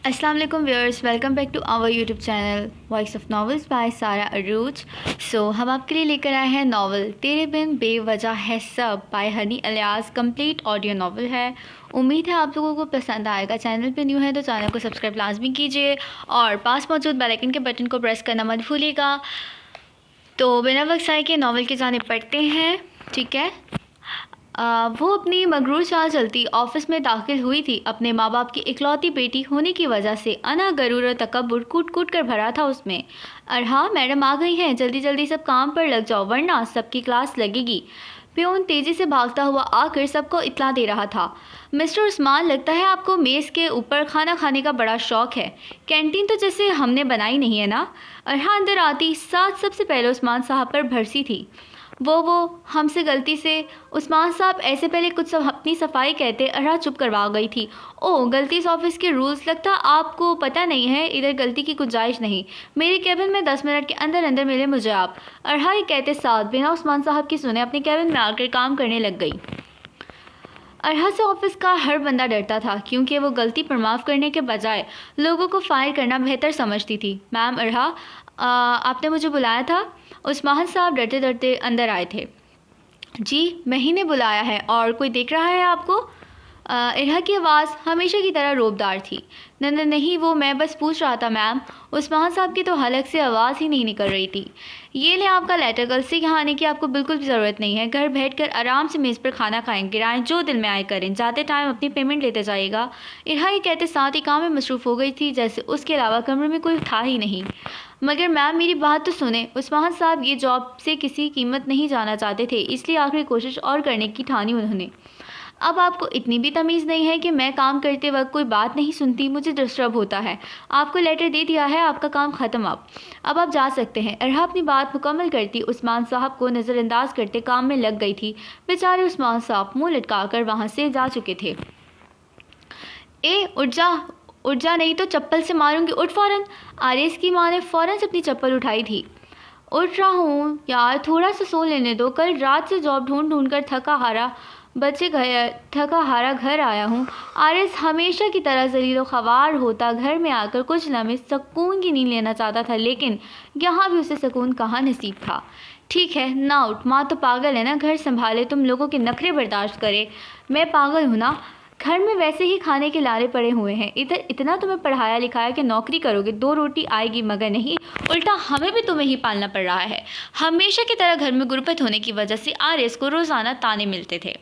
अस्सलाम वालेकुम viewers, welcome back to our YouTube channel voice of novels by Sara Arooj. हम आपके लिए लेकर आए हैं नावल तेरे बिन बेवजह है सब by Honey Alias. Complete audio novel है। उम्मीद है आप लोगों को पसंद आएगा। चैनल पे न्यू है तो चैनल को सब्सक्राइब लाजमी कीजिए और पास मौजूद बेल आइकन के बटन को प्रेस करना मत भूलिएगा। तो बिना वक्त आए के नावल की जानिब पढ़ते हैं। ठीक है। वो अपनी मगरूर चाल चलती ऑफिस में दाखिल हुई थी। अपने माँ बाप की इकलौती बेटी होने की वजह से अना गरूर और तकब्बुर कूट कूट कर भरा था उसमें। और हाँ, मैडम आ गई हैं, जल्दी जल्दी सब काम पर लग जाओ वरना सबकी क्लास लगेगी। प्यून तेज़ी से भागता हुआ आकर सबको इत्तला दे रहा था। मिस्टर उस्मान, लगता है आपको मेज़ के ऊपर खाना खाने का बड़ा शौक़ है। कैंटीन तो जैसे हमने बनाई नहीं है ना। अरहा अंदर आती साथ सबसे पहले उस्मान साहब पर भरसी थी। वो हमसे गलती से। उस्मान साहब ऐसे पहले कुछ सब अपनी सफाई कहते अरहा चुप करवा गई थी। ओह, गलती से ऑफिस के रूल्स, लगता आपको पता नहीं है, इधर गलती की गुंजाइश नहीं। मेरे केबिन में 10 मिनट के अंदर अंदर मिले मुझे आप। अरहा ये कहते साथ बिना उस्मान साहब की सुने अपने केबिन में आकर काम करने लग गई। अरहा से ऑफिस का हर बंदा डरता था क्योंकि वो गलती पर माफ़ करने के बजाय लोगों को फायर करना बेहतर समझती थी। मैम अरहा, आपने मुझे बुलाया था। उस्मान साहब डरते डरते अंदर आए थे। जी, मैं ही ने बुलाया है। और कोई देख रहा है आपको? अरहा की आवाज़ हमेशा की तरह रोबदार थी। नहीं, वो मैं बस पूछ रहा था मैम। उस्मान साहब की तो हलक से आवाज़ ही नहीं निकल रही थी। ये ले आपका लेटर, कल से यहाँ आने की आपको बिल्कुल भी ज़रूरत नहीं है। घर बैठकर आराम से मेज़ पर खाना खाएं, गिराएं, जो दिल में आए करें। जाते टाइम अपनी पेमेंट लेते जाइएगा। अरहा ये कहते साथ ही काम में मसरूफ़ हो गई थी जैसे उसके अलावा कमरे में कोई था ही नहीं। मगर मैम मेरी बात तो सुने। उस्मान साहब ये जॉब से किसी कीमत नहीं जाना चाहते थे, इसलिए आखिरी कोशिश और करने की ठानी उन्होंने। अब आपको इतनी भी तमीज़ नहीं है कि मैं काम करते वक्त कोई बात नहीं सुनती, मुझे डिस्टर्ब होता है। आपको लेटर दे दिया है, आपका काम ख़त्म। अब आप जा सकते हैं। अरहा अपनी बात मुकम्मल करती उस्मान साहब को नज़रअंदाज करते काम में लग गई थी। बेचारे उस्मान साहब मुँह लटकाकर वहाँ से जा चुके थे। उठ जा नहीं तो चप्पल से मारूंगी, उठ फ़ौरन। आरिस की माँ ने फ़ौरन से अपनी चप्पल उठाई थी। उठ रहा हूँ यार, थोड़ा सा सो लेने दो। कल रात से जॉब ढूंढ ढूंढ कर थका हारा घर आया हूँ। आरिस हमेशा की तरह ज़लील ख्वार होता घर में आकर कुछ लम्हे सुकून की नींद लेना चाहता था, लेकिन यहाँ भी उसे सुकून कहाँ नसीब था। ठीक है ना उठ, माँ तो पागल है ना, घर संभाले, तुम लोगों के नखरे बर्दाश्त करे। मैं पागल हूँ ना? घर में वैसे ही खाने के लारे पड़े हुए हैं, इधर इतना तुम्हें पढ़ाया लिखाया कि नौकरी करोगे, 2 रोटी आएगी, मगर नहीं, उल्टा हमें भी तुम्हें ही पालना पड़ रहा है। हमेशा की तरह घर में गुर्बत होने की वजह से आरिस को रोज़ाना ताने मिलते थे,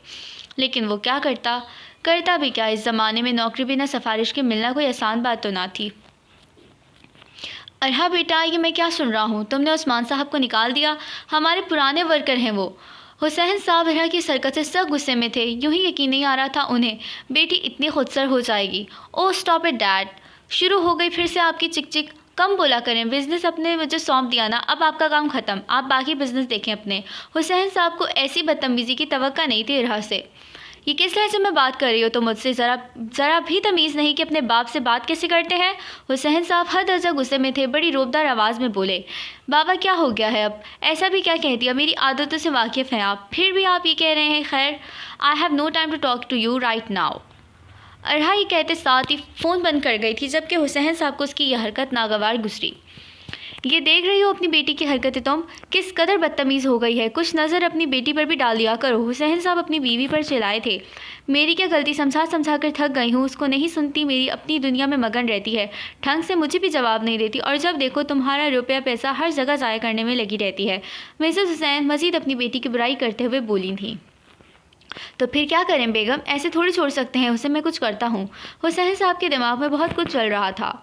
लेकिन वो क्या करता भी क्या। इस ज़माने में नौकरी बिना सिफारिश के मिलना कोई आसान बात तो ना थी। अरहा बेटा, ये मैं क्या सुन रहा हूँ? तुमने उस्मान साहब को निकाल दिया? हमारे पुराने वर्कर हैं वो। हुसैन साहब अरहा की सरकत से सब गुस्से में थे। यूं ही यकीन नहीं आ रहा था उन्हें, बेटी इतनी खुदसर हो जाएगी। ओ स्टॉप इट डैड। शुरू हो गई फिर से आपकी चिक चिक। कम बोला करें, बिज़नेस अपने मुझे सौंप दिया ना, अब आपका काम ख़त्म, आप बाकी बिज़नेस देखें अपने। हुसैन साहब को ऐसी बदतमीज़ी की तवक्का नहीं थी अरहा से। ये किस लहजे में बात कर रही हो? तो मुझसे ज़रा भी तमीज़ नहीं कि अपने बाप से बात कैसे करते हैं? हुसैन साहब हर दर्जा गुस्से में थे, बड़ी रोबदार आवाज़ में बोले। बाबा क्या हो गया है अब? ऐसा भी क्या कह दिया? मेरी आदतों से वाकिफ़ हैं आप, फिर भी आप ये कह रहे हैं। खैर, I have no time to talk to you right now. Arha ये कहते साथ ही फ़ोन बंद कर गई थी, जबकि हुसैन साहब को उसकी यह हरकत नागवार गुजरी। ये देख रही हो अपनी बेटी की हरकतें तुम, किस कदर बदतमीज़ हो गई है। कुछ नज़र अपनी बेटी पर भी डाल दिया करो। हुसैन साहब अपनी बीवी पर चिल्लाए थे। मेरी क्या गलती, समझा कर थक गई हूँ, उसको नहीं सुनती, मेरी अपनी दुनिया में मगन रहती है, ढंग से मुझे भी जवाब नहीं देती, और जब देखो तुम्हारा रुपया पैसा हर जगह ज़ाया करने में लगी रहती है। मिसेस हुसैन मज़ीद अपनी बेटी की बुराई करते हुए बोली थी। तो फिर क्या करें बेगम, ऐसे थोड़ी छोड़ सकते हैं उसे, मैं कुछ करता हूँ। हुसैन साहब के दिमाग में बहुत कुछ चल रहा था।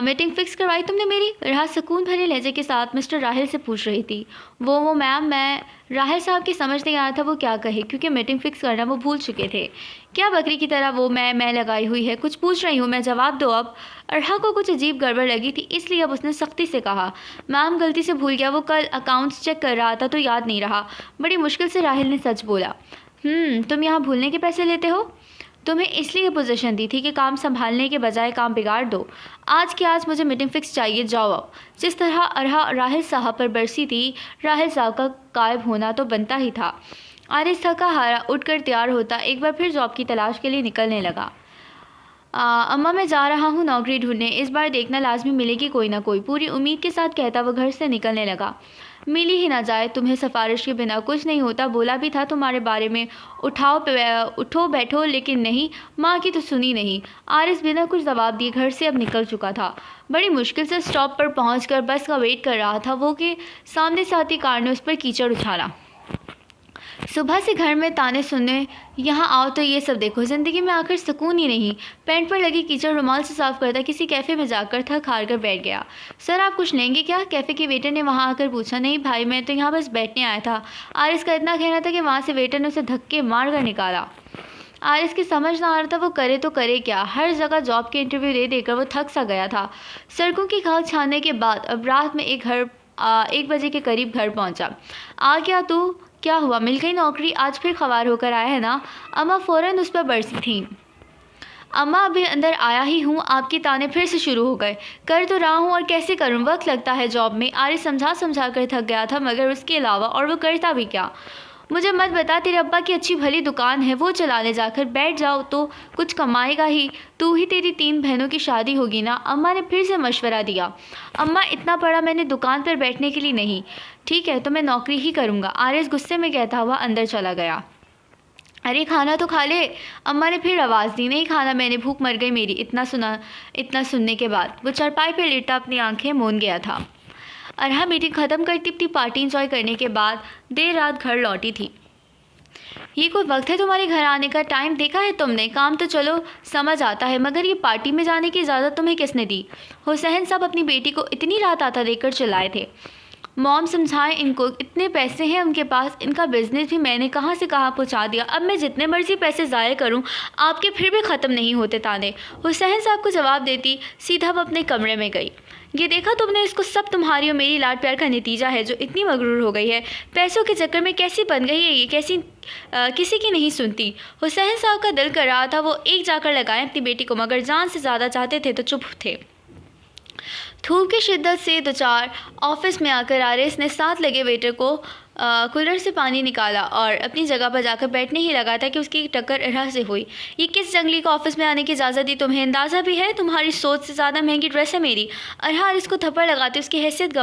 मीटिंग फ़िक्स करवाई तुमने मेरी? राह सुकून भरे लहजे के साथ मिस्टर राहिल से पूछ रही थी। वो मैम, मैं राहिल साहब की समझ नहीं आ रहा था वो क्या कहे, क्योंकि मीटिंग फ़िक्स करना वो भूल चुके थे। क्या बकरी की तरह वो मैं लगाई हुई है? कुछ पूछ रही हूँ मैं, जवाब दो अब। अरहा को कुछ अजीब गड़बड़ लगी थी, इसलिए अब उसने सख्ती से कहा। मैम गलती से भूल गया, वो कल अकाउंट्स चेक कर रहा था तो याद नहीं रहा। बड़ी मुश्किल से राहिल ने सच बोला। तुम यहाँ भूलने के पैसे लेते हो? तुम्हें इसलिए पोजीशन दी थी कि काम संभालने के बजाय काम बिगाड़ दो। आज की आज मुझे मीटिंग फ़िक्स चाहिए, जाओ अब। जिस तरह अरहा राहिल साहब पर बरसी थी, राहिल साहब का गायब होना तो बनता ही था। आरिस थका हारा उठकर तैयार होता एक बार फिर जॉब की तलाश के लिए निकलने लगा। अम्मा मैं जा रहा हूँ नौकरी ढूंढने, इस बार देखना लाजमी मिलेगी कोई ना कोई, पूरी उम्मीद के साथ कहता वो घर से निकलने लगा। मिली ही ना जाए, तुम्हें सिफारिश के बिना कुछ नहीं होता, बोला भी था तुम्हारे बारे में, उठो बैठो, लेकिन नहीं, माँ की तो सुनी नहीं। आरिस बिना कुछ जवाब दिए घर से अब निकल चुका था। बड़ी मुश्किल से स्टॉप पर पहुंचकर बस का वेट कर रहा था वो कि सामने से आती कार ने उस पर कीचड़ उछाला। सुबह से घर में ताने सुनने, यहाँ आओ तो ये सब देखो, ज़िंदगी में आकर सुकून ही नहीं। पैंट पर लगी कीचड़ रुमाल से साफ करता किसी कैफ़े में जाकर थक हार कर बैठ गया। सर आप कुछ लेंगे क्या? कैफ़े के वेटर ने वहाँ आकर पूछा। नहीं भाई, मैं तो यहाँ बस बैठने आया था। आरिस का इतना कहना था कि वहाँ से वेटर ने उसे धक्के मार कर निकाला। आरिस की समझ ना आ रहा था वो करे तो करे क्या। हर जगह जॉब के इंटरव्यू दे देकर वो थक सा गया था। सड़कों की खाक छानने के बाद अब रात में 1 बजे के करीब घर पहुंचा। आ गया तू? क्या हुआ, मिल गई नौकरी? आज फिर ख़वार होकर आया है ना? अम्मा फ़ौरन उस पर बरसी थी। अम्मा अभी अंदर आया ही हूँ, आपके ताने फिर से शुरू हो गए। कर तो रहा हूँ और कैसे करूँ, वक्त लगता है जॉब में। आरिस समझा समझा कर थक गया था, मगर उसके अलावा और वो करता भी क्या। मुझे मत बता, तेरे अब्बा की अच्छी भली दुकान है, वो चलाने जाकर बैठ जाओ तो कुछ कमाएगा ही। तू ही तेरी 3 बहनों की शादी होगी ना? अम्मा ने फिर से मशवरा दिया। अम्मा इतना पड़ा मैंने दुकान पर बैठने के लिए नहीं। ठीक है तो मैं नौकरी ही करूँगा, आरिस गुस्से में कहता हुआ अंदर चला गया। अरे खाना तो खा ले, अम्मा ने फिर आवाज़ दी। नहीं खाना मैंने, भूख मर गई मेरी। इतना सुनने के बाद वो चारपाई पर लेटा अपनी आंखें मूंद गया था। अरहा मीटिंग ख़त्म करती अपनी पार्टी इंजॉय करने के बाद देर रात घर लौटी थी। ये कोई वक्त है तुम्हारे घर आने का? टाइम देखा है तुमने? काम तो चलो समझ आता है, मगर ये पार्टी में जाने की इजाज़त तुम्हें किसने दी? हुसैन साहब अपनी बेटी को इतनी रात आता देखकर चिल्लाए थे। मॉम समझाएं इनको, इतने पैसे हैं उनके पास, इनका बिजनेस भी मैंने कहाँ से कहाँ पहुँचा दिया। अब मैं जितने मर्जी पैसे ज़ाया करूँ आपके फिर भी ख़त्म नहीं होते ताने। हुसैन साहब को जवाब देती सीधा वो अपने कमरे में गई। ये देखा तुमने, इसको सब तुम्हारी और मेरी लाड प्यार का नतीजा है, जो इतनी मगरूर हो गई है। पैसों के चक्कर में कैसी बन गई है ये, किसी की नहीं सुनती। हुसैन साहब का दिल कर रहा था वो एक जाकर लगाएं अपनी बेटी को, मगर जान से ज़्यादा चाहते थे तो चुप थे। धूप की शिद्दत से दो चार ऑफिस में आकर आरिस ने साथ लगे वेटर को कूलर से पानी निकाला और अपनी जगह पर जाकर बैठने ही लगा था कि उसकी टक्कर इरहा से हुई। ये किस जंगली को ऑफिस में आने की इजाज़त दी तुम्हें? अंदाज़ा भी है तुम्हारी सोच से ज़्यादा महंगी ड्रेस है मेरी। इरहा आरिस को थप्पड़ लगाते उसकी हैसियत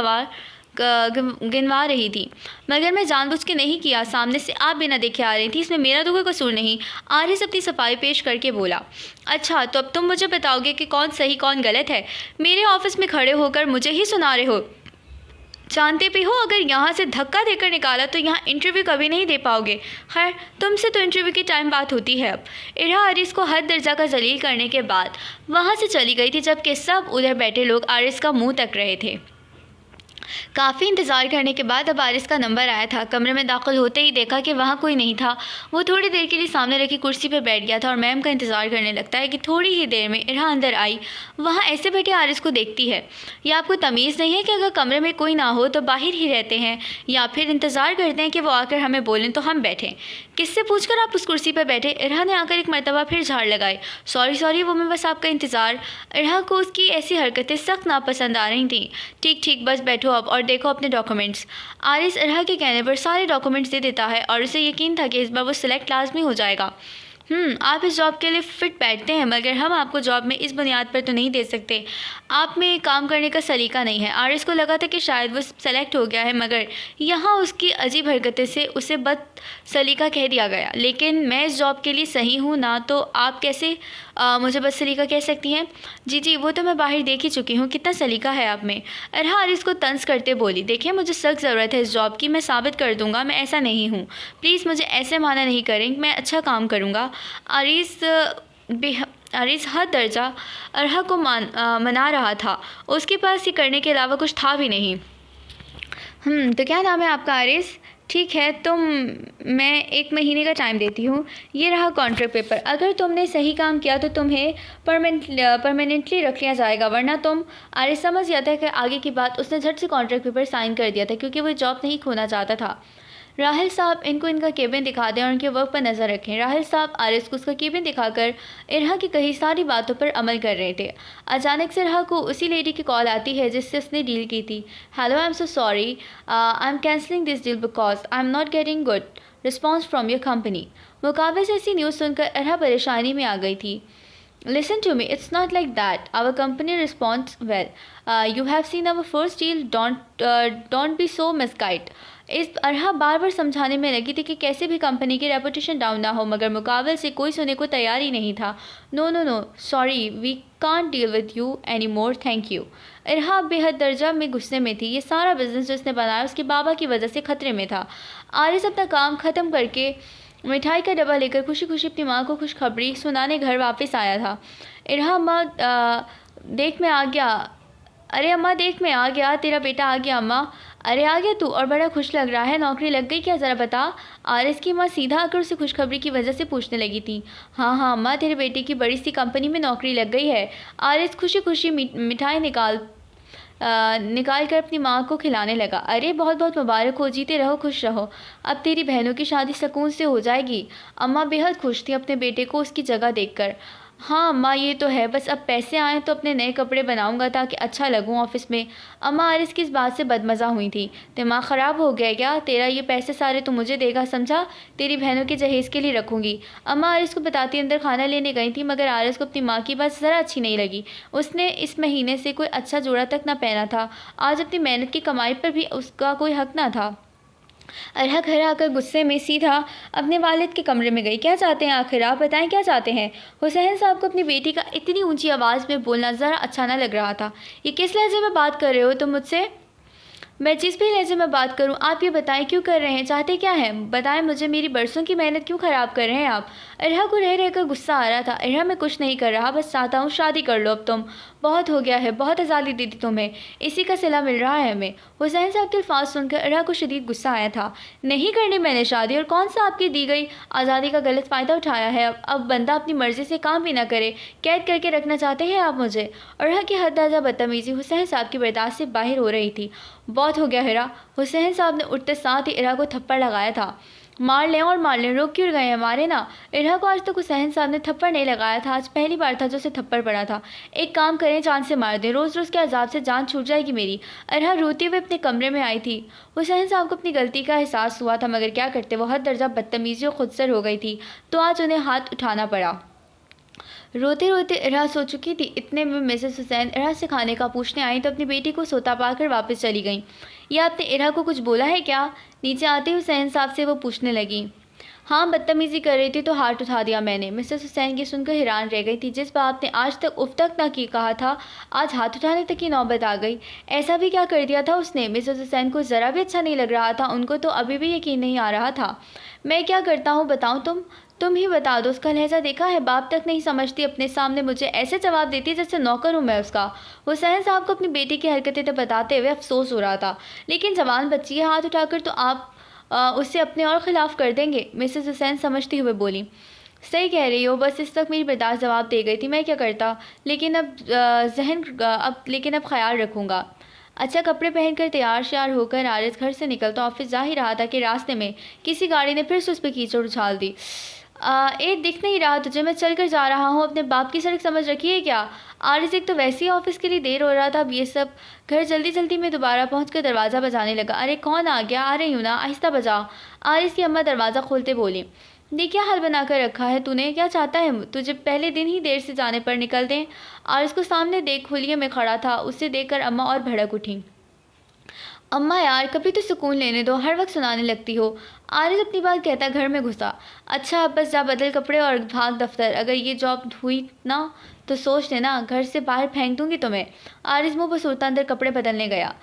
गिनवा रही थी। मगर मैं जानबूझ के नहीं किया, सामने से आप बिना देखे आ रही थी, इसमें मेरा तो कोई कसूर नहीं। आरिस अपनी सफाई पेश करके बोला। अच्छा तो अब तुम मुझे बताओगे कि कौन सही कौन गलत है? मेरे ऑफिस में खड़े होकर मुझे ही सुना रहे हो। जानते भी हो अगर यहाँ से धक्का देकर निकाला तो यहाँ इंटरव्यू कभी नहीं दे पाओगे। खैर तुमसे तो इंटरव्यू की टाइम बात होती है अब। इरहा आरिस को हद दर्जा का जलील करने के बाद वहाँ से चली गई थी, जबकि सब उधर बैठे लोग आरिस का मुँह तक रहे थे। काफ़ी इंतज़ार करने के बाद अब आरिस का नंबर आया था। कमरे में दाखिल होते ही देखा कि वहाँ कोई नहीं था। वो थोड़ी देर के लिए सामने रखी कुर्सी पर बैठ गया था और मैम का इंतज़ार करने लगता है कि थोड़ी ही देर में इरहा अंदर आई। वहाँ ऐसे बैठे आरिस को देखती है। या आपको तमीज़ नहीं है कि अगर कमरे में कोई ना हो तो बाहर ही रहते हैं, या फिर इंतज़ार करते हैं कि वो आकर हमें बोलें तो हम बैठें? किससे पूछकर आप उस कुर्सी पर बैठे? इरहा ने आकर एक मरतबा फिर झाड़ लगाई। सॉरी वो मैं बस आपका इंतज़ार। इरहा को उसकी ऐसी हरकतें सख्त नापसंद आ रही थीं। ठीक बस बैठो अब और देखो अपने डॉक्यूमेंट्स। आरिस इरहा के कहने पर सारे डॉक्यूमेंट्स दे देता है और उसे यकीन था कि इस बार वो सिलेक्ट लाजमी हो जाएगा। आप इस जॉब के लिए फ़िट बैठते हैं, मगर हम आपको जॉब में इस बुनियाद पर तो नहीं दे सकते। आप में काम करने का सलीका नहीं है। आरिस को लगा था कि शायद वो सेलेक्ट हो गया है, मगर यहाँ उसकी अजीब हरकतें से उसे बद सलीका कह दिया गया। लेकिन मैं इस जॉब के लिए सही हूँ ना, तो आप कैसे मुझे बद सलीका कह सकती हैं? जी वो तो मैं बाहर देख ही चुकी हूँ, कितना सलीका है आप में। इरहा आरिस को तंज करते बोली। देखिए मुझे सख्त ज़रूरत है इस जॉब की, मैं साबित कर दूँगा मैं ऐसा नहीं हूँ। प्लीज़ मुझे ऐसे माना नहीं करें, मैं अच्छा काम करूँगा। आरिस हद दर्जा इरहा को मना रहा था। उसके पास ये करने के अलावा कुछ था भी नहीं। तो क्या नाम है आपका? आरिस। ठीक है तो मैं 1 महीने का टाइम देती हूँ। ये रहा कॉन्ट्रैक्ट पेपर। अगर तुमने सही काम किया तो तुम्हें परमानेंटली रख लिया जाएगा, वरना तुम। आरिस समझ गया था कि आगे की बात। उसने झट से कॉन्ट्रैक्ट पेपर साइन कर दिया था क्योंकि वो जॉब नहीं खोना चाहता था। राहिल साहब इनको इनका केबिन दिखा दें और उनके वर्क पर नज़र रखें। राहिल साहब आरिस को उसका केबिन दिखाकर इरहा की कही सारी बातों पर अमल कर रहे थे। अचानक से इरहा को उसी लेडी की कॉल आती है जिससे उसने डील की थी। Hello, I am so sorry, I am cancelling this deal because I am not getting good response from your company. मुकाबले से ऐसी न्यूज़ सुनकर इरहा परेशानी में आ गई थी। Listen to me, it's not like that. Our company responds well. You have seen our first deal. Don't be so misguided. इस अरहा बार बार समझाने में लगी थी कि कैसे भी कंपनी की रेपुटेशन डाउन ना हो, मगर मुकाबले से कोई सुनने को तैयार ही नहीं था। No no no, sorry, we can't deal with you any more, thank you. Arha बेहद दर्जा में गुस्से में थी। ये सारा बिजनेस जो उसने बनाया उसके बाबा की वजह से खतरे में था। आरिस अपना काम ख़त्म करके मिठाई का डब्बा लेकर खुशी खुशी अपनी माँ को खुशखबरी सुनाने घर वापस आया था। इरहा अम्मा देख मैं आ गया। अरे अम्मा देख मैं आ गया, तेरा बेटा आ गया अम्मा। अरे आ गया तू, और बड़ा खुश लग रहा है, नौकरी लग गई क्या, ज़रा बता। आरिस की माँ सीधा आकर उसे खुशखबरी की वजह से पूछने लगी थी। हाँ हाँ अम्मा, तेरे बेटे की बड़ी सी कंपनी में नौकरी लग गई है। आरिस खुशी खुशी मिठाई निकाल कर अपनी माँ को खिलाने लगा। अरे बहुत बहुत मुबारक हो, जीते रहो, खुश रहो, अब तेरी बहनों की शादी सुकून से हो जाएगी। अम्मा बेहद खुश थी अपने बेटे को उसकी जगह देखकर। हाँ अम्मा ये तो है, बस अब पैसे आएँ तो अपने नए कपड़े बनाऊंगा ताकि अच्छा लगूं ऑफिस में। अम्मा आरिस की इस बात से बदमज़ा हुई थी। दिमाग ख़राब हो गया क्या तेरा, ये पैसे सारे तो मुझे देगा समझा, तेरी बहनों के जहेज़ के लिए रखूँगी। अम्मा आरिस को बताती अंदर खाना लेने गई थी, मगर आरिस को अपनी माँ की बात ज़रा अच्छी नहीं लगी। उसने इस महीने से कोई अच्छा जोड़ा तक ना पहना था। आज अपनी मेहनत की कमाई पर भी उसका कोई हक ना था। अरहा घर आकर गुस्से में सीधा अपने वालिद के कमरे में गई। क्या चाहते हैं आखिर, आप बताएं क्या चाहते हैं। हुसैन साहब को अपनी बेटी का इतनी ऊंची आवाज़ में बोलना ज़रा अच्छा ना लग रहा था। ये किस लहजे में बात कर रहे हो तुम मुझसे। मैं जिस भी लहजे में बात करूं, आप ये बताएं क्यों कर रहे हैं, चाहते क्या हैं, बताएं मुझे, मेरी बरसों की मेहनत क्यों ख़राब कर रहे हैं आप। अरहा को रह रहकर गुस्सा आ रहा था। अरहा मैं कुछ नहीं कर रहा, बस चाहता हूँ शादी कर लो अब तुम, बहुत हो गया है, बहुत आज़ादी दी थी तुम्हें, इसी का सिला मिल रहा है हमें। हुसैन साहब के अल्फाज सुनकर अरहा को शदीद गुस्सा आया था। नहीं करनी मैंने शादी, और कौन सा आपकी दी गई आज़ादी का गलत फ़ायदा उठाया है। अब बंदा अपनी मर्ज़ी से काम भी ना करे, कैद करके रखना चाहते हैं आप मुझे। अरहा की हद दर्जा बदतमीज़ी हुसैन साहब की बर्दाश्त से बाहर हो रही थी। बहुत हो गया हिरा, हुसैन साहब ने उठते साथ ही इरा को थप्पड़ लगाया था। मार लें और मार लें, रोक क्यों गए हैं, मारे ना। इरा को आज तक हुसैन साहब ने थप्पड़ नहीं लगाया था, आज पहली बार था जो उसे थप्पड़ पड़ा था। एक काम करें, जान से मार दें, रोज़ रोज़ के अजाब से जान छूट जाएगी मेरी। अरहा रोते हुए अपने कमरे में आई थी। हुसैन साहब को अपनी गलती का एहसास हुआ था, मगर क्या करते, वो हद दर्जा बदतमीज़ी और खुदसर हो गई थी, तो आज उन्हें हाथ उठाना पड़ा। रोते रोते इरा सो चुकी थी। इतने में मिसेस हुसैन इरा से खाने का पूछने आई तो अपनी बेटी को सोता पाकर वापस चली गईं। या आपने इरा को कुछ बोला है क्या, नीचे आते हुसैन साहब से वो पूछने लगी। हाँ, बदतमीज़ी कर रही थी तो हाथ उठा दिया मैंने। मिसेस हुसैन की सुनकर हैरान रह गई थी। जिस बात ने आज तक उफ तक ना की कहा था, आज हाथ उठाने तक की नौबत आ गई। ऐसा भी क्या कर दिया था उसने। मिसेस हुसैन को ज़रा भी अच्छा नहीं लग रहा था। उनको तो अभी भी यकीन नहीं आ रहा था। मैं क्या करता हूँ बताऊँ, तुम ही बता दो। उसका लहजा देखा है, बाप तक नहीं समझती, अपने सामने मुझे ऐसे जवाब देती जैसे नौकर हूँ मैं उसका। हुसैन साहब को अपनी बेटी की हरकतें तो बताते हुए अफसोस हो रहा था। लेकिन जवान बच्ची है, हाथ उठाकर तो आप उससे अपने और ख़िलाफ़ कर देंगे। मिसेस हुसैन समझती हुए बोली। सही कह रही हो, बस इस वक्त मेरी बर्दाश्त जवाब दे गई थी, मैं क्या करता। लेकिन अब ख़्याल रखूँगा। अच्छा, कपड़े पहनकर तैयार श्यार होकर आरिस घर से निकलता ऑफिस जा ही रहा था कि रास्ते में किसी गाड़ी ने फिर से उस पर कीचड़ उछाल दी। दिख नहीं रहा तुझे, मैं चल कर जा रहा हूँ, अपने बाप की सड़क समझ रखी है क्या। आरिस एक तो वैसे ही ऑफिस के लिए देर हो रहा था, अब ये सब। घर जल्दी जल्दी में दोबारा पहुँचकर दरवाज़ा बजाने लगा। अरे कौन आ गया, आ रही हूँ ना, आहिस्ता बजा। आरिस की अम्मा दरवाज़ा खोलते बोली। देख क्या हाल बना कर रखा है तूने, क्या चाहता है तुझे पहले दिन ही देर से जाने पर निकल दें। आरिस को सामने देख हुलिये में खड़ा था, उसे देखकर अम्मा और भड़क उठी। अम्मा यार, कभी तो सुकून लेने दो, हर वक्त सुनाने लगती हो। आरिस अपनी बात कहता घर में घुसा। अच्छा अब बस जा, बदल कपड़े और भाग दफ्तर। अगर ये जॉब हुई ना तो सोच लेना, घर से बाहर फेंक दूंगी तुम्हें। आरिस मुँह बसूरता अंदर कपड़े बदलने गया।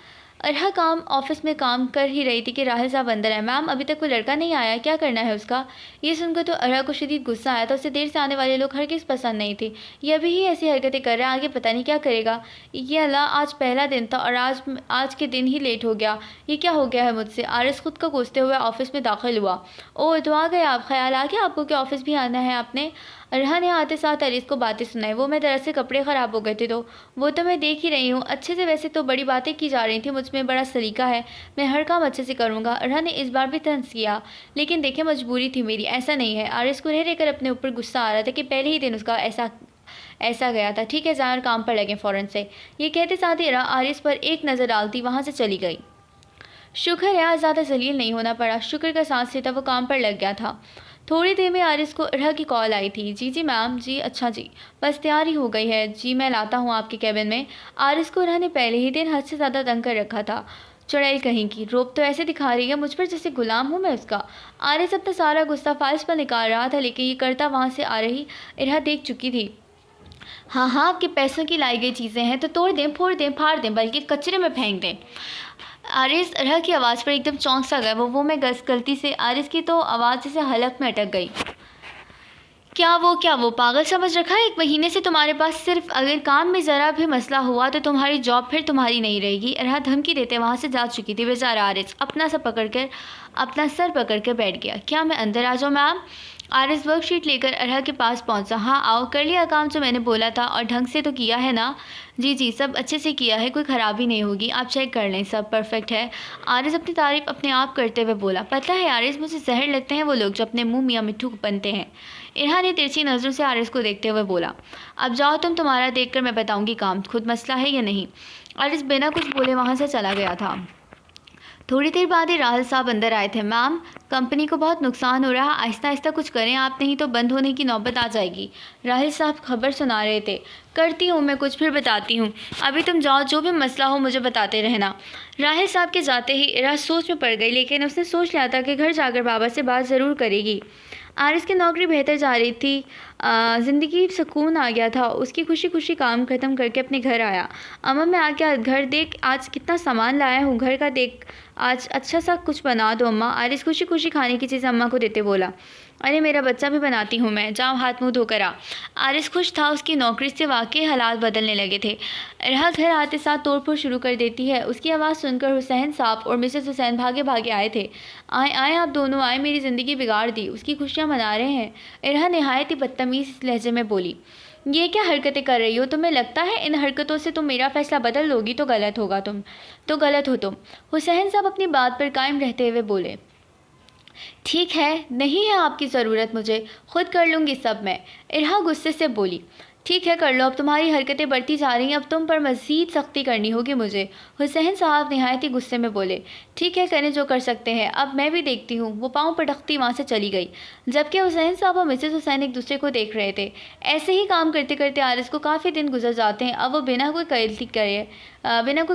अरहा काम ऑफिस में काम कर ही रही थी कि राहिल साहब अंदर है। मैम अभी तक कोई लड़का नहीं आया, क्या करना है उसका। ये सुनकर तो अरहा को शदीद गुस्सा आया था। उसे देर से आने वाले लोग हरगिज़ पसंद नहीं थे। ये अभी ही ऐसी हरकतें कर रहा है, आगे पता नहीं क्या करेगा। ये अल्लाह, आज पहला दिन था और आज के दिन ही लेट हो गया। ये क्या हो गया है मुझसे। आरिस खुद को कोसते हुए ऑफिस में दाखिल हुआ। ओह तो आ गए आप, ख्याल आ गया आपको कि ऑफिस भी आना है आपने। अरहा ने आते साथ आरिस को बातें सुनाई। वो मैं दरअसल कपड़े ख़राब हो गए थे तो वो तो मैं देख ही रही हूँ अच्छे से। वैसे तो बड़ी बातें की जा रही थी, मुझ में बड़ा सलीका है, मैं हर काम अच्छे से करूँगा। अरहा ने इस बार भी तंज किया। लेकिन देखे मजबूरी थी मेरी, ऐसा नहीं है। आरिस को रह रहकर अपने ऊपर गुस्सा आ रहा था कि पहले ही दिन उसका ऐसा गया था। ठीक है, ज़ाहिर काम पर लगे फ़ौरन से। ये कहते साथ ही आरिस पर एक नज़र डालती वहाँ से चली गई। शुक्र है आज ज़्यादा जलील नहीं होना पड़ा। शुक्र का सांस लेता वो काम पर लग गया था। थोड़ी देर में आरिस को इरहा की कॉल आई थी। जी जी मैम। जी अच्छा जी, बस तैयारी हो गई है। जी मैं लाता हूँ आपके कैबिन में। आरिस को इरहा ने पहले ही दिन हद से ज़्यादा तंग कर रखा था। चुड़ैल कहीं की, रोब तो ऐसे दिखा रही है मुझ पर जैसे गुलाम हूँ मैं उसका। आरिस अपना सारा गुस्सा फाइल्स पर निकाल रहा था, लेकिन ये करता वहाँ से आ रही इरहा देख चुकी थी। हाँ हाँ, आपके पैसों की लाई गई चीज़ें हैं तो तोड़ दें, फोड़ दें, फाड़ दें, बल्कि कचरे में फेंक दें। आरिस इरहा की आवाज़ पर एकदम चौंक सा गया। वो मैं गलती से आरिस की तो आवाज़ जैसे हलक में अटक गई। क्या वो पागल समझ रखा है? 1 महीने से तुम्हारे पास सिर्फ अगर काम में ज़रा भी मसला हुआ तो तुम्हारी जॉब फिर तुम्हारी नहीं रहेगी। इरहा धमकी देते वहाँ से जा चुकी थी। बेचारा आरिस अपना सर पकड़ कर बैठ गया। क्या मैं अंदर आ जाऊँ मैम? आरिस वर्कशीट लेकर इरहा के पास पहुँचा। हाँ आओ, कर लिया काम जो मैंने बोला था, और ढंग से तो किया है ना? जी जी, सब अच्छे से किया है, कोई ख़राबी नहीं होगी, आप चेक कर लें, सब परफेक्ट है। आरिस अपनी तारीफ़ अपने आप करते हुए बोला। पता है आरिस, मुझे जहर लगते हैं वो लोग जो अपने मुंह मियाँ मिट्ठू को बनते हैं। इरहा ने तिरछी नज़रों से आरिस को देखते हुए बोला। अब जाओ तुम, तुम्हारा देखकर मैं बताऊंगी काम खुद मसला है या नहीं। आरिस बिना कुछ बोले वहाँ से चला गया था। थोड़ी देर बाद ही राहल साहब अंदर आए थे। मैम, कंपनी को बहुत नुकसान हो रहा, आहिस्ता आहिस्ता कुछ करें आप, नहीं तो बंद होने की नौबत आ जाएगी। राहल साहब खबर सुना रहे थे। करती हूँ मैं कुछ, फिर बताती हूँ। अभी तुम जाओ, जो भी मसला हो मुझे बताते रहना। राहल साहब के जाते ही इरा सोच में पड़ गई, लेकिन उसने सोच लिया था कि घर जाकर बाबा से बात ज़रूर करेगी। आरिस की नौकरी बेहतर जा रही थी, ज़िंदगी सुकून आ गया था। उसकी खुशी खुशी काम ख़त्म करके अपने घर आया। अम्मा मैं आ गया, घर देख आज कितना सामान लाया हूँ, घर का देख, आज अच्छा सा कुछ बना दो अम्मा। आरिस खुशी खुशी खाने की चीज़ अम्मा को देते बोला। अरे मेरा बच्चा भी बनाती हूँ मैं, जाओ हाथ मुँह धोकर आ। आरिस खुश था, उसकी नौकरी से वाकई हालात बदलने लगे थे। इरहा घर आते साथ तोड़फोड़ शुरू कर देती है। उसकी आवाज़ सुनकर हुसैन साहब और मिसेस हुसैन भागे भागे आए थे। आए आए आप दोनों आए, मेरी ज़िंदगी बिगाड़ दी, उसकी खुशियाँ मना रहे हैं। इरहा नहायत ही बदतमीज़ लहजे में बोली। ये क्या हरकतें कर रही हो? तुम्हें लगता है इन हरकतों से तुम मेरा फ़ैसला बदल लोगी तो गलत हो तुम। हुसैन साहब अपनी बात पर कायम रहते हुए बोले। ठीक है, नहीं है आपकी ज़रूरत मुझे, खुद कर लूँगी सब मैं। इरहा गुस्से से बोली। ठीक है कर लो, अब तुम्हारी हरकतें बढ़ती जा रही हैं, अब तुम पर मज़ीद सख्ती करनी होगी मुझे। हुसैन साहब नहायत ही गुस्से में बोले। ठीक है, करें जो कर सकते हैं, अब मैं भी देखती हूँ। वो पाँव पटकती वहाँ से चली गई, जबकि हुसैन साहब और मिसेस हुसैन एक दूसरे को देख रहे थे। ऐसे ही काम करते करते आरिस को काफ़ी दिन गुजर जाते हैं। अब वो बिना कोई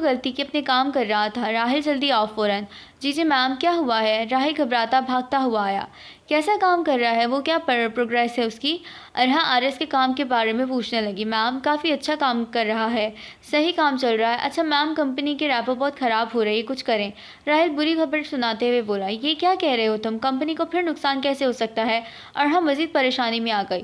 गलती के अपने काम कर रहा था। राहिल जल्दी आओ फ़ौरन। जी जी मैम, क्या हुआ है? राहिल घबराता भागता हुआ आया। कैसा काम कर रहा है वो, क्या प्रोग्रेस है उसकी? इरहा आरिस के काम के बारे में पूछने लगी। मैम काफ़ी अच्छा काम कर रहा है, सही काम चल रहा है। अच्छा मैम, कंपनी की रैपो बहुत ख़राब हो रही है, कुछ करें। राहिल बुरी खबर सुनाते हुए बोला। ये क्या कह रहे हो तुम? कंपनी को फिर नुकसान कैसे हो सकता है? इरहा मज़ीद परेशानी में आ गई।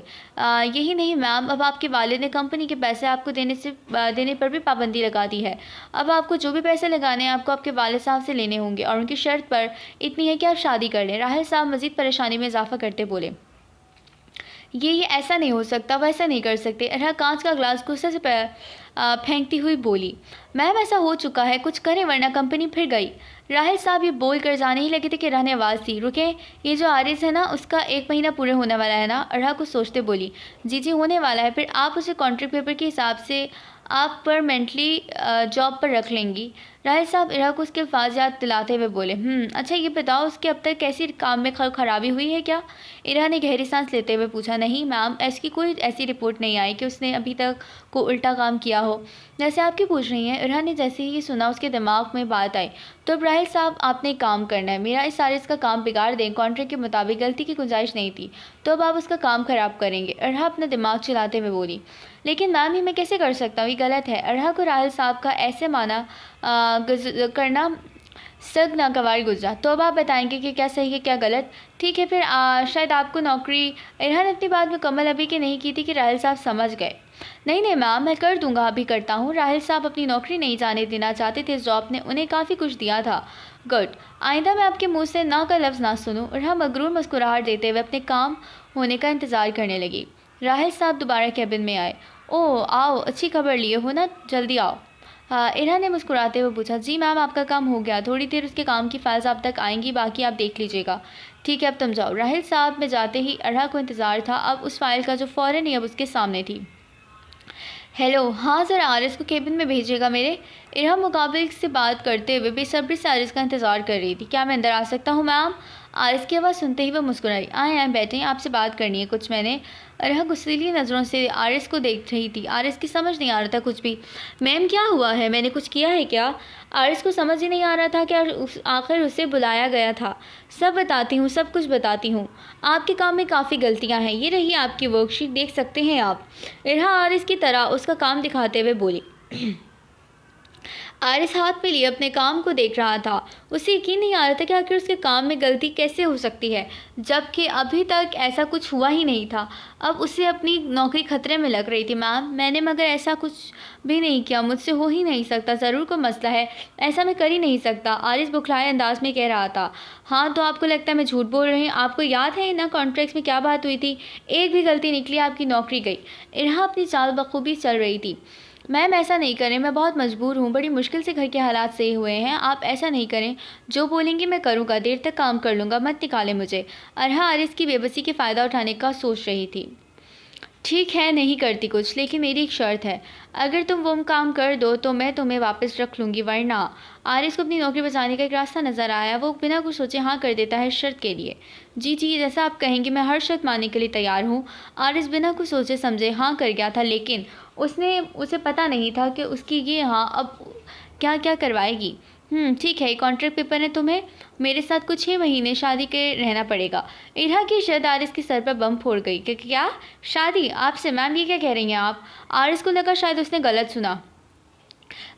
यही नहीं मैम, अब आपके वालिद ने कंपनी के पैसे आपको देने पर भी पाबंदी लगा दी है। अब आपको जो भी पैसे लगाने हैं आपको आपके वालिद साहब से लेने होंगे, और उनकी शर्त पर इतनी है कि आप शादी कर लें। राहिल साहब मज़ीद परेशानी में इजाफा करते बोले। ये ऐसा नहीं हो सकता, वैसा नहीं कर सकते। इरहा कांच का ग्लास गुस्से से फेंकती हुई बोली। मैम ऐसा हो चुका है, कुछ करें वरना कंपनी फिर गई। राहिल साहब ये बोल कर जाने ही लगे थे कि इरहा ने आवाज़ दी। रुके, ये जो आरिस है ना, उसका 1 महीना पूरे होने वाला है ना? इरहा कुछ सोचते बोली। जी जी होने वाला है, फिर आप उसे कॉन्ट्रैक्ट पेपर के हिसाब से आप परमानेंटली जॉब पर रख लेंगी। राहिल साहब इरहा को उसके अल्फाज याद दिलाते हुए बोले। अच्छा ये बताओ, उसके अब तक कैसी काम में खराबी हुई है क्या? इरहा ने गहरी सांस लेते हुए पूछा। नहीं मैम, ऐसी कोई ऐसी रिपोर्ट नहीं आई कि उसने अभी तक को उल्टा काम किया हो। जैसे आपकी पूछ रही हैं। इरहा ने जैसे ही ये सुना उसके दिमाग में बात आई। तो अब राहिल साहब आपने एक काम करना है, मेरा इस आरिस का काम बिगाड़ दें, कॉन्ट्रैक्ट के मुताबिक गलती की गुंजाइश नहीं थी, तो अब आप उसका काम ख़राब करेंगे। इरहा अपना दिमाग चलाते हुए बोली। लेकिन मैम ये मैं कैसे कर सकता हूँ, ये गलत है। इरहा को राहिल साहब का ऐसे माना करना सग नागवार गुजरा। तो अब आप बताएंगे कि क्या सही है क्या गलत। ठीक है फिर शायद आपको नौकरी। इरहा ने अपनी बात मुकम्मल अभी की नहीं की थी कि राहिल साहब समझ गए। नहीं मैम, मैं कर दूंगा, अभी करता हूँ। राहिल साहब अपनी नौकरी नहीं जाने देना चाहते थे, इस जॉब ने उन्हें काफ़ी कुछ दिया था। गुड, आइंदा मैं आपके मुंह से ना का लफ्ज़ ना सुनूँ। इरहा मगरूर मुस्कुराहट देते हुए अपने काम होने का इंतज़ार करने लगी। राहिल साहब दोबारा कैबिन में आए। ओह आओ, अच्छी खबर लिए हो ना, जल्दी आओ। इरहा ने मुस्कुराते हुए पूछा। जी मैम, आपका काम हो गया, थोड़ी देर उसके काम की फाइल्स आप तक आएंगी, बाकी आप देख लीजिएगा। ठीक है अब तुम जाओ। राहिल साहब में जाते ही इरहा को इंतज़ार था अब उस फाइल का जो फ़ौरन ही अब उसके सामने थी। हेलो, हाँ ज़रा आरिस को केबिन में भेजिएगा मेरे। इरहा मुकाबिल से बात करते हुए बेसब्री से आरिस का इंतज़ार कर रही थी। क्या मैं अंदर आ सकता हूँ मैम? आरिस की आवाज़ सुनते ही वह मुस्कुराई। आए बैठे, आपसे बात करनी है कुछ मैंने। अरहा गुस्सैली नज़रों से आरिस को देख रही थी। आरिस की समझ नहीं आ रहा था कुछ भी। मैम क्या हुआ है, मैंने कुछ किया है क्या? आरिस को समझ ही नहीं आ रहा था कि आखिर उसे बुलाया गया था। सब बताती हूँ, सब कुछ बताती हूँ। आपके काम में काफ़ी गलतियाँ हैं। ये रही आपकी वर्कशीट, देख सकते हैं आप। अरहा आरिस की तरह उसका काम दिखाते हुए बोली। आरिस हाथ में लिए अपने काम को देख रहा था। उसे यकीन नहीं आ रहा था कि आखिर उसके काम में गलती कैसे हो सकती है, जबकि अभी तक ऐसा कुछ हुआ ही नहीं था। अब उसे अपनी नौकरी खतरे में लग रही थी। मैम मैंने मगर ऐसा कुछ भी नहीं किया, मुझसे हो ही नहीं सकता, ज़रूर कोई मसला है, ऐसा मैं कर ही नहीं सकता, आरिस बुखलाए अंदाज में कह रहा था। हाँ तो आपको लगता है मैं झूठ बोल रही हूँ? आपको याद है ना कॉन्ट्रैक्ट्स में क्या बात हुई थी? एक भी गलती निकली आपकी नौकरी गई। इरहा अपनी चाल बखूबी चल रही थी। मैम ऐसा नहीं करें, मैं बहुत मजबूर हूँ, बड़ी मुश्किल से घर के हालात सही हुए हैं, आप ऐसा नहीं करें। जो बोलेंगी मैं करूँगा, देर तक काम कर लूँगा, मत निकालें मुझे। अरहा आरिस की बेबसी के फ़ायदा उठाने का सोच रही थी। ठीक है नहीं करती कुछ, लेकिन मेरी एक शर्त है, अगर तुम वो काम कर दो तो मैं तुम्हें वापस रख लूँगी, वरना। आरिस को अपनी नौकरी बचाने का एक रास्ता नज़र आया। वो बिना कुछ सोचे हाँ कर देता है शर्त के लिए। जी जी जैसा आप कहेंगे, मैं हर शर्त मानने के लिए तैयार हूँ। आरिस बिना कुछ सोचे समझे हाँ कर गया था, लेकिन उसे पता नहीं था कि उसकी ये हाँ अब क्या क्या करवाएगी। ठीक है, कॉन्ट्रैक्ट पेपर है, तुम्हें मेरे साथ कुछ 6 महीने शादी के रहना पड़ेगा। इरहा की शर्त आरिस के सर पर बम फोड़ गई कि क्या शादी आपसे? मैम ये क्या कह रही हैं आप? आरिस को लगा शायद उसने गलत सुना।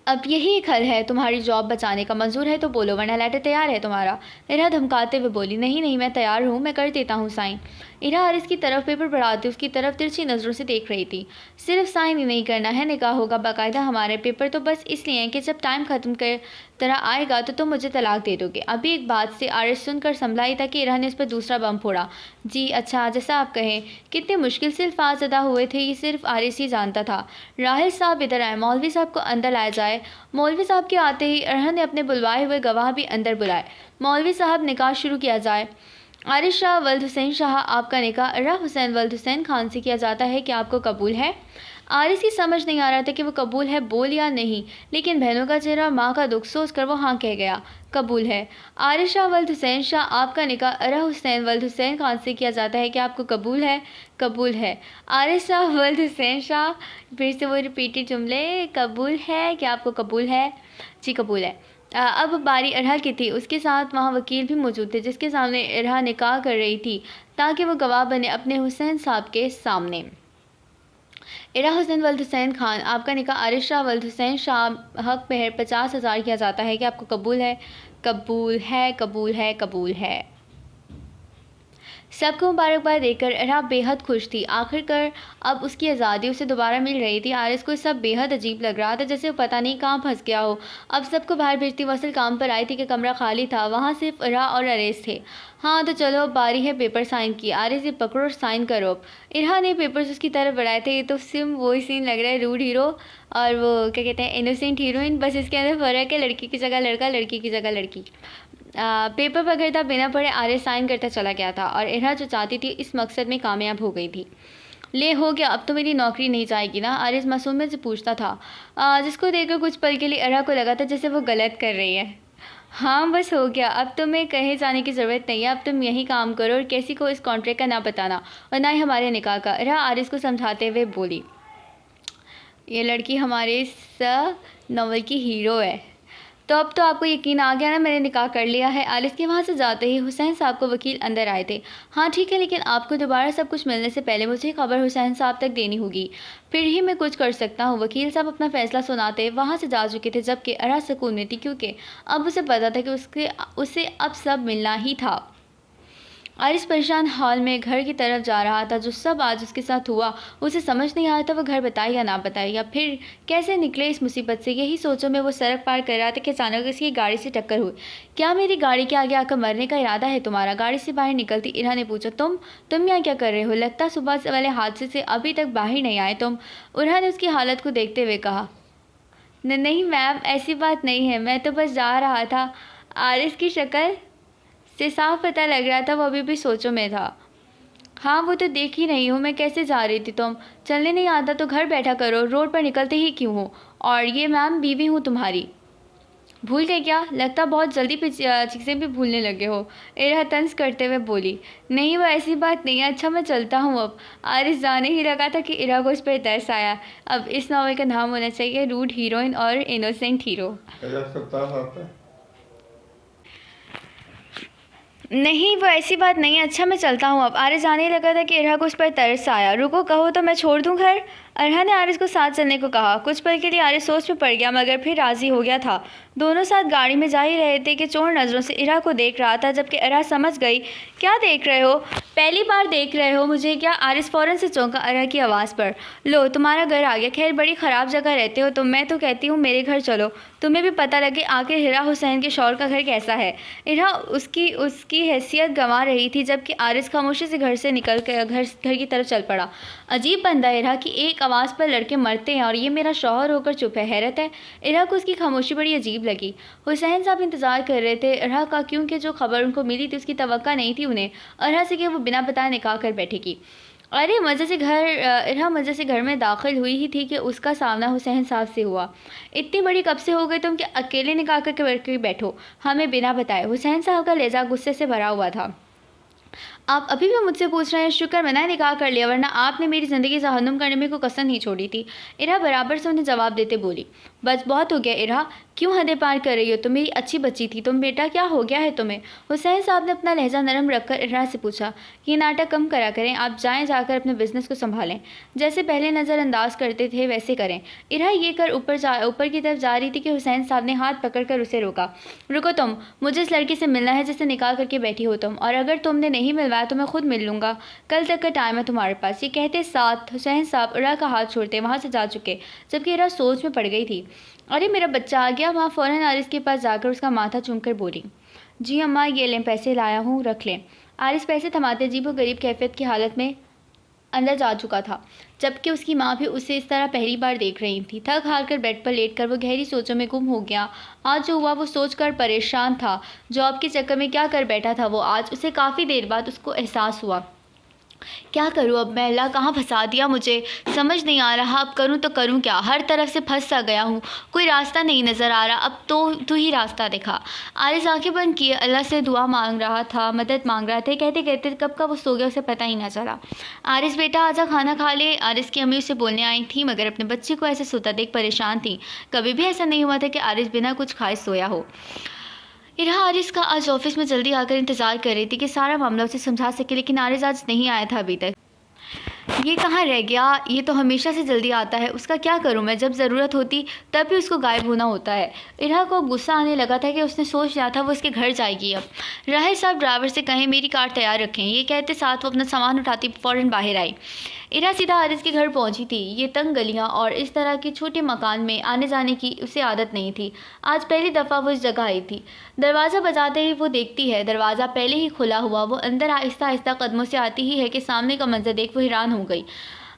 अब यही एक हल है तुम्हारी जॉब बचाने का, मंजूर है तो बोलो, वरना लेटर तैयार है तुम्हारा। इरहा धमकाते हुए बोली। नहीं नहीं मैं तैयार हूँ, मैं कर देता हूँ साइन। इरहा आरिस की तरफ पेपर बढ़ाते उसकी तरफ तिरछी नज़रों से देख रही थी। सिर्फ साइन ही नहीं करना है, निकाह होगा बाकायदा। हमारे पेपर तो बस इसलिए हैं कि जब टाइम ख़त्म कर तरह आएगा तो तुम मुझे तलाक दे दोगे। अभी एक बात से आरिस सुनकर संभला ही था कि इरहा ने उस पर दूसरा बम फोड़ा। जी अच्छा जैसा आप कहें। कितने मुश्किल से अल्फाज अदा हुए थे ये सिर्फ आरिस ही जानता था। राहिल साहब इधर आए, मौलवी साहब को अंदर लाया जाए। मौलवी साहब के आते ही अरहा ने अपने बुलवाए हुए गवाह भी अंदर बुलाए। मौलवी साहब निकाह शुरू किया जाए। आरिस शाह वल्द हुसैन शाह, आपका निकाह अरहा हुसैन वल्द हुसैन खान से किया जाता है, क्या आपको कबूल है? आरिस की समझ नहीं आ रहा था कि वो कबूल है बोल या नहीं, लेकिन बहनों का चेहरा माँ का दुख सोच कर वो हाँ कह गया। कबूल है। आरिस शाह वल्द हुसैन शाह, आपका निकाह अरहा हुसैन वल्द हुसैन खान से किया जाता है, क्या आपको कबूल है? कबूल है। आरिस शाह वल्द हुसैन शाह, फिर से वो रिपीटेड जुमले, कबूल है, क्या आपको कबूल है? जी कबूल है। अब बारी अरहा की थी। उसके साथ वहाँ वकील भी मौजूद थे जिसके सामने अरहा निकाह कर रही थी ताकि वो गवाह बने अपने हुसैन साहब के सामने। इरहा हुसैन वल्द हुसैन खान, आपका निकाह आरिस शाह वल्द हुसैन शाह हक पहर 50,000 किया जाता है, कि आपको कबूल है? कबूल है कबूल है कबूल है। सबको मुबारकबाद देकर अरहा बेहद खुश थी। आखिरकार अब उसकी आज़ादी उसे दोबारा मिल रही थी। आरिस को सब बेहद अजीब लग रहा था, जैसे वो पता नहीं कहाँ फंस गया हो। अब सबको बाहर भेजती वो असल काम पर आई थी कि कमरा खाली था, वहाँ सिर्फ अरहा और आरिस थे। हाँ तो चलो अब बारी है पेपर साइन की। आरिस ये पकड़ो और साइन करो। इरहा ने पेपर्स उसकी तरफ बढ़ाए थे। ये तो सिम वही सीन लग रहा है, रूड हीरो और वो क्या कहते हैं इनोसेंट हीरोइन, बस इसके अंदर फ़र्क है, लड़की की जगह लड़का, लड़की की जगह लड़की। पेपर पकड़ता बिना पढ़े आरिस साइन करता चला गया था और इरहा जो चाहती थी इस मकसद में कामयाब हो गई थी। ले हो गया, अब तो मेरी नौकरी नहीं जाएगी ना? आरिस मासूमियत से पूछता था, जिसको देखकर कुछ पल के लिए इरहा को लगा था जैसे वो गलत कर रही है। हाँ बस हो गया, अब तुम्हें कहीं जाने की ज़रूरत नहीं है, अब तुम यही काम करो और किसी को इस कॉन्ट्रैक्ट का ना बताना और ना ही हमारे निकाह का। इरहा आरिस को समझाते हुए बोली, ये लड़की हमारे इस नॉवल की हीरो है। तो अब तो आपको यकीन आ गया ना, मैंने निकाह कर लिया है। आरिस के वहाँ से जाते ही हुसैन साहब को वकील अंदर आए थे। हाँ ठीक है, लेकिन आपको दोबारा सब कुछ मिलने से पहले मुझे खबर हुसैन साहब तक देनी होगी, फिर ही मैं कुछ कर सकता हूँ। वकील साहब अपना फैसला सुनाते वहाँ से जा चुके थे, जबकि अरहा सुकून में थी, क्योंकि अब उसे पता था कि उसे अब सब मिलना ही था। आरिस परेशान हाल में घर की तरफ जा रहा था। जो सब आज उसके साथ हुआ उसे समझ नहीं आया था वो घर बताए या ना बताए, या फिर कैसे निकले इस मुसीबत से। यही सोचों में वो सड़क पार कर रहा था कि अचानक उसकी गाड़ी से टक्कर हुई। क्या मेरी गाड़ी के आगे आकर मरने का इरादा है तुम्हारा? गाड़ी से बाहर निकलती इरहा ने पूछा। तुम यहाँ क्या कर रहे हो? लगता सुबह वाले हादसे से अभी तक बाहर नहीं आए तुम। इरहा ने उसकी हालत को देखते हुए कहा। नहीं मैम ऐसी बात नहीं है, मैं तो बस जा रहा था। आरिस की शक्ल से साफ पता लग रहा था वो अभी भी सोचों में था। हाँ वो तो देख ही नहीं हूँ मैं, कैसे जा रही थी तुम? चलने नहीं आता तो घर बैठा करो, रोड पर निकलते ही क्यों हो? और ये मैम बीवी हूँ तुम्हारी। भूल गए क्या? लगता बहुत जल्दी चीज़ें भी भूलने लगे हो। इरा तंज करते हुए बोली। नहीं, वो ऐसी बात नहीं है। अच्छा, मैं चलता हूँ अब। आरिस जाने ही लगा था कि इरा को उस पर तरस आया। अब इस नावल का नाम होना चाहिए रूड हीरोइन और इनोसेंट हीरो। नहीं, वो ऐसी बात नहीं है। अच्छा, मैं चलता हूँ अब। आरिस जाने ही लगा था कि इरा को उस पर तरस आया। रुको, कहो तो मैं छोड़ दूँ घर? अरहा ने आरिस को साथ चलने को कहा। कुछ पल के लिए आरिस सोच में पड़ गया, मगर फिर राज़ी हो गया था। दोनों साथ गाड़ी में जा ही रहे थे कि चोर नज़रों से इरा को देख रहा था, जबकि इरा समझ गई। क्या देख रहे हो? पहली बार देख रहे हो मुझे क्या? आरिस फ़ौरन से चौंका अरहा की आवाज़ पर। लो, तुम्हारा घर आ गया। खैर, बड़ी ख़राब जगह रहते हो, तो मैं तो कहती हूँ मेरे घर चलो, तुम्हें भी पता लगे आखिर हिरा हुसैन के शौहर का घर कैसा है। इरा उसकी उसकी हैसियत गंवा रही थी, जबकि आरिस खामोशी से घर से निकल कर घर की तरफ चल पड़ा। अजीब बंदा इरा कि एक आवाज़ पर लड़के मरते हैं और ये मेरा शौहर होकर चुप है। हैरत है। इरा को उसकी खामोशी बड़ी अजीब लगी। हुसैन साहब इंतज़ार कर रहे थे इरा का, क्योंकि जो खबर उनको मिली थी उसकी तवक्का नहीं थी उन्हें इरा से कि वो बिना बताए निकाह कर बैठेगी। अरे इरा मज़े से घर में दाखिल हुई ही थी कि उसका सामना हुसैन साहब से हुआ। इतनी बड़ी कब से हो गई तुम कि अकेले निकाह करके बैठो, हमें बिना बताए? हुसैन साहब का लहजा गुस्से से भरा हुआ था। आप अभी भी मुझसे पूछ रहे हैं? शुक्र मैंने निकाह कर लिया, वरना आपने मेरी ज़िंदगी जहन्नुम करने में कोई कसर नहीं छोड़ी थी। इरा बराबर से उन्हें जवाब देते बोली। बस बहुत हो गया इरा, क्यों हदें पार कर रही हो? तुम मेरी अच्छी बच्ची थी, तुम बेटा क्या हो गया है तुम्हें? हुसैन साहब ने अपना लहजा नरम रखकर इरा से पूछा। ये नाटक कम करा करें, आप जाकर अपने बिजनेस को संभालें। जैसे पहले नज़रअंदाज करते थे वैसे करें। इरा ये कर ऊपर की तरफ जा रही थी कि हुसैन साहब ने हाथ पकड़कर उसे रोका। रुको तुम, मुझे इस लड़की से मिलना है जिससे निकाह करके बैठी हो तुम, और अगर तुमने नहीं मिलवाया तो मैं खुद मिल लूँगा। कल तक का टाइम है तुम्हारे पास। ये कहते साथ हुसैन साहब इरा का हाथ छोड़ते वहाँ से जा चुके, जबकि इरा सोच में पड़ गई थी। अरे मेरा बच्चा आ गया। वहाँ फ़ौरन आरिस के पास जाकर उसका माथा चूमकर बोली। जी अम्मा, ये लें, पैसे लाया हूँ, रख लें। आरिस पैसे थमाते अजीब व गरीब कैफियत की हालत में अंदर जा चुका था, जबकि उसकी माँ भी उसे इस तरह पहली बार देख रही थी। थक हार कर बेड पर लेटकर वो गहरी सोचों में गुम हो गया। आज जो हुआ वो सोचकर परेशान था। जॉब के चक्कर में क्या कर बैठा था वो आज, उसे काफ़ी देर बाद उसको एहसास हुआ। क्या करूँ अब मैं? अल्लाह कहाँ फंसा दिया मुझे, समझ नहीं आ रहा। अब करूँ तो करूँ क्या? हर तरफ से फंस सा गया हूँ, कोई रास्ता नहीं नज़र आ रहा। अब तो तू ही रास्ता दिखा। आरिस आंखें बंद किए अल्लाह से दुआ मांग रहा था, मदद मांग रहा था। कहते कहते कब का वो सो गया उसे पता ही ना चला। आरिस बेटा आजा, खाना खा ले। आरिस की अम्मी उसे बोलने आई थी, मगर अपने बच्चे को ऐसे सोता देख परेशान थी। कभी भी ऐसा नहीं हुआ था कि आरिस बिना कुछ खाए सोया हो। इरा आरिस का आज ऑफिस में जल्दी आकर इंतज़ार कर रही थी कि सारा मामला उसे समझा सके, लेकिन आरिस आज नहीं आया था अभी तक। ये कहाँ रह गया? ये तो हमेशा से जल्दी आता है, उसका क्या करूँ मैं? जब ज़रूरत होती तब भी उसको गायब होना होता है। इरा को गुस्सा आने लगा था कि उसने सोच लिया था वो उसके घर जाएगी। अब राहिल साहब ड्राइवर से कहें मेरी कार तैयार रखें। ये कहते साथ वो अपना सामान उठाती फ़ौरन बाहर आई। इरा सीधा आरिस के घर पहुंची थी। ये तंग गलियां और इस तरह के छोटे मकान में आने जाने की उसे आदत नहीं थी। आज पहली दफ़ा वो इस जगह आई थी। दरवाज़ा बजाते ही वो देखती है दरवाज़ा पहले ही खुला हुआ। वो अंदर आहिस्ता आहिस्ता कदमों से आती ही है कि सामने का मंजर देख वो हैरान हो गई।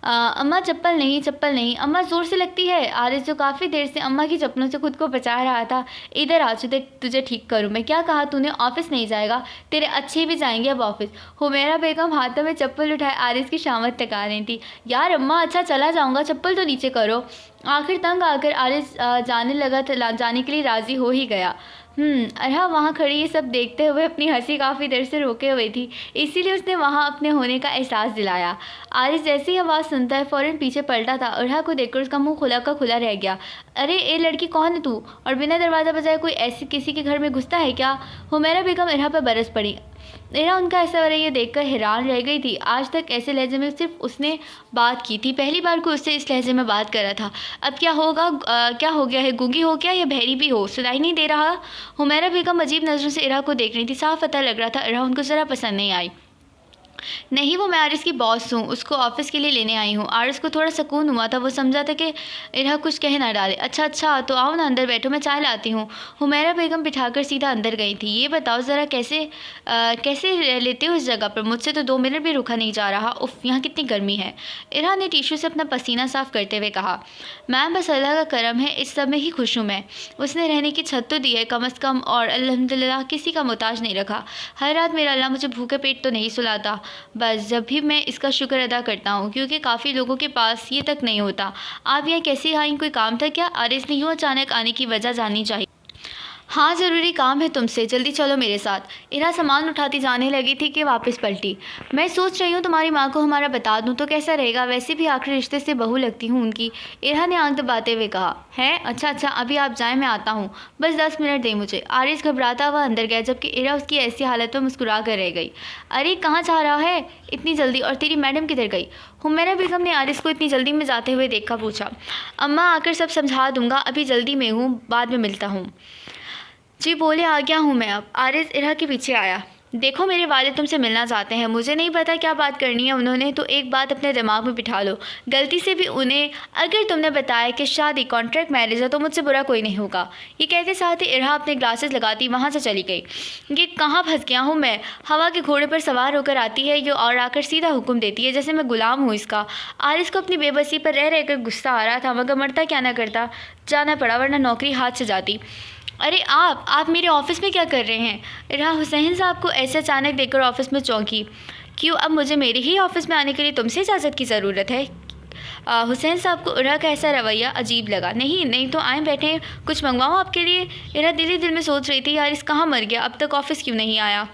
अम्मा चप्पल नहीं, चप्पल नहीं। अम्मा ज़ोर से लगती है। आरिस जो काफ़ी देर से अम्मा की चप्पलों से खुद को बचा रहा था, इधर आ तुझे ठीक करूँ मैं। क्या कहा तूने? ऑफिस नहीं जाएगा? तेरे अच्छे भी जाएंगे अब ऑफिस। हुमैरा बेगम हाथों में चप्पल उठाए आरिस की शामत तका रही थी। यार अम्मा, अच्छा चला जाऊँगा, चप्पल तो नीचे करो। आखिर तंग आकर आरिस जाने के लिए राज़ी हो ही गया। अरहा वहाँ खड़ी ये सब देखते हुए अपनी हंसी काफ़ी देर से रोके हुए थी, इसीलिए उसने वहाँ अपने होने का एहसास दिलाया। आरिस जैसे ही आवाज़ सुनता है फ़ौरन पीछे पलटा था। अरहा को देखकर उसका मुंह खुला का खुला रह गया। अरे ए लड़की, कौन है तू? और बिना दरवाज़ा बजाए कोई ऐसी किसी के घर में घुसता है क्या? हुमैरा बेगम अरहा पर बरस पड़ी। इरा उनका ऐसा रवैया देखकर हैरान रह गई थी। आज तक ऐसे लहजे में सिर्फ उसने बात की थी, पहली बार कोई उससे इस लहजे में बात कर रहा था। अब क्या होगा? क्या हो गया है? गूंगी हो क्या या बहरी भी हो? सुनाई नहीं दे रहा? हुमैरा बेगम अजीब नज़रों से इरा को देख रही थी। साफ पता लग रहा था इरा उनको ज़रा पसंद नहीं आई। नहीं, वो मैं आरिस की बॉस हूँ, उसको ऑफिस के लिए लेने आई हूँ। आरिस को थोड़ा सुकून हुआ था, वो समझा था कि इरा कुछ कह ना डाले। अच्छा तो आओ ना अंदर बैठो, मैं चाय लाती हूँ। हुमैरा बेगम बिठाकर सीधा अंदर गई थी। ये बताओ ज़रा कैसे रह लेते हो इस जगह पर? मुझसे तो 2 मिनट भी रुका नहीं जा रहा। उफ़, यहाँ कितनी गर्मी है। इरा ने टिशू से अपना पसीना साफ़ करते हुए कहा। मैम बस अल्लाह का करम है, इस सब में ही खुश हूँ मैं। उसने रहने की छत तो दी है कम अज़ कम, और अल्हम्दुलिल्लाह किसी का मोहताज नहीं रखा। हर रात मेरा अल्लाह मुझे भूखे पेट तो नहीं सुलाता। बस जब भी मैं इसका शुक्र अदा करता हूँ, क्योंकि काफ़ी लोगों के पास ये तक नहीं होता। आप यहाँ कैसे आई? कोई काम था क्या? आरिस ने यूँ अचानक आने की वजह जाननी चाहिए। हाँ, ज़रूरी काम है तुमसे, जल्दी चलो मेरे साथ। इरा सामान उठाती जाने लगी थी कि वापस पलटी। मैं सोच रही हूँ तुम्हारी माँ को हमारा बता दूँ तो कैसा रहेगा, वैसे भी आखिरी रिश्ते से बहू लगती हूँ उनकी। इरा ने आंख दबाते हुए कहा। है? अच्छा अच्छा, अभी आप जाएं, मैं आता हूँ, बस 10 मिनट दें मुझे। आरिस घबराता हुआ अंदर गया, जबकि इरा उसकी ऐसी हालत में मुस्कुरा कर रह गई। अरे कहाँ जा रहा है इतनी जल्दी, और तेरी मैडम किधर गई? हुमैरा बेगम ने आरिस को इतनी जल्दी में जाते हुए देखा। पूछा, अम्मा आकर सब समझा दूंगा, अभी जल्दी में हूँ, बाद में मिलता हूँ। जी बोले, आ गया हूँ मैं अब। आरिस इरा के पीछे आया। देखो मेरे वालिद तुमसे मिलना चाहते हैं, मुझे नहीं पता क्या बात करनी है उन्होंने, तो एक बात अपने दिमाग में बिठा लो, गलती से भी उन्हें अगर तुमने बताया कि शादी कॉन्ट्रैक्ट मैरिज है तो मुझसे बुरा कोई नहीं होगा। ये कहते साथ ही इरा अपने ग्लासेस लगाती वहाँ से चली गई। ये कहाँ फंस गया हूँ मैं? हवा के घोड़े पर सवार होकर आती है ये, और आकर सीधा हुक्म देती है जैसे मैं गुलाम हूँ इसका। आरिस को अपनी बेबसी पर रह रहकर गुस्सा आ रहा था, मगर मरता क्या ना करता, जाना पड़ा, वरना नौकरी हाथ से जाती। अरे आप मेरे ऑफ़िस में क्या कर रहे हैं? इरा हुसैन साहब को ऐसे अचानक देखकर ऑफ़िस में चौंकी। क्यों, अब मुझे मेरे ही ऑफ़िस में आने के लिए तुमसे इजाज़त की ज़रूरत है? हुसैन साहब को इरा का ऐसा रवैया अजीब लगा। नहीं नहीं तो आए बैठे, कुछ मंगवाऊँ आपके लिए? इरा दिल ही दिल में सोच रही थी, यार इस कहाँ मर गया, अब तक ऑफ़िस क्यों नहीं आया?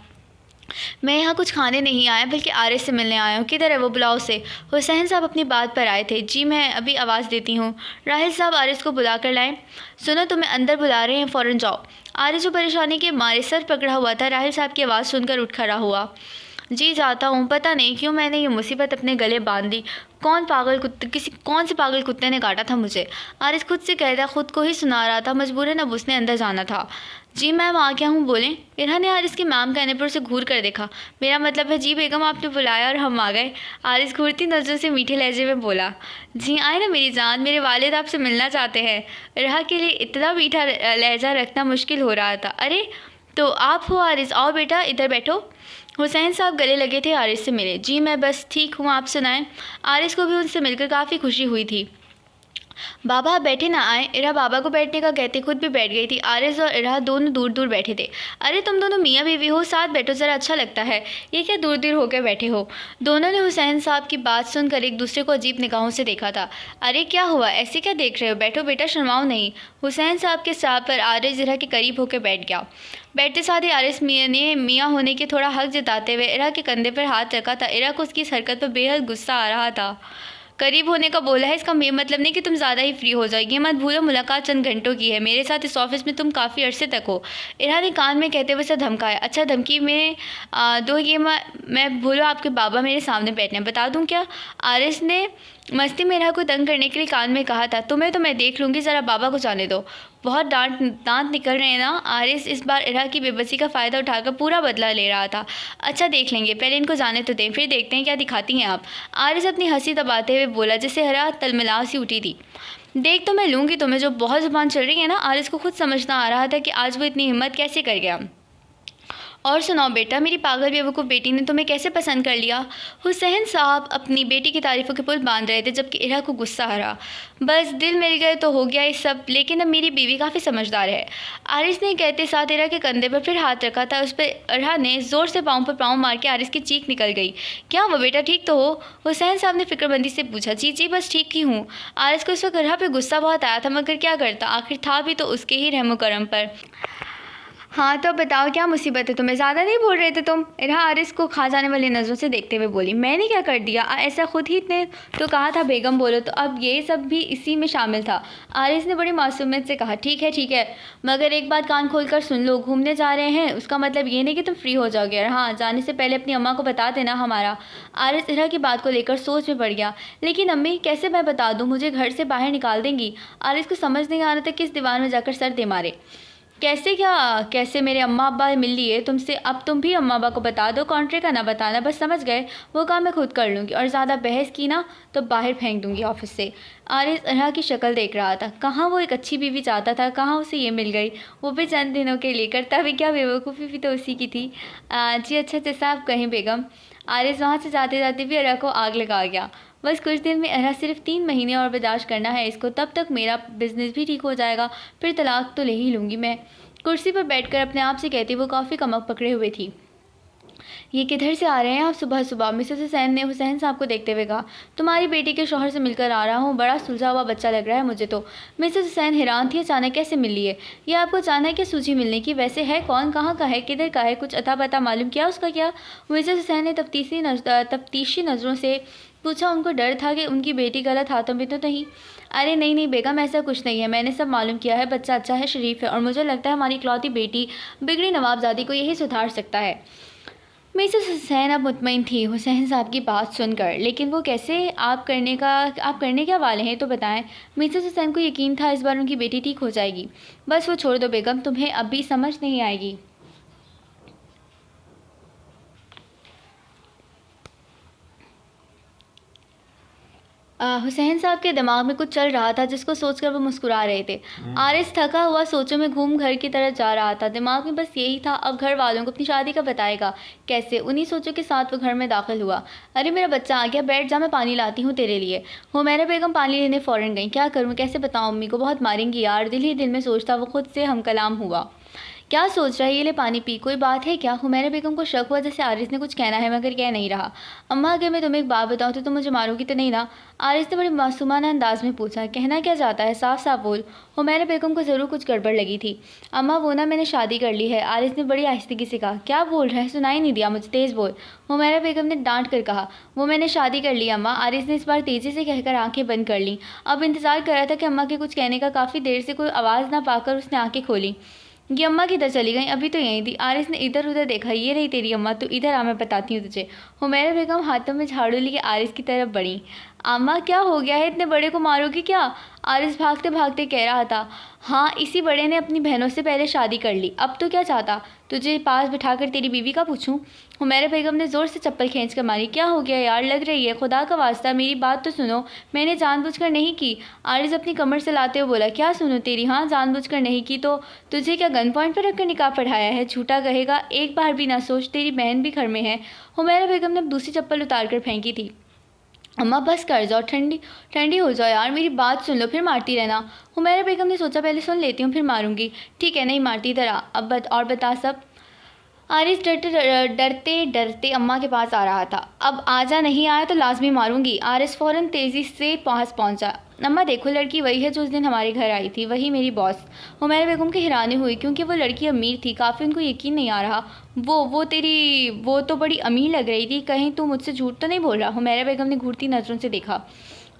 मैं यहाँ कुछ खाने नहीं आया, बल्कि आरिस से मिलने आया हूँ। किधर है वो, बुलाओ उसे। हुसैन साहब अपनी बात पर आए थे। जी मैं अभी आवाज़ देती हूँ। राहिल साहब आरिस को बुला कर लाएँ। सुनो तुम्हें अंदर बुला रहे हैं, फ़ौरन जाओ। आरिस जो परेशानी के मारे सर पकड़ा हुआ था, राहिल साहब की आवाज़ सुनकर उठ खड़ा हुआ। जी जाता हूँ, पता नहीं क्यों मैंने ये मुसीबत अपने गले बांध दी। कौन से पागल कुत्ते ने काटा था मुझे? आरिस खुद से कहता खुद को ही सुना रहा था, मजबूरन अब उसने अंदर जाना था। जी मैम आ गया हूँ, बोलें। इरहा ने आरिस की मैम कहने पर उसे घूर कर देखा। मेरा मतलब है जी बेगम, आपने बुलाया और हम आ गए। आरिस घूरती नज़रों से मीठे लहजे में बोला। जी आए ना मेरी जान, मेरे वालिद आपसे मिलना चाहते हैं। इरहा के लिए इतना मीठा लहजा रखना मुश्किल हो रहा था। अरे तो आप हो आरिस, आओ बेटा इधर बैठो। हुसैन साहब गले लगे थे आरिस से मिले। जी मैं बस ठीक हूँ, आप सुनाएं। आरिस को भी उनसे मिलकर काफ़ी खुशी हुई थी। बाबा आप बैठे ना आए। इरा बाबा को बैठने का कहते खुद भी बैठ गई थी। आरिस और इरा दोनों दूर दूर बैठे थे। अरे तुम दोनों मियाँ बीवी हो, साथ बैठो, ज़रा अच्छा लगता है। ये क्या दूर दूर होकर बैठे हो? दोनों ने हुसैन साहब की बात सुनकर एक दूसरे को अजीब निगाहों से देखा था। अरे क्या हुआ, ऐसे क्या देख रहे हो? बैठो बेटा, शर्माओ नहीं। हुसैन साहब के साथ पर आरिस इरा के करीब होकर बैठ गया। बैठते साथ ही आरिस ने मियाँ होने के थोड़ा हक जताते हुए इरा के कंधे पर हाथ रखा था। इरा को उसकी इस हरकत पर बेहद गुस्सा आ रहा था। करीब होने का बोला है, इसका ये मतलब नहीं कि तुम ज़्यादा ही फ्री हो जाएगी। मत भूलो मुलाकात चंद घंटों की है, मेरे साथ इस ऑफिस में तुम काफ़ी अरसे तक हो। इरा ने कान में कहते हुए उसे धमकाया। अच्छा धमकी में दो, ये मैं भूलो आपके बाबा मेरे सामने बैठे हैं, बता दूं क्या? आरिस ने मस्ती में इरा को तंग करने के लिए कान में कहा था। तुम्हें तो मैं देख लूँगी, ज़रा बाबा को जाने दो। बहुत दांत निकल रहे हैं ना? आरिस इस बार इरा की बेबसी का फ़ायदा उठाकर पूरा बदला ले रहा था। अच्छा देख लेंगे, पहले इनको जाने तो दें, फिर देखते हैं क्या दिखाती हैं आप। आरिस अपनी हंसी दबाते हुए बोला, जिससे इरा तलमिला सी उठी थी। देख तो मैं लूँगी तुम्हें, जो बहुत ज़ुबान चल रही है ना। आरिस को खुद समझना आ रहा था कि आज वो इतनी हिम्मत कैसे कर गया। और सुनाओ बेटा, मेरी पागल बेवकूफ़ बेटी ने तुम्हें कैसे पसंद कर लिया? हुसैन साहब अपनी बेटी की तारीफ़ों के पुल बांध रहे थे, जबकि इरा को गुस्सा आ रहा। बस दिल मिल गए तो हो गया ये सब, लेकिन अब मेरी बीवी काफ़ी समझदार है। आरिस ने कहते साथ इरा के कंधे पर फिर हाथ रखा था। उस पर इरा ने ज़ोर से पाँव पर पाँव मार के आरिस की चीख निकल गई। क्या वो बेटा, ठीक तो हो? हुसैन साहब ने फिक्रमंदी से पूछा। जी जी बस ठीक ही हूँ। आरिस को उस वक्त इरा पर गुस्सा बहुत आया था, मगर क्या करता, आखिर था भी तो उसके ही रहमो करम पर। हाँ तो बताओ क्या मुसीबत है तुम्हें? ज़्यादा नहीं बोल रहे थे तुम? इरा आरिस को खा जाने वाली नज़रों से देखते हुए बोली। मैंने क्या कर दिया? ऐसा खुद ही ने तो कहा था बेगम बोलो, तो अब ये सब भी इसी में शामिल था। आरिस ने बड़ी मासूमियत से कहा। ठीक है, मगर एक बात कान खोल कर सुन लो, घूमने जा रहे हैं उसका मतलब ये नहीं कि तुम फ्री हो जाओगे। और हाँ, जाने से पहले अपनी अम्मा को बता देना हमारा। आरिस इरा की बात को लेकर सोच में पड़ गया। लेकिन अम्मी कैसे मैं बता दूँ, मुझे घर से बाहर निकाल देंगी। आरिस को समझ नहीं आ रहा था किस दीवार में जाकर सर दे मारे। कैसे मेरे अम्मा अब्बा मिल लिए तुमसे, अब तुम भी अम्मा अब्बा को बता दो, कॉन्ट्रे का ना बताना, बस समझ गए? वो काम मैं खुद कर लूँगी, और ज़्यादा बहस की ना तो बाहर फेंक दूँगी ऑफिस से। आरिस इरा की शक्ल देख रहा था। कहाँ वो एक अच्छी बीवी चाहता था, कहाँ उसे ये मिल गई, वो भी चंद दिनों के लिए। करता भी क्या, बेवकूफ़ी भी तो उसी की थी। जी अच्छा जैसा आप कहें बेगम। आरिस वहाँ से जाते जाते भी इरा को आग लगा गया। बस कुछ दिन में इरा, सिर्फ 3 महीने और बर्दाश्त करना है इसको, तब तक मेरा बिजनेस भी ठीक हो जाएगा, फिर तलाक तो ले ही लूँगी मैं। कुर्सी पर बैठकर अपने आप से कहती वो काफ़ी कमक पकड़े हुए थी। ये किधर से आ रहे हैं आप सुबह सुबह? मिसेस हुसैन ने हुसैन साहब को देखते हुए कहा। तुम्हारी बेटी के शौहर से मिलकर आ रहा हूँ, बड़ा सुलझा हुआ बच्चा लग रहा है मुझे तो। मिसेस हुसैन हैरान थी, अचानक कैसे मिल लिए? ये आपको अचानक क्या सूझी मिलने की? वैसे है कौन, कहाँ का है, किधर का है, कुछ अता पता मालूम किया उसका क्या? मिसेस हुसैन ने तफ्तीशी नज़रों से पूछा। उनको डर था कि उनकी बेटी गलत हाथों में तो नहीं। अरे नहीं नहीं बेगम, ऐसा कुछ नहीं है, मैंने सब मालूम किया है। बच्चा अच्छा है, शरीफ है, और मुझे लगता है हमारी इकलौती बेटी बिगड़ी नवाबजादी को यही सुधार सकता है। मिसेस हुसैन अब मुतमईन थी हुसैन साहब की बात सुनकर, लेकिन वो कैसे? आप करने क्या वाले हैं तो बताएं। मिसेस हुसैन को यकीन था इस बार उनकी बेटी ठीक हो जाएगी। बस वो छोड़ दो बेगम, तुम्हें अब भी समझ नहीं आएगी। हुसैन साहब के दिमाग में कुछ चल रहा था जिसको सोचकर वो मुस्कुरा रहे थे। आरिस थका हुआ सोचों में घूम घर की तरफ जा रहा था। दिमाग में बस यही था, अब घर वालों को अपनी शादी का बताएगा कैसे? उन्हीं सोचों के साथ वो घर में दाखिल हुआ। अरे मेरा बच्चा आ गया, बैठ जा, मैं पानी लाती हूँ तेरे लिए। हुमैरा बेगम पानी लेने फ़ौरन गई। क्या करूँ, कैसे बताऊँ? अम्मी को बहुत मारेंगी यार, दिल ही दिल में सोचता वो खुद से हम कलाम हुआ। क्या सोच रहा है? ये ले पानी पी, कोई बात है क्या? हुमैरा बेगम को शक हुआ जैसे आरिस ने कुछ कहना है मगर कह नहीं रहा। अम्मा अगर मैं तुम्हें एक बात बताऊं तो तुम मुझे मारोगी तो नहीं ना? आरिस ने बड़े मासूमाना अंदाज में पूछा। कहना क्या चाहता है, साफ साफ बोल। हुमैरा बेगम को ज़रूर कुछ गड़बड़ लगी थी। अम्मा वो ना, मैंने शादी कर ली है, आरिस ने बड़ी आहिस्तगी से कहा। क्या बोल रहा है, सुनाई नहीं दिया मुझे, तेज़ बोल। हुमैरा बेगम ने डांट कर कहा। वो मैंने शादी कर ली अम्मा, आरिस ने इस बार तेज़ी से कहकर आंखें बंद कर लीं। अब इंतज़ार कर रहा था कि अम्मा के कुछ कहने का, काफ़ी देर से कोई आवाज़ ना पाकर उसने आंखें खोली। ये अम्मा किधर चली गई? अभी तो यहीं थी। आरिस ने इधर उधर देखा। ये रही तेरी अम्मा, तू इधर आ, मैं बताती हूँ तुझे। हुमैरा बेगम हाथों में झाड़ू लिए आरिस की तरफ बढ़ी। अम्मा क्या हो गया है, इतने बड़े को मारोगी क्या? आरिस भागते भागते कह रहा था। हाँ, इसी बड़े ने अपनी बहनों से पहले शादी कर ली, अब तो क्या चाहता? तुझे पास बिठाकर तेरी बीवी का पूछूं? हुमैरा बेगम ने ज़ोर से चप्पल खींच कर मारी। क्या हो गया यार, लग रही है, खुदा का वास्ता मेरी बात तो सुनो, मैंने जानबूझकर नहीं की। आरिस अपनी कमर से लाते हुए बोला। क्या सुनो तेरी? हाँ, जानबूझकर नहीं की तो तुझे क्या गन पॉइंट पर रखकर निकाह पढ़ाया है? झूठा कहेगा, एक बार भी ना सोच, तेरी बहन भी घर में है। हुमैरा बेगम ने दूसरी चप्पल उतार कर फेंकी थी। अम्मा बस कर जाओ, ठंडी ठंडी हो जाओ यार, मेरी बात सुन लो, फिर मारती रहना। हुमैरा बेगम ने सोचा पहले सुन लेती हूँ फिर मारूंगी। ठीक है, नहीं मारती, इधर आ। अब और बता सब। आरिस डरते डरते अम्मा के पास आ रहा था। अब आजा, नहीं आया तो लाजमी मारूंगी। आरिस फ़ौरन तेज़ी से पास पहुंचा। अम्मा देखो, लड़की वही है जो उस दिन हमारे घर आई थी, वही मेरी बॉस। हुमैरा बेगम की हैरानी हुई क्योंकि वो लड़की अमीर थी, काफ़ी उनको यकीन नहीं आ रहा। वो तो बड़ी अमीर लग रही थी, कहीं तू मुझसे झूठ तो नहीं बोल रहा? हुमैरा बेगम ने घूरती नज़रों से देखा।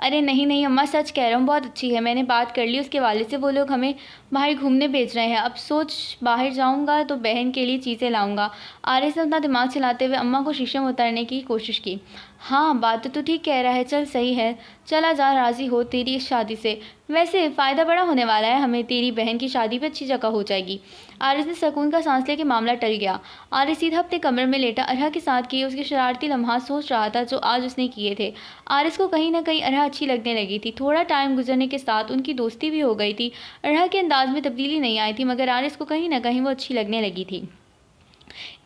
अरे नहीं नहीं अम्मा, सच कह रहा हूँ, बहुत अच्छी है, मैंने बात कर ली उसके वालिद से, वो लोग हमें बाहर घूमने भेज रहे हैं। अब सोच, बाहर जाऊँगा तो बहन के लिए चीज़ें लाऊंगा। आरिस ने अपना दिमाग चलाते हुए अम्मा को शीशे में उतारने की कोशिश की। हाँ, बात तो तू ठीक कह रहा है, चल सही है, चला जा, राज़ी हो तेरी इस शादी से। वैसे फ़ायदा बड़ा होने वाला है हमें, तेरी बहन की शादी भी अच्छी जगह हो जाएगी। आरिस ने सुकून का सांस लेके मामला टल गया। आरिस सीधा अपने कमरे में लेटा अरहा के साथ किए उसके शरारती लम्हात सोच रहा था जो आज उसने किए थे। आरिस को कहीं ना कहीं अरहा अच्छी लगने लगी थी। थोड़ा टाइम गुजरने के साथ उनकी दोस्ती भी हो गई थी। अरहा के अंदाज में तब्दीली नहीं आई थी मगर आरिस को कहीं ना कहीं वो अच्छी लगने लगी थी।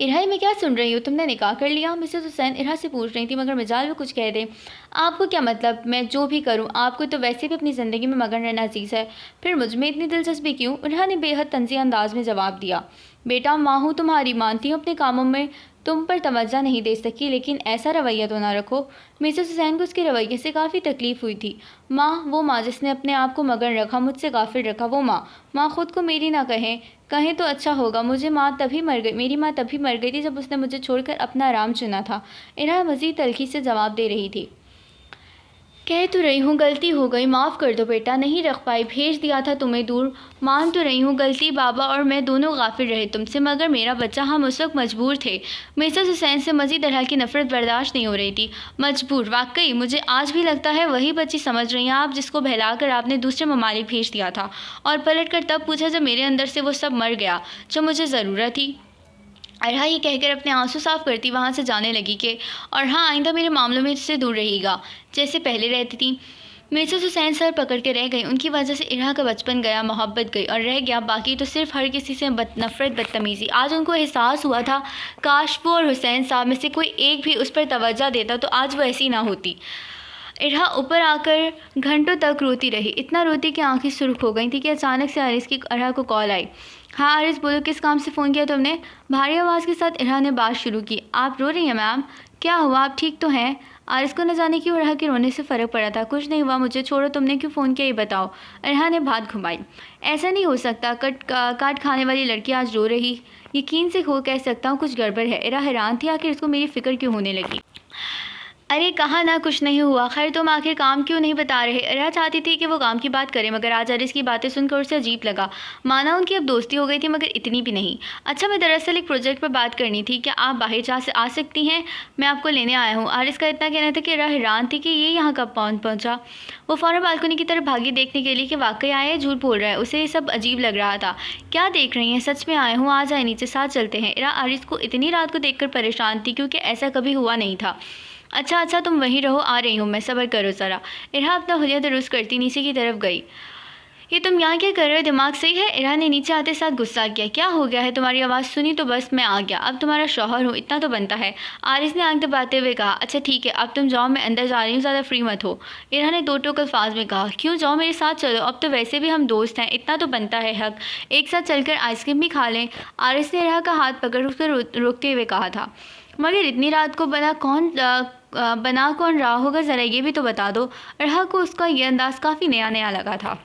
इरहा, मैं क्या सुन रही हूँ, तुमने निकाह कर लिया? मिसेस हुसैन इरहा से पूछ रही थी मगर मिजाज में कुछ कह दे। आपको क्या मतलब, मैं जो भी करूँ, आपको तो वैसे भी अपनी ज़िंदगी में मगन रहना अजीज़ है, फिर मुझ में इतनी दिलचस्पी क्यों? इरहा ने बेहद तंज़ी अंदाज में जवाब दिया। बेटा, माँ हूँ तुम्हारी, मानती हूँ अपने कामों में तुम पर तवज्जो नहीं दे सकी, लेकिन ऐसा रवैया तो ना रखो। मिसेस हुसैन को उसके रवैये से काफ़ी तकलीफ़ हुई थी। माँ, वो माँ जिसने अपने आप को मगन रखा, मुझसे गाफिल रखा, वो माँ ख़ुद को मेरी ना कहें तो अच्छा होगा। मेरी माँ तभी मर गई थी जब उसने मुझे छोड़कर अपना आराम चुना था। इरहा मज़ीद तल्खी से जवाब दे रही थी। कह तो रही हूँ गलती हो गई, माफ़ कर दो बेटा, नहीं रख पाई, भेज दिया था तुम्हें दूर। मान तो रही हूँ गलती, बाबा और मैं दोनों गाफिल रहे तुमसे, मगर मेरा बच्चा, हम उस वक्त मजबूर थे। मिसेस हुसैन से मज़ीद तरह की नफ़रत बर्दाश्त नहीं हो रही थी। मजबूर? वाकई मुझे आज भी लगता है वही बच्ची समझ रही हैं आप जिसको बहलाकर आपने दूसरे ममालिक भेज दिया था और पलट कर तब पूछा जब मेरे अंदर से वो सब मर गया जो मुझे ज़रूरत थी। अरहा ये कहकर अपने आंसू साफ करती वहाँ से जाने लगी कि और हाँ, आइंदा मेरे मामलों में इससे दूर रहेगा जैसे पहले रहती थी। मिसेस हुसैन सर पकड़ के रह गई। उनकी वजह से इरहा का बचपन गया, मोहब्बत गई और रह गया बाकी तो सिर्फ हर किसी से नफ़रत, बदतमीज़ी। आज उनको एहसास हुआ था काश वो और हुसैन साहब में से कोई एक भी उस पर तवज्जो देता तो आज वो ऐसी ना होती। इरहा ऊपर आकर घंटों तक रोती रही, इतना रोती कि आंखें सुर्ख हो गई थी कि अचानक से आरिस की इरहा को कॉल आई। हाँ आरिस बोलो, किस काम से फ़ोन किया तुमने? भारी आवाज़ के साथ इरहा ने बात शुरू की। आप रो रही हैं मैम? क्या हुआ, आप ठीक तो हैं? आरिस को न जाने क्यों इरहा के रोने से फ़र्क पड़ा था। कुछ नहीं हुआ, मुझे छोड़ो, तुमने क्यों फ़ोन किया ये बताओ। इरहा ने बात घुमाई। ऐसा नहीं हो सकता, काट खाने वाली लड़की आज रो रही। यकीन से हो कह सकता हूँ कुछ गड़बड़ है। इरहा हैरान थी, आखिर इसको मेरी फ़िक्र क्यों होने लगी। अरे कहा ना कुछ नहीं हुआ। खैर तुम आखिर काम क्यों नहीं बता रहे? इरहा चाहती थी कि वो काम की बात करे, मगर आज आरिस की बातें सुनकर उसे अजीब लगा। माना उनकी अब दोस्ती हो गई थी, मगर इतनी भी नहीं। अच्छा, मैं दरअसल एक प्रोजेक्ट पर बात करनी थी, क्या आप बाहर आ सकती हैं? मैं आपको लेने आया हूँ। आरिस का इतना कहना था कि इरहा हैरान थी कि ये यहाँ कब पहुँचा। वो फ़ौरन बालकनी की तरफ भागी देखने के लिए कि वाकई आए या झूठ बोल रहा है। उसे ये सब अजीब लग रहा था। क्या देख रही हैं? सच में आए हूँ, आ जाए नीचे, साथ चलते हैं। इरहा आरिस को इतनी रात को देखकर परेशान थी, क्योंकि ऐसा कभी हुआ नहीं था। अच्छा तुम वहीं रहो, आ रही हूँ मैं, सब्र करो ज़रा। इरहा अपना हुलिया दुरुस्त करती नीचे की तरफ गई। ये तुम यहाँ क्या कर रहे हो, दिमाग सही है? इरहा ने नीचे आते साथ गुस्सा किया। क्या हो गया है? तुम्हारी आवाज़ सुनी तो बस मैं आ गया। अब तुम्हारा शौहर हूँ, इतना तो बनता है। आरिस ने आंख दबाते हुए कहा। अच्छा ठीक है, अब तुम जाओ, मैं अंदर जा रही हूँ, ज़्यादा फ्री मत हो। इरहा ने दो टोक अल्फाज में कहा। क्यों, जाओ मेरे साथ चलो, अब तो वैसे भी हम दोस्त हैं, इतना तो बनता है हक। एक साथ चलकर आइसक्रीम भी खा लें। आरिस ने इरहा का हाथ पकड़ उसको रोकते हुए कहा था। मगर इतनी रात को बना कौन रहा होगा, ज़रा ये भी तो बता दो। इरहा को उसका ये अंदाज़ काफ़ी नया नया लगा था।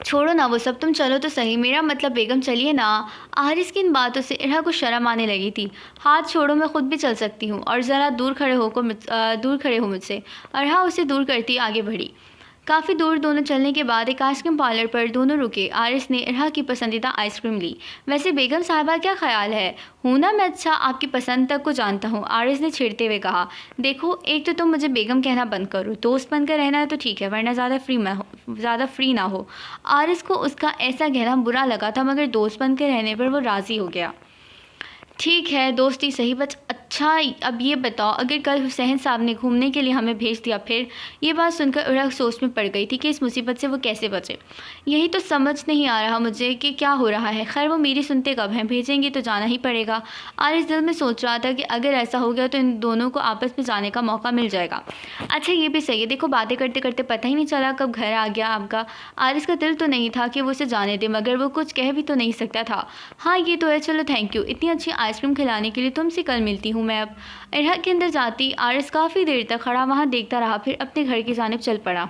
छोड़ो ना वो सब, तुम चलो तो सही, मेरा मतलब बेगम चलिए ना। आरिस की इन बातों से इरहा को शर्म आने लगी थी। हाथ छोड़ो, मैं खुद भी चल सकती हूँ, और ज़रा दूर खड़े हो मुझसे। इरहा उसे दूर करती आगे बढ़ी। काफ़ी दूर दोनों चलने के बाद एक आइसक्रीम पार्लर पर दोनों रुके। आरिस ने इरहा की पसंदीदा आइसक्रीम ली। वैसे बेगम साहिबा क्या ख्याल है? हूँ ना मैं अच्छा, आपकी पसंद तक को जानता हूँ, आरिस ने छेड़ते हुए कहा। देखो, एक तो तुम मुझे बेगम कहना बंद करो, दोस्त बनकर रहना है तो ठीक है, वरना ज़्यादा फ्री ना हो। आरिस को उसका ऐसा कहना बुरा लगा था, मगर दोस्त बनकर रहने पर वो राज़ी हो गया। ठीक है, दोस्ती सही, बस अच्छा अब ये बताओ, अगर कल हुसैन साहब ने घूमने के लिए हमें भेज दिया फिर? ये बात सुनकर इरहा सोच में पड़ गई थी कि इस मुसीबत से वो कैसे बचे। यही तो समझ नहीं आ रहा मुझे कि क्या हो रहा है। खैर वो मेरी सुनते कब हैं, भेजेंगे तो जाना ही पड़ेगा। आरिस दिल में सोच रहा था कि अगर ऐसा हो गया तो इन दोनों को आपस में जाने का मौका मिल जाएगा। अच्छा ये भी सही है, देखो बातें करते करते पता ही नहीं चला कब घर आ गया आपका। आरिस का दिल तो नहीं था कि वो उसे जाने दे, मगर वो कुछ कह भी तो नहीं सकता था। हाँ ये तो है, चलो थैंक यू, इतनी अच्छी आइसक्रीम खिलाने के लिए। तुमसे कल मिलती हूँ मैं अब। इरहा के अंदर जाती आरिस काफ़ी देर तक खड़ा वहाँ देखता रहा, फिर अपने घर की जानिब चल पड़ा।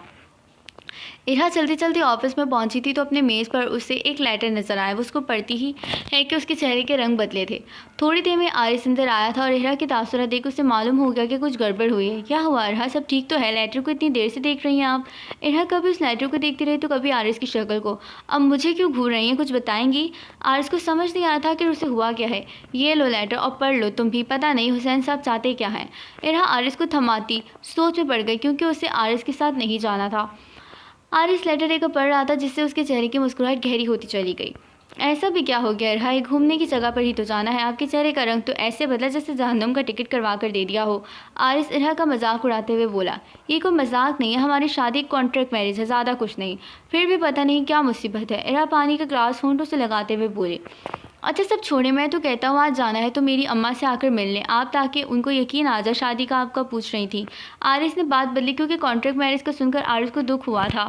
इरहा चलते चलते ऑफिस में पहुंची थी तो अपने मेज़ पर उसे एक लेटर नज़र आया। वो उसको पढ़ती ही है कि उसके चेहरे के रंग बदले थे। थोड़ी देर में आरिस अंदर आया था और इरहा की तासुरात देख उसे मालूम हो गया कि कुछ गड़बड़ हुई है। क्या हुआ इरहा, सब ठीक तो है? लेटर को इतनी देर से देख रही हैं आप? इरहा कभी उस लेटर को देखती रही तो कभी आरिस की शक्ल को। अब मुझे क्यों घूर रही हैं, कुछ बताएंगी? आरिस को समझ नहीं आया था कि उसे हुआ क्या है। ये लो लेटर और पढ़ लो तुम भी, पता नहीं हुसैन साहब चाहते क्या हैं। इरहा आरिस को थमाती सोच में पड़ गई, क्योंकि उसे आरिस के साथ नहीं जाना था। आरिस लेटर लेकर पढ़ रहा था, जिससे उसके चेहरे की मुस्कुराहट गहरी होती चली गई। ऐसा भी क्या हो गया इरहा, ये घूमने की जगह पर ही तो जाना है। आपके चेहरे का रंग तो ऐसे बदला जैसे जहन्नुम का टिकट करवा कर दे दिया हो। आरिस इरहा का मजाक उड़ाते हुए बोला। ये कोई मजाक नहीं है, हमारी शादी कॉन्ट्रैक्ट मैरिज है, ज़्यादा कुछ नहीं। फिर भी पता नहीं क्या मुसीबत है। इरहा पानी का ग्लास होंठों से लगाते हुए बोले। अच्छा सब छोड़े, मैं तो कहता हूँ आज जाना है तो मेरी अम्मा से आकर मिल लें आप, ताकि उनको यकीन आ जाए शादी का आपका पूछ रही थी। आरिस ने बात बदली, क्योंकि कॉन्ट्रैक्ट मैरिज का सुनकर आरिस को दुख हुआ था।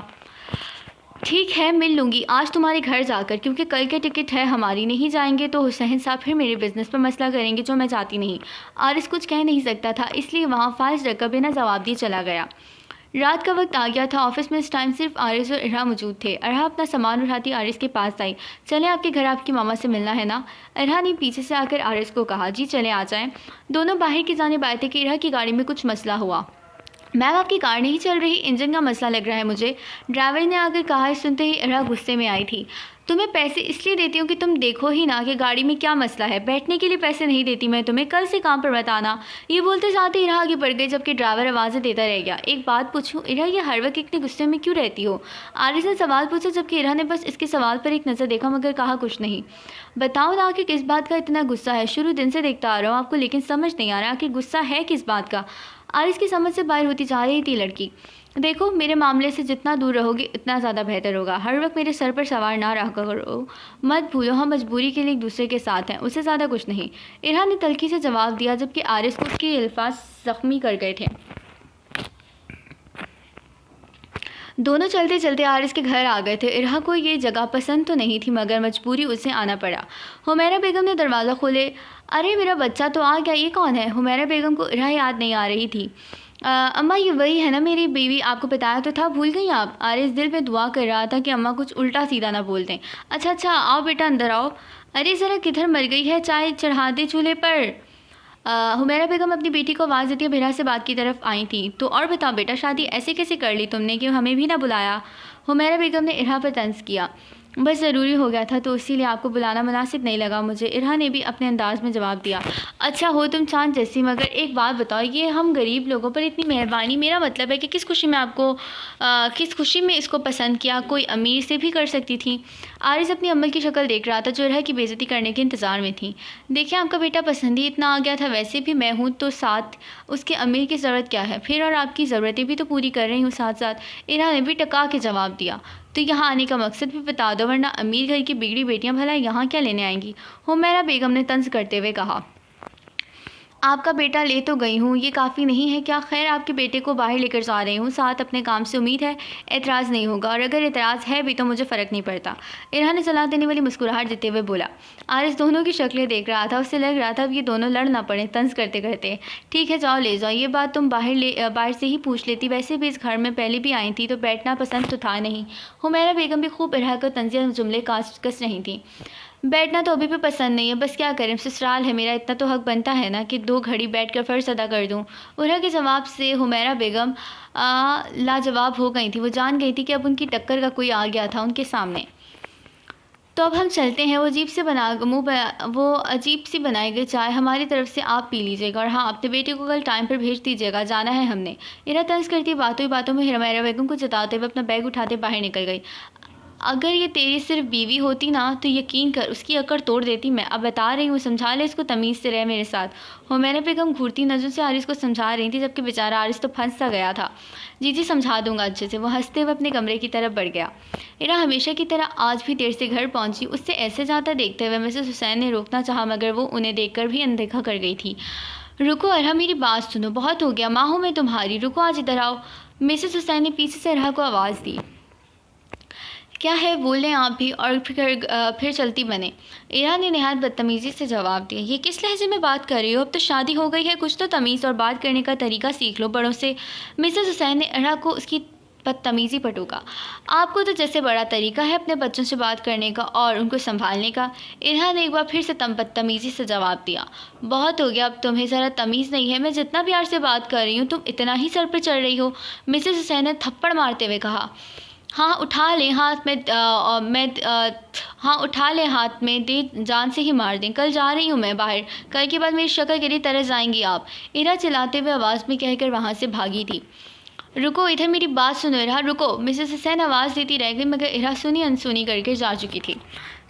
ठीक है मिल लूँगी आज तुम्हारे घर जाकर, क्योंकि कल के टिकट है हमारी। नहीं जाएंगे तो हुसैन साहब फिर मेरे बिज़नेस पर मसला करेंगे, जो मैं चाहती नहीं। आरिस कुछ कह नहीं सकता था, इसलिए वहाँ फाइज रखकर बिना जवाब दिए चला गया। रात का वक्त आ गया था। ऑफिस में इस टाइम सिर्फ आरिस और इरहा मौजूद थे। इरहा अपना सामान उठाती आरिस के पास आई। चले आपके घर आपकी मामा से मिलना है ना? इरहा ने पीछे से आकर आरिस को कहा। जी चले आ जाएं। दोनों बाहर की जानिब आए थे कि इरहा की गाड़ी में कुछ मसला हुआ। मैम आपकी कार नहीं चल रही, इंजन का मसला लग रहा है मुझे, ड्राइवर ने आकर कहा। सुनते ही इरहा गुस्से में आई थी। तुम्हें पैसे इसलिए देती हूँ कि तुम देखो ही ना कि गाड़ी में क्या मसला है। बैठने के लिए पैसे नहीं देती मैं तुम्हें, कल से काम पर मत आना। ये बोलते साथ ही इरहा आगे बढ़ गई, जबकि ड्राइवर आवाज़ें देता रह गया। एक बात पूछूं इरहा, ये हर वक्त इतने गुस्से में क्यों रहती हो? आरिस ने सवाल पूछा, जबकि इरहा ने बस इसके सवाल पर एक नज़र देखा, मगर कहा कुछ नहीं। बताओ ना कि किस बात का इतना गुस्सा है? शुरू दिन से देखता आ रहा हूँ आपको, लेकिन समझ नहीं आ रहा कि गुस्सा है किस बात का। आरिस की समझ से बाहर होती जा रही थी लड़की। देखो मेरे मामले से जितना दूर रहोगे उतना ज़्यादा बेहतर होगा। हर वक्त मेरे सर पर सवार ना रहा करो, मत भूलो हम मजबूरी के लिए एक दूसरे के साथ हैं, उससे ज़्यादा कुछ नहीं। इरहा ने तल्खी से जवाब दिया, जबकि आरिस को उसके अल्फाज ज़ख्मी कर गए थे। दोनों चलते चलते आरिस के घर आ गए थे। इरहा को ये जगह पसंद तो नहीं थी मगर मजबूरी उसे आना पड़ा। हुमैरा बेगम ने दरवाज़ा खोले। अरे मेरा बच्चा तो आ गया, ये कौन है? हुमैरा बेगम को इरहा याद नहीं आ रही थी। अम्मा ये वही है ना मेरी बीवी, आपको बताया तो था, भूल गई आप? आरिस दिल में दुआ कर रहा था कि अम्मा कुछ उल्टा सीधा ना बोल दें। अच्छा अच्छा, आओ बेटा अंदर आओ। अरे ज़रा किधर मर गई है, चाय चढ़ा दे चूल्हे पर। हुमैरा बेगम अपनी बेटी को आवाज़ देती बेरा से बात की तरफ आई थी। तो और बताओ बेटा, शादी ऐसे कैसे कर ली तुमने कि हमें भी ना बुलाया? हुमैरा बेगम ने इरहा पर तंज किया। बस ज़रूरी हो गया था तो इसीलिए आपको बुलाना मुनासिब नहीं लगा मुझे, इरहा ने भी अपने अंदाज में जवाब दिया। अच्छा हो तुम चांद जैसी, मगर एक बात बताओ, ये हम गरीब लोगों पर इतनी मेहरबानी, मेरा मतलब है कि किस खुशी में आपको किस खुशी में इसको पसंद किया? कोई अमीर से भी कर सकती थी। आरिस अपनी अम्मा की शक्ल देख रहा था जो इरहा की बेइज्जती करने के इंतज़ार में थी। देखिए आपका बेटा पसंद ही इतना आ गया था, वैसे भी मैं हूँ तो साथ उसके अमीर की ज़रूरत क्या है फिर, और आपकी ज़रूरतें भी तो पूरी कर रही हूँ साथ साथ। इरहा ने भी टका के जवाब दिया। तो यहाँ आने का मकसद भी बता दो, वरना अमीर घर की बिगड़ी बेटियां भला यहाँ क्या लेने आएंगी? हुमैरा बेगम ने तंज करते हुए कहा। आपका बेटा ले तो गई हूँ, ये काफ़ी नहीं है क्या? खैर आपके बेटे को बाहर लेकर जा रही हूँ साथ अपने काम से, उम्मीद है एतराज़ नहीं होगा, और अगर एतराज़ है भी तो मुझे फ़र्क नहीं पड़ता। इरहा ने सलाह देने वाली मुस्कुराहट देते हुए बोला। आरिस दोनों की शक्लें देख रहा था, उससे लग रहा था अब ये दोनों लड़ ना पड़े तंज करते करते। ठीक है जाओ ले जाओ, ये बात तुम बाहर से ही पूछ लेती, वैसे भी इस घर में पहले भी आई थी तो बैठना पसंद तो था नहीं। हुमैरा बेगम भी खूब इरहा को तंजिया जुमले कस रही थी। बैठना तो अभी भी पसंद नहीं है, बस क्या करें, ससुराल है मेरा, इतना तो हक बनता है ना कि 2 घड़ी बैठकर फ़र्ज़ अदा कर दूँ। उरहा के जवाब से हुमैरा बेगम लाजवाब हो गई थी। वो जान गई थी कि अब उनकी टक्कर का कोई आ गया था उनके सामने। तो अब हम चलते हैं, वो अजीब सी बनाई गई चाय हमारी तरफ से आप पी लीजिएगा, और हाँ अपने बेटे को कल टाइम पर भेज दीजिएगा, जाना है हमने। इरहा तंज करती बातों ही बातों में हुमैरा बेगम को जताते हुए अपना बैग उठाते बाहर निकल गई। अगर ये तेरी सिर्फ बीवी होती ना तो यकीन कर उसकी अकड़ तोड़ देती मैं, अब बता रही हूँ, समझा ले इसको, तमीज़ से रहे मेरे साथ। हुमैरा बेगम घूरती नज़रों से आरिस को समझा रही थी, जबकि बेचारा आरिस तो फंस सा गया था। जी जी समझा दूंगा अच्छे से, वो हंसते हुए अपने कमरे की तरफ बढ़ गया। इरहा हमेशा की तरह आज भी देर से घर पहुंची। उससे ऐसे जाता देखते हुए मिसेस हुसैन ने रोकना चाहा मगर वो उन्हें देखकर भी अनदेखा कर गई थी। रुको इरहा मेरी बात सुनो, बहुत हो गया, माँ हूँ मैं तुम्हारी, रुको आज इधर आओ। मिसेस हुसैन ने पीछे से इरहा को आवाज़ दी। क्या है बोलें आप भी, और फिर चलती बने। इरहा ने नहायत बदतमीज़ी से जवाब दिया। ये किस लहजे में बात कर रही हो? अब तो शादी हो गई है, कुछ तो तमीज़ और बात करने का तरीका सीख लो बड़ों से। मिसेस हुसैन ने इरहा को उसकी बदतमीज़ी पर टोका। आपको तो जैसे बड़ा तरीका है अपने बच्चों से बात करने का और उनको संभालने का। इरहा ने एक बार फिर से बदतमीज़ी से जवाब दिया। बहुत हो गया, अब तुम्हें ज़रा तमीज़ नहीं है, मैं जितना प्यार से बात कर रही हूँ तुम इतना ही सर पर चढ़ रही हो। मिसेस हुसैन ने थप्पड़ मारते हुए कहा। हाँ उठा लें हाथ में हाँ उठा लें हाथ में, दे जान से ही मार दें, कल जा रही हूँ मैं बाहर, कल के बाद मेरी शक्ल के लिए तरस जाएंगी आप। इरहा चिल्लाते हुए आवाज़ में कहकर वहाँ से भागी थी। रुको इधर मेरी बात सुनो इरहा, रुको। मिसेस हुसैन आवाज़ देती रह गई मगर इरहा सुनी अनसुनी करके जा चुकी थी।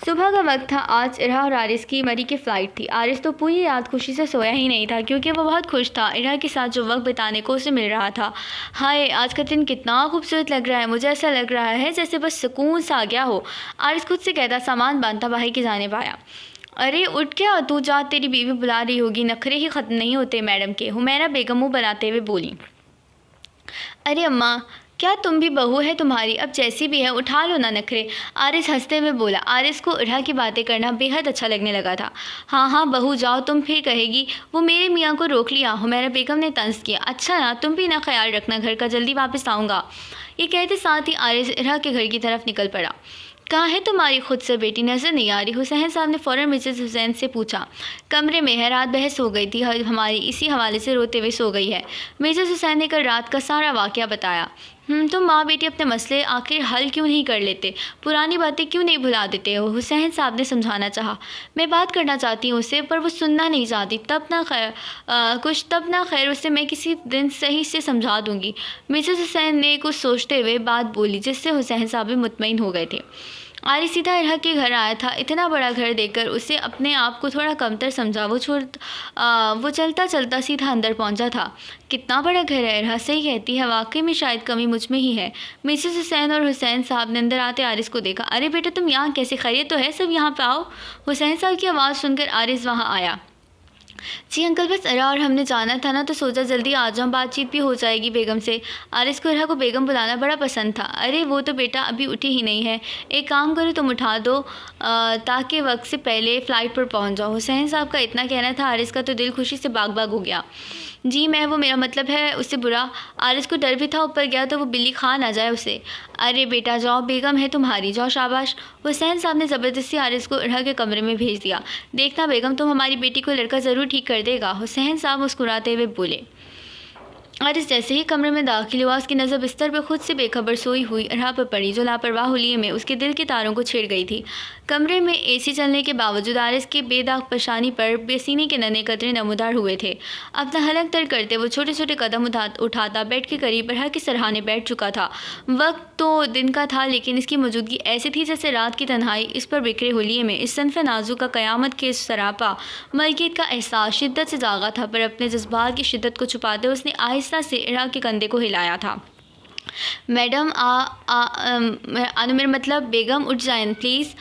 सुबह का वक्त था। आज इरहा और आरिस की मरी की फ़्लाइट थी। आरिस तो पूरी रात खुशी से सोया ही नहीं था क्योंकि वो बहुत खुश था इरहा के साथ जो वक्त बिताने को उसे मिल रहा था। हाय आज का दिन कितना खूबसूरत लग रहा है, मुझे ऐसा लग रहा है जैसे बस सुकून सा आ गया हो। आरिस खुद से कहता सामान बांधता बाहर की जाने पाया। अरे उठ क्या, तू जा, तेरी बीवी बुला रही होगी, नखरे ही ख़त्म नहीं होते मैडम के। हुमैरा बेगम मुँह बनाते हुए बोली। अरे अम्मा क्या तुम भी बहू है तुम्हारी, अब जैसी भी है उठा लो ना नखरे। आरिस हंसते हुए बोला। आरिस को इरहा की बातें करना बेहद अच्छा लगने लगा था। हाँ हाँ बहू जाओ, तुम फिर कहेगी वो मेरे मियाँ को रोक लिया। हुमैरा बेगम ने तंज किया। अच्छा ना, तुम भी ना ख्याल रखना घर का, जल्दी वापस आऊँगा। ये कहते साथ ही आरिस इरहा के घर की तरफ निकल पड़ा। कहाँ है तुम्हारी खुद से बेटी, नज़र नहीं आ रही? हुसैन साहब ने फ़ौरन मिसेस हुसैन से पूछा। कमरे में है, रात बहस हो गई थी हमारी, इसी हवाले से रोते हुए सो गई है। मिसेस हुसैन ने कल रात का सारा वाक़या बताया। तुम माँ बेटी अपने मसले आखिर हल क्यों नहीं कर लेते, पुरानी बातें क्यों नहीं भुला देते हो? हुसैन साहब ने समझाना चाहा। मैं बात करना चाहती हूँ उससे पर वो सुनना नहीं चाहती। तब ना खैर उसे मैं किसी दिन सही से समझा दूँगी। मिसेस हुसैन ने कुछ सोचते हुए बात बोली जिससे हुसैन साहब भी मुतमईन हो गए थे। आरिस सीधा इरहा के घर आया था। इतना बड़ा घर देखकर उसे अपने आप को थोड़ा कमतर समझा। वो चलता चलता सीधा अंदर पहुंचा था। कितना बड़ा घर है इरहा, सही कहती है, वाकई में शायद कमी मुझ में ही है। मिसेस हुसैन और हुसैन साहब ने अंदर आते आरिस को देखा। अरे बेटा तुम यहाँ कैसे, खैरियत तो है, सब यहाँ पे आओ। हुसैन साहब की आवाज़ सुनकर आरिस वहाँ आया। जी अंकल, बस इरा और हमने जाना था ना, तो सोचा जल्दी आ जाऊँ, बातचीत भी हो जाएगी बेगम से। आरिस को इरा को बेगम बुलाना बड़ा पसंद था। अरे वो तो बेटा अभी उठी ही नहीं है, एक काम करो तुम उठा दो ताकि वक्त से पहले फ़्लाइट पर पहुंच जाओ। हुसैन साहब का इतना कहना था। आरिस का तो दिल खुशी से बाग बाग हो गया। जी मैं, वो मेरा मतलब है उससे बुरा। आरिस को डर भी था ऊपर गया तो वो बिल्ली खा ना जाए उसे। अरे बेटा जाओ, बेगम है तुम्हारी, जाओ शाबाश। हुसैन साहब ने ज़बरदस्ती आरिस को इरा के कमरे में भेज दिया। देखना बेगम, तुम हमारी बेटी को लड़का ज़रूर ठीक कर देगा, हुसैन साहब मुस्कुराते हुए बोले। आरिस जैसे ही कमरे में दाखिल हुआ, उसकी नज़र बिस्तर पर खुद से बेखबर सोई हुई इरा पर पड़ी, जो लापरवाह हुलिये में उसके दिल के तारों को छेड़ गई थी। कमरे में एसी चलने के बावजूद आरिस के बेदाग पशानी पर बेसीने के नन्हे कतरे नमूदार हुए थे। अपना हलक तर करते वो छोटे छोटे कदम उठाता बेड के करीब इरा के सरहाने बैठ चुका था। वक्त तो दिन का था, लेकिन इसकी मौजूदगी ऐसी थी जैसे रात की तन्हाई इस पर बिखरे हुलिये में इस सनफ़े नाजुक का क़यामत के सरापा मलकियत का एहसास शिद्दत से जागा था। पर अपने जज्बात की शिद्दत को छुपाते उसने आहिस्ता से इरा के कंधे को हिलाया था। मैडम मेरा मतलब बेगम उठ जाएं प्लीज़।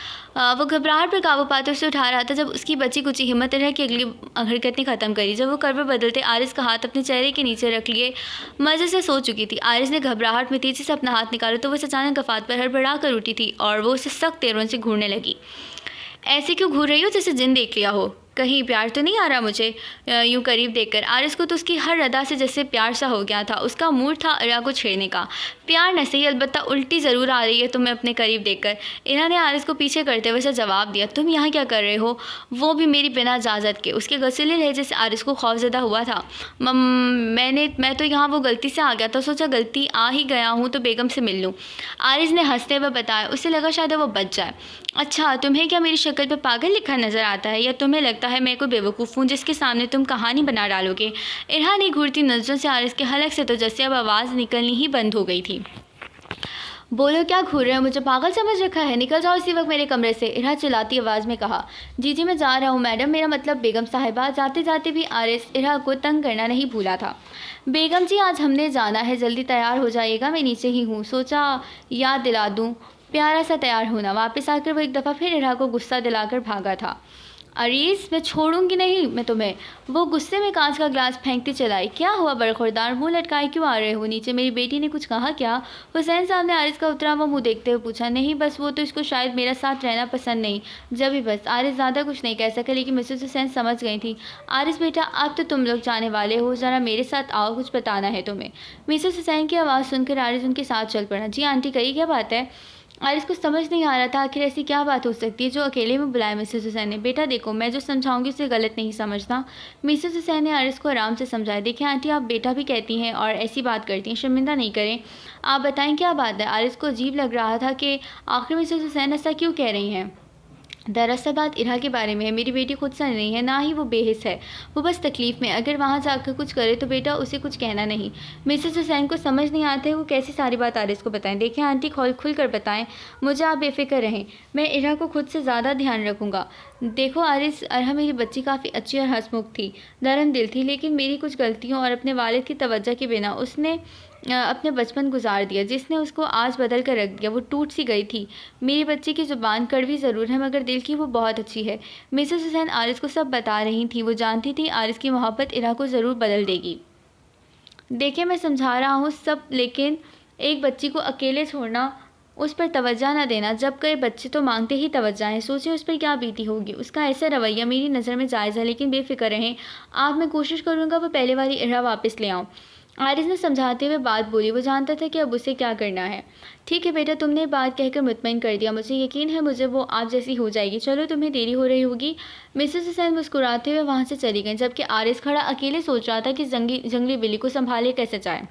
वो घबराहट पर काबू पाते उसे उठा रहा था जब उसकी बची कुची हिम्मत इरा की अगली हरकतें ख़त्म करी। जब वो करवट बदलते आरिस का हाथ अपने चेहरे के नीचे रख लिए मज़े से सो चुकी थी। आरिस ने घबराहट में तेज़ी से अपना हाथ निकाला तो वो अचानक गफात पर हड़बड़ा कर उठी थी और वो उसे सख्त तेवरों से घूरने लगी। ऐसे क्यों घूर रही हो जैसे जिन देख लिया हो? कहीं प्यार तो नहीं आ रहा मुझे? यूँ करीब देखकर आरिस को तो उसकी हर अदा से जैसे प्यार सा हो गया था। उसका मूड था इरा को छेड़ने का। प्यार न सही, अलबत्ता उल्टी ज़रूर आ रही है तुम्हें अपने करीब देखकर। इरा ने आरिस को पीछे करते हुए जवाब दिया। तुम यहाँ क्या कर रहे हो? वो भी मेरी बिना इजाज़त के। उसके गसीले लहजे से आरिस को खौफज़दा हुआ था। मैं तो यहाँ वो गलती से आ गया था, सोचा गलती आ ही गया हूँ तो बेगम से मिल लूँ। आरिस ने हंसते हुए बताया। उसे लगा शायद वो बच जाए। अच्छा, तुम्हें क्या मेरी शक्ल पर पागल लिखा नज़र आता है, या तुम्हें लगता है मैं कोई बेवकूफ़ हूँ जिसके सामने तुम कहानी बना डालोगे? इरा ने घूरती नज़रों से आरिस के हलक से तो जैसे अब आवाज़ निकलनी ही बंद हो गई थी। बोलो, क्या घूर रहे हो? मुझे पागल समझ रखा है? निकल जाओ इसी वक्त मेरे कमरे से, इरा चिल्लाती आवाज़ में कहा। जी मैं जा रहा हूँ मैडम, मेरा मतलब बेगम साहिबा। जाते जाते भी आरिस इरा को तंग करना नहीं भूला था। बेगम जी आज हमने जाना है, जल्दी तैयार हो जाइएगा, मैं नीचे ही हूँ। सोचा याद दिला दूँ, प्यारा सा तैयार होना। वापस आकर वो एक दफ़ा फिर इरा को गुस्सा दिलाकर भागा था। अरीस, मैं छोड़ूंगी नहीं मैं तुम्हें। वो गुस्से में कांच का ग्लास फेंकती चलाई। क्या हुआ बरखुरदार, मुंह लटकाए क्यों आ रहे हो नीचे? मेरी बेटी ने कुछ कहा क्या? हुसैन साहब ने आरिस का उतरा हुआ मुंह देखते हुए पूछा। नहीं बस वो तो इसको शायद मेरा साथ रहना पसंद नहीं, जब भी बस। आरिस ज़्यादा कुछ नहीं कह सका, लेकिन मिसेस हुसैन समझ गई थी। आरिस बेटा, अब तो तुम लोग जाने वाले हो, ज़रा मेरे साथ आओ, कुछ बताना है तुम्हें। मिसेस हुसैन की आवाज़ सुनकर आरिस उनके साथ चल पड़ा। जी आंटी कही, क्या बात है? आरिस को समझ नहीं आ रहा था आखिर ऐसी क्या बात हो सकती है जो अकेले में बुलाया मिसेस हुसैन ने। बेटा देखो, मैं जो समझाऊंगी उसे गलत नहीं समझना। मिसेस हुसैन ने आरिस को आराम से समझाया। देखिए आंटी, आप बेटा भी कहती हैं और ऐसी बात करती हैं, शर्मिंदा नहीं करें। आप बताएं क्या बात है? आरिस को अजीब लग रहा था कि आखिर मिसेस हुसैन ऐसा क्यों कह रही हैं। दरअसल बात इरा के बारे में है। मेरी बेटी खुद सा नहीं है, ना ही वो बेहिस है। वो बस तकलीफ़ में, अगर वहाँ जाकर कुछ करे तो बेटा उसे कुछ कहना नहीं। मिसेस हुसैन को समझ नहीं आते वो कैसी सारी बात आरिस को बताएं। देखें आंटी, खुल कर बताएं, मुझे आप बेफिक्र रहें, मैं इरा को खुद से ज़्यादा ध्यान रखूँगा। देखो आरिस, अरहा मेरी बच्ची काफ़ी अच्छी और हंसमुख थी, नरम दिल थी, लेकिन मेरी कुछ गलतियों और अपने वालिद की तवज्जो के बिना उसने अपने बचपन गुजार दिया, जिसने उसको आज बदल कर रख दिया। वो टूट सी गई थी। मेरी बच्ची की ज़ुबान कड़वी ज़रूर है, मगर दिल की वो बहुत अच्छी है। मिसेस हुसैन आरिस को सब बता रही थी। वो जानती थी आरिस की मोहब्बत इरा को ज़रूर बदल देगी। देखिए मैं समझा रहा हूँ सब, लेकिन एक बच्ची को अकेले छोड़ना, उस पर तवज्जो ना देना, जब कई बच्चे तो मांगते ही तवज्जो हैं। सोचिए उस पर क्या बीती होगी। उसका ऐसा रवैया मेरी नज़र में जायज़ है, लेकिन बेफिक्र रहें आप, मैं कोशिश करूँगा वो पहले वाली इरा वापस ले आऊँ। आरिस ने समझाते हुए बात बोली। वो जानता था कि अब उसे क्या करना है। ठीक है बेटा, तुमने बात कहकर मुतमईन कर दिया, मुझे यकीन है मुझे वो आप जैसी हो जाएगी। चलो तुम्हें देरी हो रही होगी। मिसेस हुसैन मुस्कुराते हुए वहाँ से चली गई, जबकि आरिस खड़ा अकेले सोच रहा था कि जंगली बिल्ली को संभाले कैसे जाए।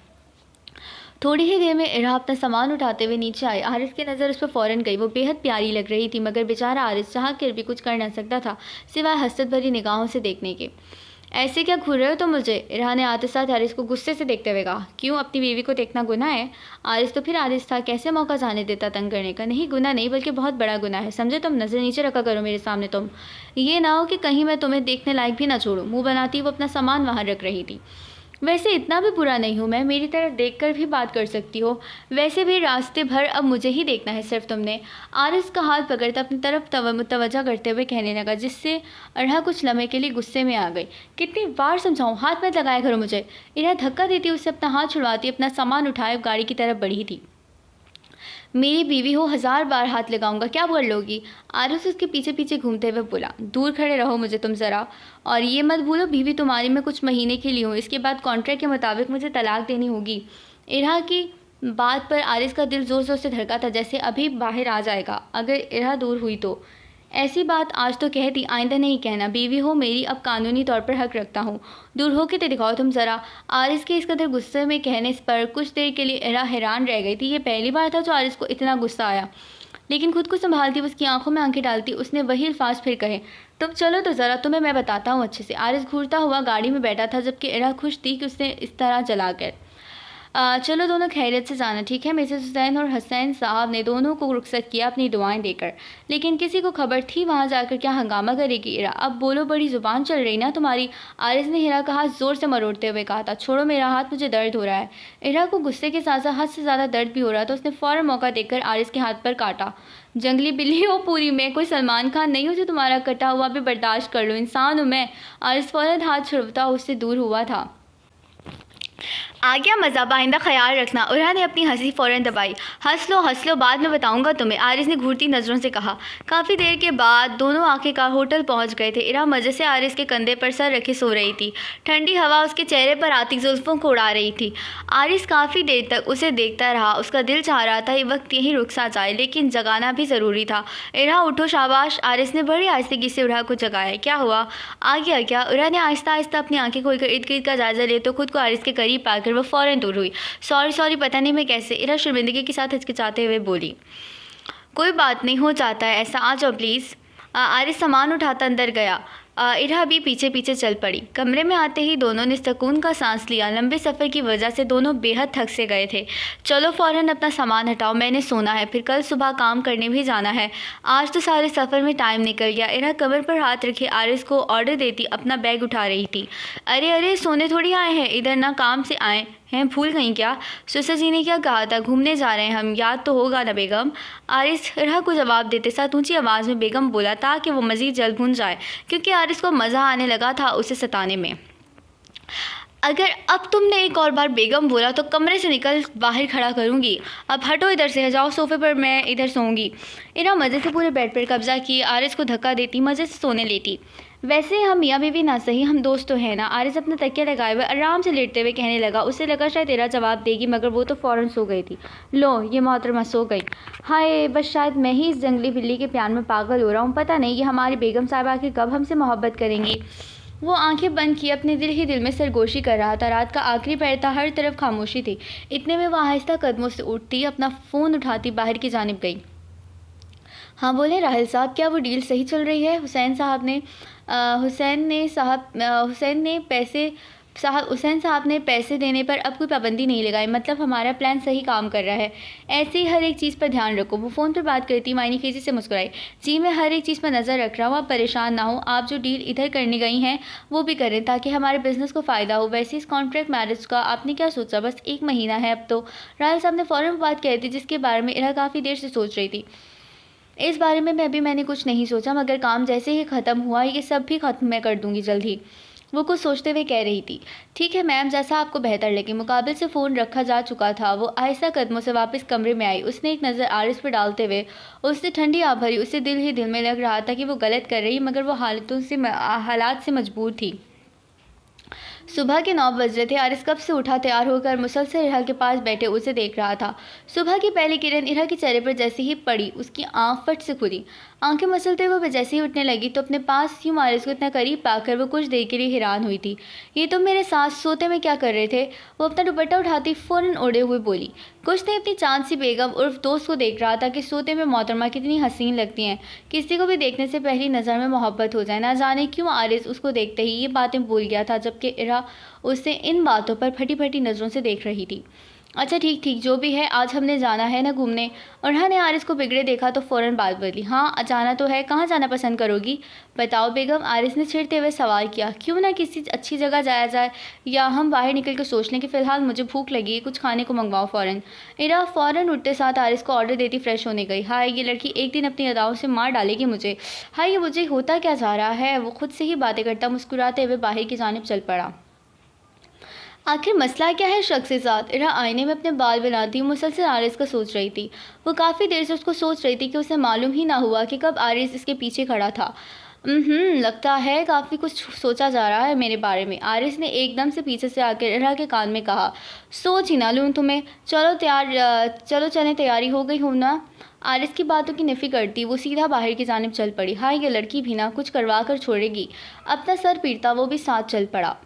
थोड़ी ही देर में इरा अपना सामान उठाते हुए नीचे आई। आरिस की नज़र उस पर फ़ौरन गई। वो बेहद प्यारी लग रही थी, मगर बेचारा आरिस चाह कर भी कुछ कर न सकता था सिवाय हसरत भरी निगाहों से देखने के। ऐसे क्या घूर रहे हो तुम मुझे? इरा ने आते साथ आरिस को गुस्से से देखते हुए कहा। क्यों, अपनी बीवी को देखना गुनाह है? आरिस तो फिर आरिस था, कैसे मौका जाने देता तंग करने का? नहीं, गुनाह नहीं, बल्कि बहुत बड़ा गुनाह है, समझे? तुम नज़र नीचे रखा करो मेरे सामने। तुम ये ना हो कि कहीं मैं तुम्हें देखने लायक भी ना छोड़ूं। मुंह बनाती वो अपना सामान वहाँ रख रही थी। वैसे इतना भी बुरा नहीं हूँ मैं, मेरी तरफ देखकर भी बात कर सकती हो। वैसे भी रास्ते भर अब मुझे ही देखना है सिर्फ तुमने। आरिस का हाथ पकड़ता अपनी तरफ तवज्जो करते हुए कहने लगा, जिससे अरहा कुछ लम्हे के लिए गुस्से में आ गई। कितनी बार समझाऊँ, हाथ मत लगाया करो मुझे। इरहा धक्का देती उससे अपना हाथ छुड़वाती अपना सामान उठाए गाड़ी की तरफ बढ़ी थी। मेरी बीवी हो, 1000 बार हाथ लगाऊंगा, क्या कर लोगी? आरुष उसके पीछे पीछे घूमते हुए बोला, दूर खड़े रहो मुझे तुम ज़रा। और ये मत भूलो बीवी तुम्हारी मैं कुछ महीने के लिए हूँ, इसके बाद कॉन्ट्रैक्ट के मुताबिक मुझे तलाक देनी होगी। इरहा की बात पर आरिस का दिल ज़ोर ज़ोर से धड़का था, जैसे अभी बाहर आ जाएगा अगर इरहा दूर हुई तो। ऐसी बात आज तो कह दी, आइंदा नहीं कहना। बीवी हो मेरी, अब कानूनी तौर पर हक रखता हूँ। दूर हो के तो दिखाओ तुम ज़रा। आरिस के इस कदर गुस्से में कहने पर कुछ देर के लिए इरा हैरान रह गई थी। ये पहली बार था जो आरिस को इतना गुस्सा आया, लेकिन खुद को संभालती उसकी आंखों में आंखें डालती उसने वही अल्फाज फिर कहे, तुम चलो तो ज़रा, तुम्हें मैं बताता हूँ अच्छे से। आरिस घूरता हुआ गाड़ी में बैठा था, जबकि इरा खुश थी कि उसने इस तरह जलाकर। चलो दोनों खैरियत से जाना, ठीक है? मिसेस हुसैन और हसैन साहब ने दोनों को रुखसत किया अपनी दुआएं देकर, लेकिन किसी को खबर थी वहाँ जाकर क्या हंगामा करेगी इरा। अब बोलो, बड़ी ज़ुबान चल रही ना तुम्हारी। आरिस ने इरा का हाथ ज़ोर से मरोड़ते हुए कहा था, छोड़ो मेरा हाथ, मुझे दर्द हो रहा है। इरा को गुस्से के साथ साथ हद से ज़्यादा दर्द भी हो रहा था। उसने फ़ौरन मौका देखकर आरिस के हाथ पर काटा। जंगली बिल्ली हो पूरी, मैं कोई सलमान खान नहीं हूँ जो तुम्हारा कटा हुआ भी बर्दाश्त कर लो, इंसान हूँ मैं। आरिस फ़ौरन हाथ छुड़वता उससे दूर हुआ था। आ गया मज़ा, आइंदा ख्याल रखना। उरहा ने अपनी हंसी फ़ौरन दबाई। हंस लो, बाद में बताऊंगा तुम्हें, आरिस ने घूरती नज़रों से कहा। काफ़ी देर के बाद दोनों आखिरकार होटल पहुंच गए थे। इरा मज़े से आरिस के कंधे पर सर रखे सो रही थी। ठंडी हवा उसके चेहरे पर आती जुल्फ़ों को उड़ा रही थी। आरिस काफ़ी देर तक उसे देखता रहा। उसका दिल चाह रहा था ये वक्त यहीं रुक सा जाए, लेकिन जगाना भी ज़रूरी था। इरा उठो, शाबाश। आरिस ने बड़ी आहिस्तगी से उरहा को जगाया। क्या हुआ, आ गया क्या? उरहा ने आहिस्ता आहिस्ता अपनी आंखें खोलकर इर्द गिर्द का जायज़ा ले तो खुद को आरिस के करीब पाकर वह फ़ौरन दूर हुई। सॉरी, पता नहीं मैं कैसे, इरा शर्मिंदगी के साथ हिचकिचाते हुए बोली। कोई बात नहीं, हो जाता है ऐसा, आ जाओ प्लीज़। आरिस सामान उठाता अंदर गया। इरा भी पीछे पीछे चल पड़ी। कमरे में आते ही दोनों ने सुकून का सांस लिया। लंबे सफ़र की वजह से दोनों बेहद थक से गए थे। चलो फ़ौरन अपना सामान हटाओ, मैंने सोना है, फिर कल सुबह काम करने भी जाना है। आज तो सारे सफ़र में टाइम निकल गया। इरा कमर पर हाथ रखे आरिस को ऑर्डर देती अपना बैग उठा रही थी। अरे सोने थोड़ी आए हैं इधर, ना काम से आए हैं, भूल गई क्या? सुसर जी ने क्या कहा था, घूमने जा रहे हैं हम, याद तो होगा ना बेगम? आरिस इरा को जवाब देते साथ ऊंची आवाज़ में बेगम बोला, ताकि वो मज़ीद जल्द भून जाए, क्योंकि आरिस को मज़ा आने लगा था उसे सताने में। अगर अब तुमने एक और बार बेगम बोला तो कमरे से निकल बाहर खड़ा करूंगी। अब हटो इधर से, जाओ सोफे पर, मैं इधर सोऊंगी। इरा मज़े से पूरे बेड पर कब्जा किए आरिस को धक्का देती मज़े से सोने लेती। वैसे हम मियाँ बीवी ना सही, हम दोस्त तो हैं ना। आरिस अपना तकिया लगाए हुए आराम से लेटते हुए कहने लगा। उसे लगा शायद तेरा जवाब देगी, मगर वो तो फ़ौरन सो गई थी। लो, ये मोहतरमा सो गई। हाय, बस शायद मैं ही इस जंगली बिल्ली के प्यार में पागल हो रहा हूँ। पता नहीं ये हमारी बेगम साहिबा आखिर कब हमसे मोहब्बत करेंगी। वो आंखें बंद किए अपने दिल ही दिल में सरगोशी कर रहा था। रात का आखिरी पहर था, हर तरफ खामोशी थी। इतने में वो आहिस्ता कदमों से उठती अपना फ़ोन उठाती बाहर की जानिब गई। हाँ बोले राहिल साहब, क्या वो डील सही चल रही है? हुसैन साहब ने पैसे देने पर अब कोई पाबंदी नहीं लगाई। मतलब हमारा प्लान सही काम कर रहा है। ऐसे ही हर एक चीज़ पर ध्यान रखो। वो फ़ोन पर बात करती मायने खींची से मुस्कुराई। जी मैं हर एक चीज़ पर नज़र रख रहा हूँ, आप परेशान ना हो। आप जो डील इधर करने गई हैं वो भी करें, ताकि हमारे बिज़नेस को फ़ायदा हो। वैसे इस कॉन्ट्रैक्ट मैरिज का आपने क्या सोचा? बस 1 महीना है अब तो। राहिल साहब ने फ़ौरन बात कही थी जिसके बारे में इरा काफ़ी देर से सोच रही थी। इस बारे में मैंने कुछ नहीं सोचा, मगर काम जैसे ही ख़त्म हुआ ये सब भी ख़त्म मैं कर दूंगी जल्द ही। वो कुछ सोचते हुए कह रही थी। ठीक है मैम, जैसा आपको बेहतर लगे। मुकाबले से फ़ोन रखा जा चुका था। वो आहिस्ता कदमों से वापस कमरे में आई। उसने एक नज़र आरिस पर डालते हुए उससे ठंडी आ भरी। उसे दिल ही दिल में लग रहा था कि वो गलत कर रही, मगर वो हालात से मजबूर थी। सुबह के 9 बज रहे थे। आरिस कब से उठा तैयार होकर मुसलसल इरा के पास बैठे उसे देख रहा था। सुबह की पहली किरण इरा के चेहरे पर जैसे ही पड़ी उसकी आंख फट से खुली। आंखें मसलते हुए वह जैसे ही उठने लगी तो अपने पास यूं आरिस को इतना करीब पाकर वो कुछ देर के लिए हैरान हुई थी। ये तुम मेरे साथ सोते में क्या कर रहे थे? वो अपना दुपट्टा उठाती फ़ौरन ओढ़े हुए बोली। कुछ नहीं, अपनी चांद सी बेगम उर्फ दोस्त को देख रहा था कि सोते में मोहतरमा कितनी हसीन लगती हैं। किसी को भी देखने से पहली नज़र में मोहब्बत हो जाए। ना जाने क्यों आरिस उसको देखते ही ये बातें भूल गया था, जबकि इरा उससे इन बातों पर फटी फटी नज़रों से देख रही थी। अच्छा ठीक ठीक, जो भी है, आज हमने जाना है ना घूमने। अरहा ने आरिस को बिगड़े देखा तो फ़ौरन बात बदली। हाँ जाना तो है, कहाँ जाना पसंद करोगी? बताओ बेगम, आरिस ने छिड़ते हुए सवाल किया। क्यों ना किसी अच्छी जगह जाया जाए, या हम बाहर निकल कर सोच लें कि फ़िलहाल मुझे भूख लगी है, कुछ खाने को मंगवाओ फ़ौरन। इरा फ़ौरन उठते साथ आरिस को ऑर्डर देती फ्रेश होने गई। हाय ये लड़की एक दिन अपनी अदाओं से मार डालेगी मुझे। हाय ये मुझे होता क्या जा रहा है। वो खुद से ही बातें करता मुस्कुराते हुए बाहर की जानिब चल पड़ा। आखिर मसला क्या है शख्स के साथ? इरा आईने में अपने बाल बनाती मुसलसल आरिस का सोच रही थी। वो काफ़ी देर से उसको सोच रही थी कि उसे मालूम ही ना हुआ कि कब आरिस इसके पीछे खड़ा था। लगता है काफ़ी कुछ सोचा जा रहा है मेरे बारे में, आरिस ने एकदम से पीछे से आकर इरा के कान में कहा। सोच ही ना लूँ तुम्हें। चलो चलें, तैयारी हो गई हो ना? आरिस की बातों की नफ़ी करती वो सीधा बाहर की जानिब चल पड़ी। हाँ ये लड़की भी ना कुछ करवा कर छोड़ेगी। अपना सर पीटता वो भी साथ चल पड़ा।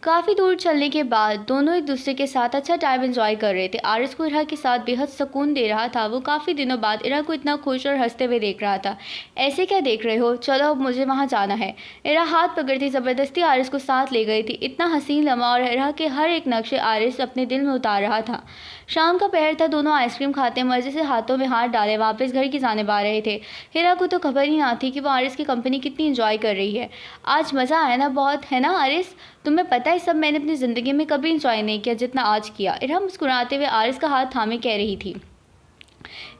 काफ़ी दूर चलने के बाद दोनों एक दूसरे के साथ अच्छा टाइम एंजॉय कर रहे थे। आरिस को इरा के साथ बेहद सुकून दे रहा था। वो काफ़ी दिनों बाद इरा को इतना खुश और हंसते हुए देख रहा था। ऐसे क्या देख रहे हो, चलो अब मुझे वहाँ जाना है। इरा हाथ पकड़ती ज़बरदस्ती आरिस को साथ ले गई थी। इतना हसीन लम्हा और इरा के हर एक नक्शे आरिस अपने दिल में उतार रहा था। शाम का पहर था, दोनों आइसक्रीम खाते मज़े से हाथों में हाथ डाले वापस घर की जानिब आ रहे थे। हिरा को तो खबर ही ना थी कि वो आरिस की कंपनी कितनी इंजॉय कर रही है। आज मज़ा आया ना बहुत, है ना आरिस? तुम्हें पता है सब मैंने अपनी ज़िंदगी में कभी इंजॉय नहीं किया जितना आज किया। इरा मुस्कुराते हुए आरिस का हाथ थामे कह रही थी।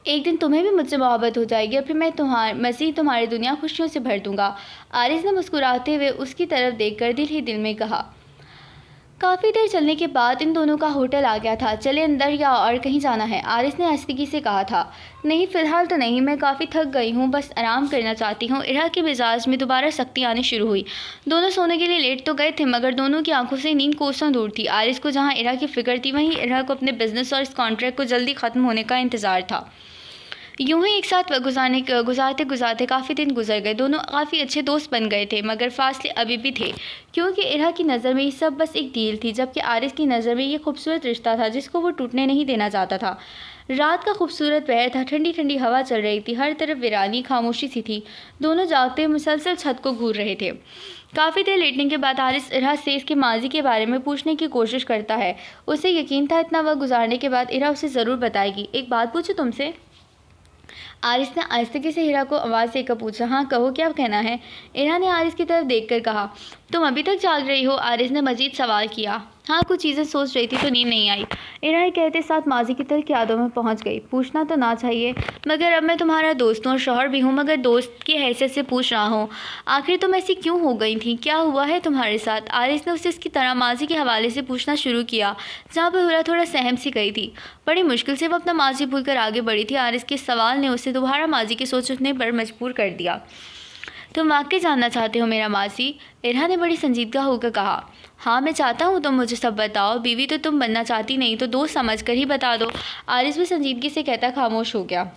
एक दिन तुम्हें भी मुझसे मोहब्बत हो जाएगी और फिर मैं मज़ीद तुम्हारी दुनिया खुशियों से भर दूंगा। आरिस ने मुस्कुराते हुए उसकी तरफ देखकर दिल ही दिल में कहा। काफ़ी देर चलने के बाद इन दोनों का होटल आ गया था। चले अंदर या और कहीं जाना है? आरिस ने आस्तिकी से कहा था। नहीं फ़िलहाल तो नहीं, मैं काफ़ी थक गई हूँ, बस आराम करना चाहती हूँ। इरा के मिजाज में दोबारा सख्ती आनी शुरू हुई। दोनों सोने के लिए लेट तो गए थे मगर दोनों की आंखों से नींद कोसों दूर थी। आरिस को जहाँ इरा की फ़िक्र थी वहीं इरा को अपने बिजनेस और इस कॉन्ट्रैक्ट को जल्दी ख़त्म होने का इंतज़ार था। यूं ही एक साथ गुजारते गुजारते काफ़ी दिन गुजर गए। दोनों काफ़ी अच्छे दोस्त बन गए थे मगर फासले अभी भी थे, क्योंकि इरा की नज़र में ये सब बस एक डील थी, जबकि आरिस की नज़र में ये खूबसूरत रिश्ता था जिसको वो टूटने नहीं देना चाहता था। रात का खूबसूरत पहर था, ठंडी ठंडी हवा चल रही थी, हर तरफ वीरानी खामोशी सी थी। दोनों जागते मुसलसल छत को घूर रहे थे। काफ़ी देर लेटने के बाद आरिस इरा से इसके माजी के बारे में पूछने की कोशिश करता है। उसे यकीन था इतना वक्त गुजारने के बाद इरा उसे ज़रूर बताएगी। एक बात पूछूं तुमसे? आरिस ने आहिस्तगी से हिरा को आवाज़ देकर पूछा। हाँ कहो, क्या कहना है? इरा ने आरिस की तरफ देखकर कहा। तुम अभी तक जाग रही हो? आरिस ने मजीद सवाल किया। हाँ कुछ चीज़ें सोच रही थी तो नींद नहीं आई। इरा ये कहते साथ माजी की तरफ यादों में पहुंच गई। पूछना तो ना चाहिए मगर अब मैं तुम्हारा दोस्त हूँ और शौहर भी हूँ, मगर दोस्त की हैसियत से पूछ रहा हूँ। आखिर तुम ऐसी क्यों हो गई थी, क्या हुआ है तुम्हारे साथ? आरिस ने उसे इसकी तरह माजी के हवाले से पूछना शुरू किया जहाँ पर हुरा थोड़ा सहम सी गई थी। बड़ी मुश्किल से वो अपना माजी भूलकर आगे बढ़ी थी। आरिस के सवाल ने उसे दोबारा माजी की सोचने पर मजबूर कर दिया। तुम वाकई जानना चाहते हो मेरा माजी? इरा ने बड़ी संजीदगा होकर कहा। हाँ मैं चाहता हूँ, तुम मुझे सब बताओ। बीवी तो तुम बनना चाहती नहीं तो दोस्त समझ कर ही बता दो। आरिस भी संजीदगी से कहता खामोश हो गया।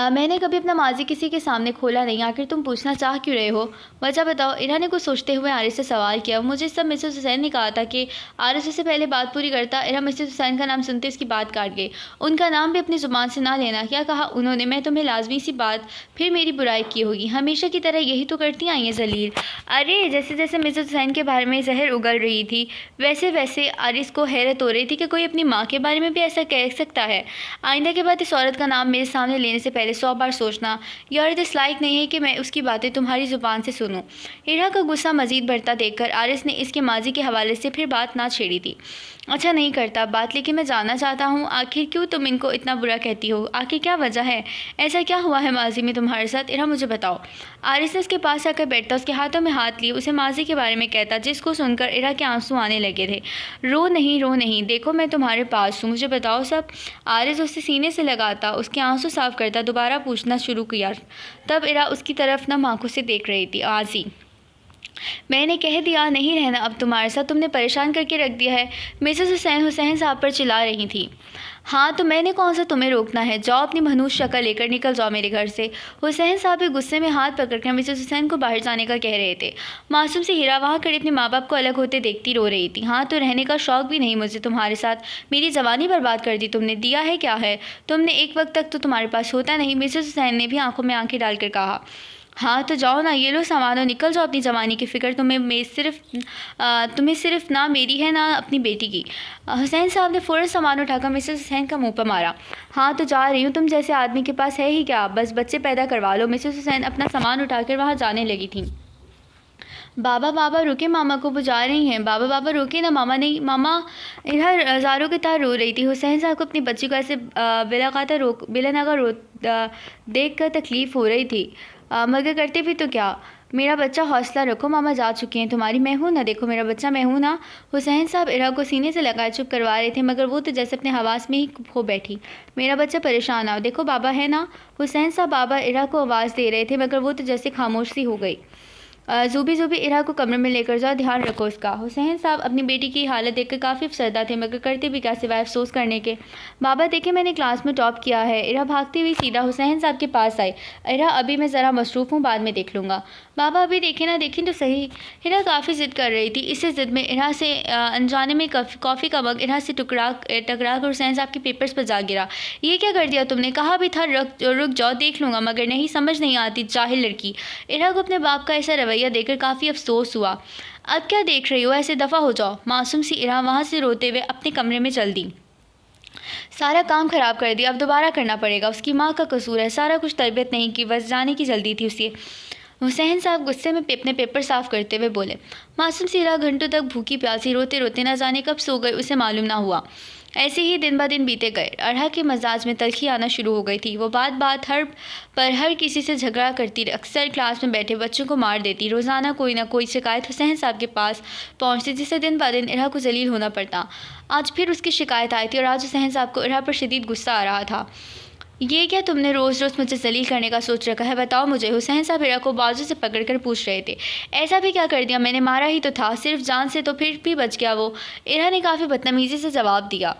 मैंने कभी अपना माजी किसी के सामने खोला नहीं। आखिर तुम पूछना चाह क्यों रहे हो? वजह बताओ। इरा ने कुछ सोचते हुए आरिस से सवाल किया। मुझे सब मिसेस हुसैन ने कहा था कि आरिस उससे पहले बात पूरी करता। इरा मिसेस हुसैन का नाम सुनते उसकी बात काट गई। उनका नाम भी अपनी ज़ुबान से ना लेना। क्या कहा उन्होंने? मैं तुम्हें लाजमी सी बात, फिर मेरी बुराई की होगी। हमेशा की तरह यही तो करती आई हैं जलील। अरे जैसे जैसे मिसेस हुसैन के बारे में जहर उगल रही थी वैसे वैसे आरिस को हैरत हो रही थी कि कोई अपनी माँ के बारे में भी ऐसा कह सकता है। आइंदा के बाद इस औरत का नाम मेरे सामने लेने से पहले 100 बार सोचना। यह औरत इस लायक नहीं है कि मैं उसकी बातें तुम्हारी ज़ुबान से सुनूं। इरा का गुस्सा मजीद बढ़ता देखकर आरिस ने इसके माजी के हवाले से फिर बात ना छेड़ी थी। अच्छा नहीं करता बात, लेकिन मैं जानना चाहता हूँ आखिर क्यों तुम इनको इतना बुरा कहती हो? आखिर क्या वजह है? ऐसा क्या हुआ है माजी में तुम्हारे साथ? इरा मुझे बताओ। आरिस ने उसके पास आकर बैठता, उसके हाथों में हाथ लिए उसे माजी के बारे में कहता, जिसको सुनकर इरा के आंसू आने लगे थे। रो नहीं, देखो मैं तुम्हारे पास हूँ, मुझे बताओ सब। आरिस उसे सीने से लगाता, उसके आंसू साफ करता, दोबारा पूछना शुरू किया। तब इरा उसकी तरफ नम आंखों से देख रही थी। आजी मैंने कह दिया नहीं रहना अब तुम्हारे साथ, तुमने परेशान करके रख दिया है। मिसेस हुसैन साहब पर चिल्ला रही थी। हाँ तो मैंने कौन सा तुम्हें रोकना है? जाओ अपनी मनहूस शक्ल लेकर निकल जाओ मेरे घर से। हुसैन साहब भी गुस्से में हाथ पकड़कर मिसेस हुसैन को बाहर जाने का कह रहे थे। मासूम से हीरा वहाँ खड़ी अपने माँ बाप को अलग होते देखती रो रही थी। हाँ तो रहने का शौक़ भी नहीं मुझे तुम्हारे साथ, मेरी जवानी बर्बाद कर दी तुमने। दिया है क्या है? तुमने एक वक्त तक तो तुम्हारे पास होता नहीं। मिसेस हुसैन ने भी आंखों में आंखें डालकर कहा। हाँ तो जाओ ना, ये लो सामान और निकल जाओ, अपनी जवानी की फ़िक्र तुम्हें सिर्फ ना मेरी है ना अपनी बेटी की। हुसैन साहब ने फ़ौरन सामान उठाकर मिसेस हुसैन का मुंह पर मारा। हाँ तो जा रही हूँ, तुम जैसे आदमी के पास है ही क्या, बस बच्चे पैदा करवा लो। मिसेस हुसैन अपना सामान उठाकर वहाँ जाने लगी थी। बाबा बाबा रुके, मामा को बुझा रही हैं। बाबा बाबा रुके ना, मामा नहीं मामा। इधर हज़ारों की तरह रो रही थी। हुसैन साहब को अपनी बच्ची को ऐसे बेलनागा देख कर तकलीफ़ हो रही थी, मगर करते भी तो क्या। मेरा बच्चा, हौसला रखो, मामा जा चुकी हैं तुम्हारी, मैं हूँ ना, देखो मेरा बच्चा, मैं हूँ ना। हुसैन साहब इरा को सीने से लगाए चुप करवा रहे थे, मगर वो तो जैसे अपने हवास में ही खो बैठी। मेरा बच्चा परेशान आओ, देखो बाबा है ना। हुसैन साहब बाबा इरा को आवाज़ दे रहे थे, मगर वो तो जैसे खामोश सी हो गई। ज़ूबी ज़ूबी इरा को कमरे में लेकर जाओ, ध्यान रखो उसका। हुसैन साहब अपनी बेटी की हालत देखकर काफ़ी अफसरदा थे, मगर करते भी क्या सिवाय अफसोस करने के। बाबा देखे मैंने क्लास में टॉप किया है। इरा भागती हुई सीधा हुसैन साहब के पास आई। इरा अभी मैं ज़रा मसरूफ़ हूँ, बाद में देख लूँगा। बाबा अभी देखें ना, देखें तो सही। इरा काफ़ी ज़िद कर रही थी। इसी ज़िद में इरा से अनजाने में कॉफ़ी का मग इरा से टकरा कर हुसैन साहब के पेपर्स पर जा गिरा। ये क्या कर दिया तुमने, कहा भी था रुक जाओ, देख लूँगा, मगर नहीं, समझ नहीं आती, जाहिल लड़की। इरा को अपने बाप का ऐसा रवैया देखकर काफ़ी अफसोस हुआ। अब क्या देख रही हो, ऐसे दफ़ा हो जाओ। मासूम सी इरा वहाँ से रोते हुए अपने कमरे में चल दी। सारा काम ख़राब कर दिया, अब दोबारा करना पड़ेगा। उसकी माँ का कसूर है, सारा कुछ तरबियत नहीं की, बस जाने की जल्दी थी उसे। हुसैन साहब गुस्से में अपने पेपर साफ़ करते हुए बोले। मासूम सी इरा घंटों तक भूखी प्यासी रोते रोते न जाने कब सो गई, उसे मालूम ना हुआ। ऐसे ही दिन ब दिन बीते गए। अरहा के मजाज में तल्खी आना शुरू हो गई थी। वो बात हर किसी से झगड़ा करती, अक्सर क्लास में बैठे बच्चों को मार देती। रोज़ाना कोई ना कोई शिकायत हुसैन साहब के पास पहुंचती, जिससे दिन ब दिन अरहा को जलील होना पड़ता। आज फिर उसकी शिकायत आई थी और आज हुसैन साहब को अरहा पर शदीद गुस्सा आ रहा था। ये क्या तुमने रोज़ रोज़ मुझे जलील करने का सोच रखा है, बताओ मुझे। हुसैन साहब इरा को बाजू से पकड़कर पूछ रहे थे। ऐसा भी क्या कर दिया मैंने, मारा ही तो था, सिर्फ जान से, तो फिर भी बच गया वो। इरा ने काफ़ी बदतमीज़ी से जवाब दिया।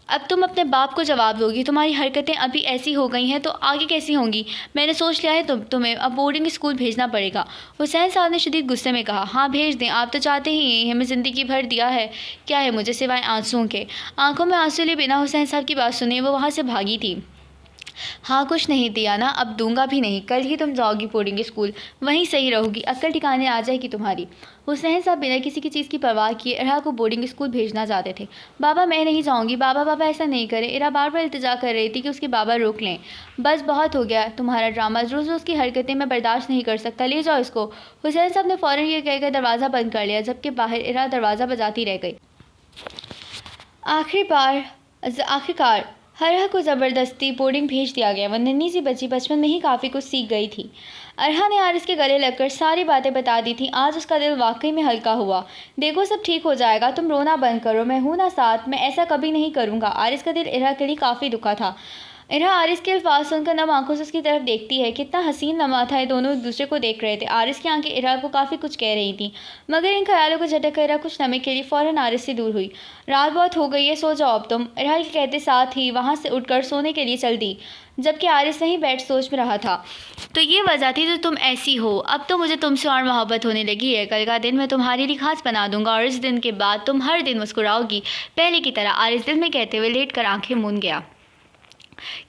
अब तुम अपने बाप को जवाब दोगी, तुम्हारी हरकतें अभी ऐसी हो गई हैं तो आगे कैसी होंगी। मैंने सोच लिया है तुम्हें अब बोर्डिंग स्कूल भेजना पड़ेगा। हुसैन साहब ने शदीद गुस्से में कहा। हाँ भेज दें, आप तो चाहते ही हैं, हमें ज़िंदगी भर दिया है, क्या है मुझे सिवाय आंसुओं के। आंखों में आंसू लिए बिना हुसैन साहब की बात सुने वो वहाँ से भागी थी। हाँ कुछ नहीं दिया ना, अब दूंगा भी नहीं, कल ही तुम जाओगी बोर्डिंग स्कूल, वहीं सही रहोगी, अक्ल ठिकाने आ जाएगी तुम्हारी। हुसैन साहब बिना किसी की चीज़ की परवाह किए इरा को बोर्डिंग स्कूल भेजना चाहते थे। बाबा मैं नहीं जाऊँगी, बाबा बाबा ऐसा नहीं करें। इरा बार बार इल्तिजा कर रही थी कि उसके बाबा रोक लें। बस बहुत हो गया तुम्हारा ड्रामा, रोज़ रोज़ की हरकतें मैं बर्दाश्त नहीं कर सकता, ले जाओ इसको। हुसैन साहब ने फ़ौरन ये कहकर दरवाज़ा बंद कर लिया, जबकि बाहर इरा दरवाज़ा बजाती रह गई। आखिरकार अरहा को ज़बरदस्ती बोर्डिंग भेज दिया गया। वह नन्ही सी बच्ची बचपन में ही काफ़ी कुछ सीख गई थी। अरहा ने आरिस के गले लगकर सारी बातें बता दी थी। आज उसका दिल वाकई में हल्का हुआ। देखो सब ठीक हो जाएगा, तुम रोना बंद करो, मैं हूं ना साथ, मैं ऐसा कभी नहीं करूँगा। आरिस का दिल इरा के लिए काफ़ी दुखा था। इरा आरिस के अल्फाज सुनकर नम आंखों से उसकी तरफ देखती है। कितना हसीन लम्हा था, ये दोनों एक दूसरे को देख रहे थे। आरिस की आंखें इरा को काफ़ी कुछ कह रही थीं, मगर इन ख्यालों को झटक कर इरा कुछ लम्हे के लिए फ़ौरन आरिस से दूर हुई। रात बहुत हो गई है, सो जाओ अब तुम, इरा के कहते साथ ही वहाँ से उठकर सोने के लिए चल दी, जबकि आरिस वहीं बैठ सोच में रहा था। तो ये वजह थी जो तुम ऐसी हो, अब तो मुझे तुमसे और मोहब्बत होने लगी है। कल का दिन मैं तुम्हारे लिए खास बना दूंगा और इस दिन के बाद तुम हर दिन मुस्कुराओगी पहले की तरह। आरिस दिल में कहते हुए लेट कर आंखें मूंद गया।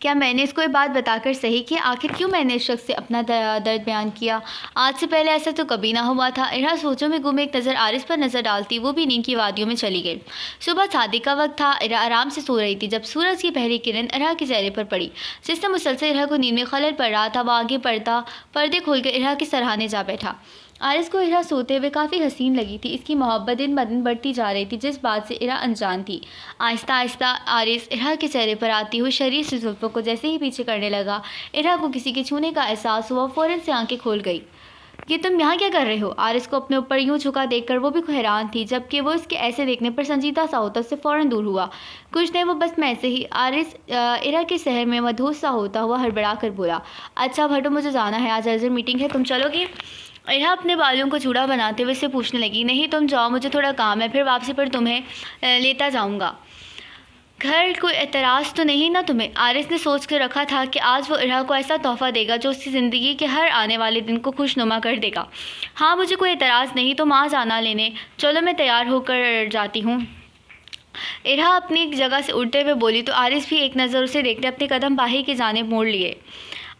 क्या मैंने इसको ये बात बताकर सही किया, आखिर क्यों मैंने इस शख्स से अपना दर्द बयान किया। आज से पहले ऐसा तो कभी ना हुआ था। इरा सोचों में गुम एक नज़र आरिस पर नज़र डालती वो भी नींद की वादियों में चली गई। सुबह शादी का वक्त था। इरा आराम से सो रही थी जब सूरज की पहली किरण इरा के चेहरे पर पड़ी, जिससे मुसलसल इरा को नींद में खलल पड़ रहा था। वह आगे पर्दे खोलकर इरा के सराहने जा बैठा। आरिस को इरा सोते हुए काफ़ी हसीन लगी थी। इसकी मोहब्बत दिन ब दिन बढ़ती जा रही थी, जिस बात से इरा अनजान थी। आहिस्ता आहिस्ता आरिस इरा के चेहरे पर आती हुई शरीर से जुल्फ़ों को जैसे ही पीछे करने लगा, इरा को किसी के छूने का एहसास हुआ। फ़ौरन से आंखें खोल गई। ये तुम यहाँ क्या कर रहे हो। आरिस को अपने ऊपर यूँ झुका देखकर वो भी हैरान थी, जबकि वो इसके ऐसे देखने पर संजीदा सा होता उससे फ़ौरन दूर हुआ। कुछ नहीं, वो बस मैं ऐसे ही। आरिस इरा के शहर में मधुस सा होता हुआ हड़बड़ा कर बोला। अच्छा भटो, मुझे जाना है, आज अर्जेंट मीटिंग है, तुम चलोगे। इरा अपने बालों को चूड़ा बनाते हुए से पूछने लगी। नहीं तुम जाओ, मुझे थोड़ा काम है, फिर वापसी पर तुम्हें लेता जाऊँगा। घर कोई एतराज़ तो नहीं ना तुम्हें। आरिस ने सोच कर रखा था कि आज वो इरा को ऐसा तोहफ़ा देगा जो उसकी ज़िंदगी के हर आने वाले दिन को खुशनुमा कर देगा। हाँ मुझे कोई एतराज़ नहीं, तो माँ जाना लेने चलो, मैं तैयार होकर जाती हूँ। इरा अपनी जगह से उठते हुए बोली तो आरिस भी एक नज़र उसे देखते अपने कदम बाही की जानिब मोड़ लिए।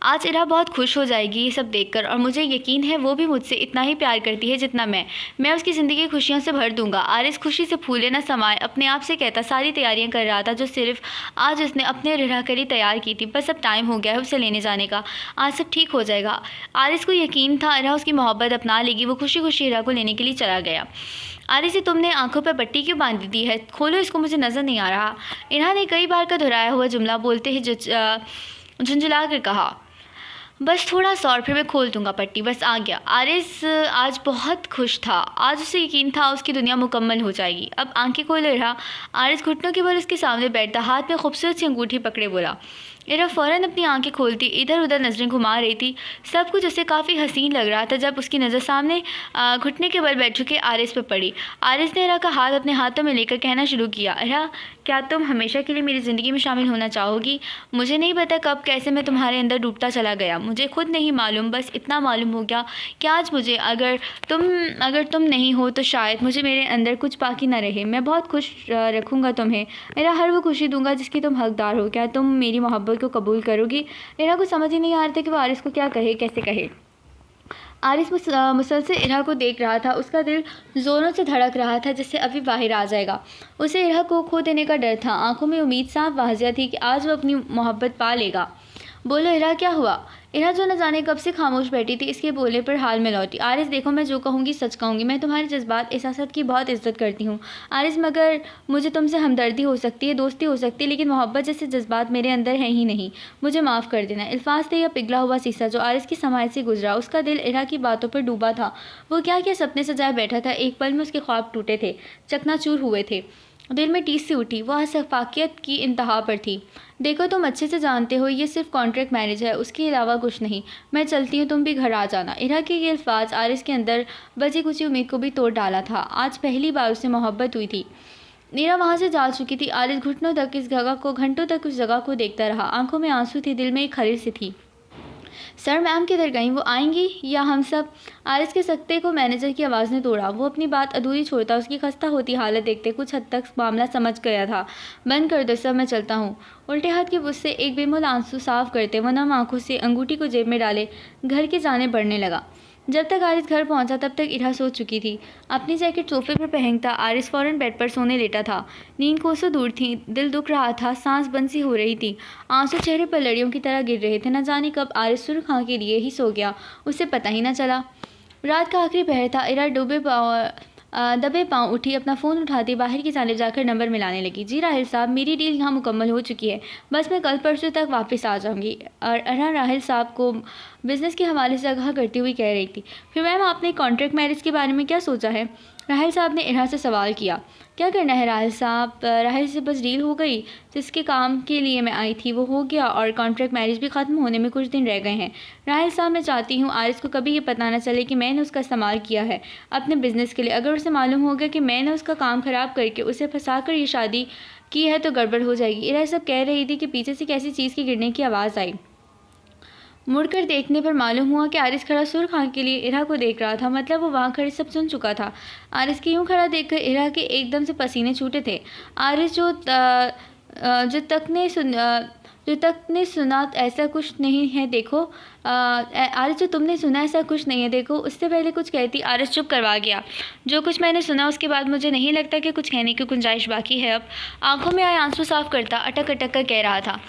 आज इरा बहुत खुश हो जाएगी ये सब देखकर, और मुझे यकीन है वो भी मुझसे इतना ही प्यार करती है जितना मैं उसकी ज़िंदगी खुशियों से भर दूंगा। आरिस खुशी से फूले न समाए अपने आप से कहता, सारी तैयारियां कर रहा था जो सिर्फ आज उसने अपने रिहा के लिए तैयार की थी। बस अब टाइम हो गया है उसे लेने जाने का, आज सब ठीक हो जाएगा। आरिस को यकीन था इरा उसकी मोहब्बत अपना लेगी। वो खुशी खुशी इरा को लेने के लिए चला गया। आरिस, से तुमने आंखों पर पट्टी क्यों बांध दी है? खोलो इसको, मुझे नज़र नहीं आ रहा। इरा ने कई बार का दोहराया हुआ जुमला बोलते ही झुंझुला कर कहा, बस थोड़ा सा और फिर मैं खोल दूंगा पट्टी, बस आ गया। आरिस आज बहुत खुश था। आज उसे यकीन था उसकी दुनिया मुकम्मल हो जाएगी। अब आंखें खोले रहा। आरिस घुटनों के बल उसके सामने बैठता, हाथ में खूबसूरत सी अंगूठी पकड़े बोला। इरा फ़ौरन अपनी आंखें खोलती इधर उधर नज़रें घुमा रही थी। सब कुछ उसे काफ़ी हसीन लग रहा था जब उसकी नज़र सामने घुटने के बल बैठ चुके आरिस पर पड़ी। आरिस ने इरा का हाथ अपने हाथों में लेकर कहना शुरू किया, इरा, क्या तुम हमेशा के लिए मेरी ज़िंदगी में शामिल होना चाहोगी? मुझे नहीं पता कब कैसे मैं तुम्हारे अंदर डूबता चला गया, मुझे खुद नहीं मालूम। बस इतना मालूम हो गया कि आज मुझे अगर तुम नहीं हो तो शायद मुझे मेरे अंदर कुछ बाकी ना रहे। मैं बहुत खुश रखूँगा तुम्हें। मेरा हर वो खुशी दूंगा जिसकी तुम हकदार हो। क्या तुम मेरी मोहब्बत को कबूल करोगी? इरा को समझ ही नहीं आ रहा था कि वो आरिस को क्या कहे, कैसे कहे। आरिस मुसलसल इरा को देख रहा था। उसका दिल ज़ोरों से धड़क रहा था जैसे अभी बाहर आ जाएगा। उसे इरा को खो देने का डर था। आंखों में उम्मीद साफ वाज़िया थी कि आज वो अपनी मोहब्बत पा लेगा। बोलो इरा, क्या हुआ? इरा जो न जाने कब से खामोश बैठी थी, इसके बोले पर हाल में लौटी। आरिस, देखो मैं जो कहूँगी सच कहूँगी। मैं तुम्हारे जज्बात एहसासात की बहुत इज्जत करती हूँ आरिस, मगर मुझे तुमसे हमदर्दी हो सकती है, दोस्ती हो सकती है, लेकिन मोहब्बत जैसे जज्बात मेरे अंदर हैं ही नहीं। मुझे माफ़ कर देना। अल्फाज थे या पिघला हुआ शीशा जो आरिस की समाज से गुजरा। उसका दिल इरा की बातों पर डूबा था। वो क्या क्या सपने सजाए बैठा था। एक पल में उसके ख्वाब टूटे थे, चकनाचूर हुए थे। दिल में टीस सी उठी। वह शफाकियत की इंतहा पर थी। देखो, तुम अच्छे से जानते हो ये सिर्फ कॉन्ट्रैक्ट मैरिज है, उसके अलावा कुछ नहीं। मैं चलती हूँ, तुम भी घर आ जाना। इरा के ये अल्फाज आरिस के अंदर बची कुछ उम्मीद को भी तोड़ डाला था। आज पहली बार उससे मोहब्बत हुई थी। नीरा वहाँ से जा चुकी थी। आरिस घुटनों तक इस जगह को, घंटों तक उस जगह को देखता रहा। आंखों में आंसू थे, दिल में एक खरीद सी थी। सर, मैम किधर गई? वो आएंगी या हम सब? आरिस के सकते को मैनेजर की आवाज़ ने तोड़ा। वो अपनी बात अधूरी छोड़ता। उसकी खस्ता होती हालत देखते कुछ हद तक मामला समझ गया था। बंद कर दो सब, मैं चलता हूँ। उल्टे हाथ की बुझ से एक बेमोल आंसू साफ करते वो नम आंखों से अंगूठी को जेब में डाले घर की जाने बढ़ने लगा। जब तक आरिस घर पहुंचा तब तक इरा सो चुकी थी। अपनी जैकेट सोफे पर पहनता आरिस फौरन बेड पर सोने लेटा था। नींद कोसों दूर थी, दिल दुख रहा था, सांस बंद सी हो रही थी, आंसू चेहरे पर लड़ियों की तरह गिर रहे थे। न जाने कब आरिस सुर्ख आंख के लिए ही सो गया, उसे पता ही न चला। रात का आखिरी पहर था। इरा दबे पाँव उठी, अपना फ़ोन उठाती बाहर की जानिब जाकर नंबर मिलाने लगी। जी राहिल साहब, मेरी डील यहाँ मुकम्मल हो चुकी है, बस मैं कल परसों तक वापस आ जाऊँगी। और अरा राहिल साहब को बिज़नेस के हवाले से आगाह करती हुई कह रही थी। फिर मैम, आपने कॉन्ट्रैक्ट मैरिज के बारे में क्या सोचा है? राहिल साहब ने इरा से सवाल किया। क्या करना है राहिल साहब? राहिल से बस डील हो गई, जिसके काम के लिए मैं आई थी वो हो गया, और कॉन्ट्रैक्ट मैरिज भी ख़त्म होने में कुछ दिन रह गए हैं। राहिल साहब, मैं चाहती हूँ आरिस को कभी ये पता ना चले कि मैंने उसका इस्तेमाल किया है अपने बिज़नेस के लिए। अगर उसे मालूम हो गया कि मैंने उसका काम ख़राब करके उसे फंसा कर ये शादी की है तो गड़बड़ हो जाएगी। इरा सब कह रही थी कि पीछे से किसी चीज़ के गिरने की आवाज़ आई। मुड़कर देखने पर मालूम हुआ कि आरिस खड़ा सुर्ख आंख के लिए इरा को देख रहा था। मतलब वो वहाँ खड़े सब सुन चुका था। आरिस के यूँ खड़ा देखकर इरा के एकदम से पसीने छूटे थे। आरिस, जो तक ने सुना ऐसा कुछ नहीं है देखो। आरिस, जो तुमने सुना ऐसा कुछ नहीं है देखो। उससे पहले कुछ कहती आरिस चुप करवा गया। जो कुछ मैंने सुना उसके बाद मुझे नहीं लगता कि कुछ कहने की गुंजाइश बाकी है अब। आंखों में आए आंसू साफ करता अटक अटक कर कह रहा था,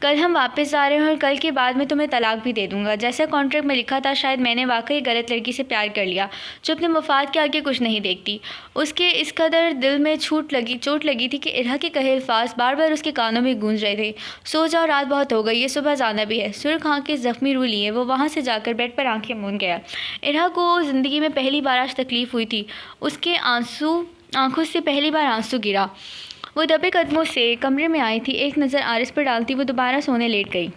कल हम वापस आ रहे हैं और कल के बाद मैं तुम्हें तलाक भी दे दूंगा। जैसा कॉन्ट्रैक्ट में लिखा था, शायद मैंने वाकई गलत लड़की से प्यार कर लिया जो अपने मफाद के आगे कुछ नहीं देखती। उसके इस कदर दिल में चोट लगी थी कि इरा के कहे अल्फाज बार बार उसके कानों में गूंज रहे थे। सो जाओ, रात बहुत हो गई है, सुबह जाना भी है। सुर्ख आँख के ज़ख्मी रू लिए वो वहाँ से जाकर बेड पर आंखें मूंद गया। इरा को ज़िंदगी में पहली बार आज तकलीफ़ हुई थी। उसके आंखों से पहली बार आंसू गिरा। वो दबे कदमों से कमरे में आई थी। एक नज़र आरिस पर डालती वो दोबारा सोने लेट गई।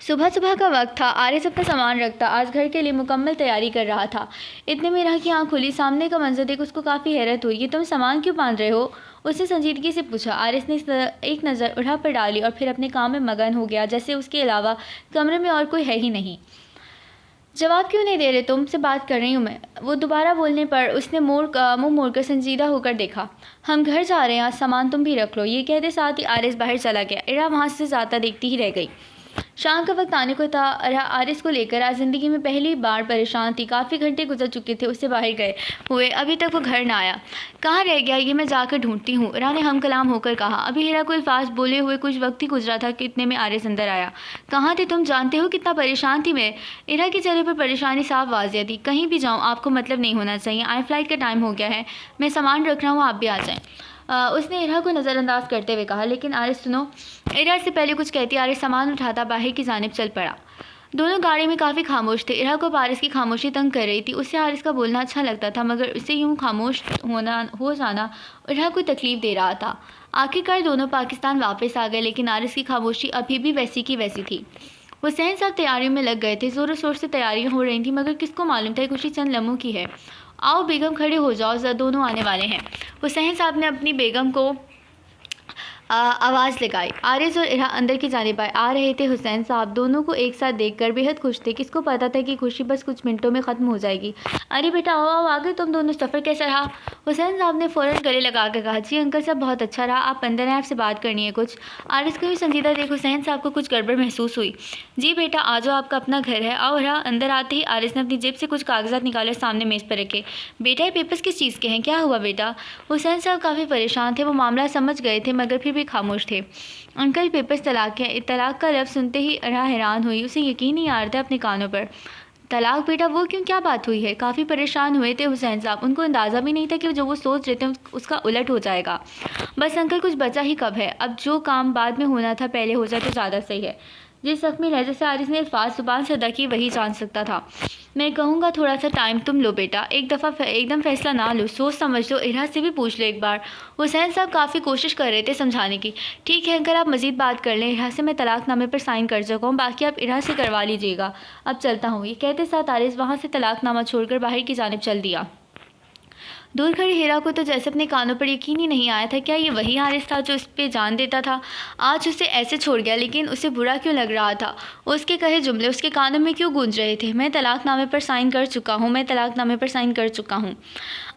सुबह का वक्त था। आरिस अपना सामान रखता आज घर के लिए मुकम्मल तैयारी कर रहा था। इतने में इरा की आँख खुली। सामने का मंजर देख उसको काफ़ी हैरत हुई। ये तुम सामान क्यों बांध रहे हो? उसने संजीदगी से पूछा। आरिस ने एक नज़र इरा पर डाली और फिर अपने काम में मगन हो गया, जैसे उसके अलावा कमरे में और कोई है ही नहीं। जवाब क्यों नहीं दे रहे? तुमसे बात कर रही हूँ मैं। वो दोबारा बोलने पर उसने मुंह मोड़कर संजीदा होकर देखा। हम घर जा रहे हैं, आज सामान तुम भी रख लो। ये कहते साथ ही आरिस बाहर चला गया। इरा वहाँ से जाता देखती ही रह गई। शाम का वक्त आने को था। आरिस को लेकर आज ज़िंदगी में पहली बार परेशान थी। काफ़ी घंटे गुजर चुके थे उससे बाहर गए हुए, अभी तक वो घर ना आया। कहाँ रह गया ये, मैं जाकर ढूंढती हूँ, इरा ने हम कलाम होकर कहा। अभी हिरा को अल्फाज बोले हुए कुछ वक्त ही गुजरा था कि इतने में आरिस अंदर आया। कहाँ थे तुम, जानते हो कितना परेशान थी मैं। इरा के चेहरे पर परेशानी साफ वाज़िया थी। कहीं भी जाऊँ आपको मतलब नहीं होना चाहिए, आई फ्लाइट का टाइम हो गया है, मैं सामान रख रहा हूँ, आप भी आ जाएँ। उसने इरा को नज़रअंदाज करते हुए कहा। लेकिन आरिस सुनो। इरा इससे पहले कुछ कहती आरिस सामान उठाता बाहर की जानिब चल पड़ा। दोनों गाड़ी में काफ़ी खामोश थे। इरा को आरिस की खामोशी तंग कर रही थी। उससे आरिस का बोलना अच्छा लगता था, मगर उसे यूं खामोश हो जाना इरा को तकलीफ़ दे रहा था। आखिरकार दोनों पाकिस्तान वापस आ गए, लेकिन आरिस की खामोशी अभी भी वैसी की वैसी थी। हुसैन साहब तैयारियों में लग गए थे। ज़ोरों शोर से तैयारियां हो रही थी, मगर किसको मालूम था खुशी चंद लम्हों की है। आओ बेगम खड़े हो जाओ, दोनों आने वाले हैं। हुसैन साहब ने अपनी बेगम को आवाज़ लगाई। आरिस और इरा अंदर की जानिब आ रहे थे। हुसैन साहब दोनों को एक साथ देखकर बेहद खुश थे। किसको पता था कि खुशी बस कुछ मिनटों में ख़त्म हो जाएगी। अरे बेटा आओ आओ, आ गए तुम दोनों, सफ़र कैसा रहा। हुसैन साहब ने फ़ौरन गले लगा कर कहा। जी अंकल साहब बहुत अच्छा रहा, आप अंदर हैं, आपसे बात करनी है कुछ। आरिस को भी संजीदा देख हुसैन साहब को कुछ गड़बड़ महसूस हुई। जी बेटा आ जाओ, आपका अपना घर है, आओ। इरा अंदर आते ही आरिस ने अपनी जेब से कुछ कागजात निकाले सामने मेज़ पर रखे। बेटा ये पेपर्स किस चीज़ के हैं, क्या हुआ बेटा। हुसैन साहब काफ़ी परेशान थे। वो मामला समझ गए थे, मगर फिर भी खामोश थे। अंकल पेपर्स तलाक है। तलाक का लफ्ज़ सुनते ही इरा हैरान हुई। उसे यकीन नहीं आ रहा था अपने कानों पर। तलाक बेटा, वो क्यों, क्या बात हुई है। काफ़ी परेशान हुए थे हुसैन साहब। उनको अंदाज़ा भी नहीं था कि जो वो सोच रहे थे उसका उलट हो जाएगा। बस अंकल कुछ बचा ही कब है, अब जो काम बाद में होना था पहले हो जाए तो ज़्यादा सही है। जिस ज़ख्मी लहजे से आरिस ने अल्फाज ज़ुबान से अदा की वही जान सकता था। मैं कहूँगा थोड़ा सा टाइम तुम लो बेटा, एकदम फ़ैसला ना लो, सोच समझ लो, इरा से भी पूछ लो एक बार। हुसैन साहब काफ़ी कोशिश कर रहे थे समझाने की। ठीक है अंकल आप मज़ीद बात कर लें, इरा से मैं तलाक़नामे पर साइन कर चुका हूँ, बाकी आप इरा से करवा लीजिएगा। अब चलता हूँ। ये कहते साथ आरिस वहाँ से तलाक़नामा छोड़कर बाहर की जानिब चल दिया। दूर खड़ी हिरा को तो जैसे अपने कानों पर यकीन ही नहीं आया था। क्या ये वही आरिस था जो उस पर जान देता था। आज उसे ऐसे छोड़ गया, लेकिन उसे बुरा क्यों लग रहा था। उसके कहे जुमले उसके कानों में क्यों गूंज रहे थे। मैं तलाक़नामे पर साइन कर चुका हूँ, मैं तलाक़नामे पर साइन कर चुका हूँ।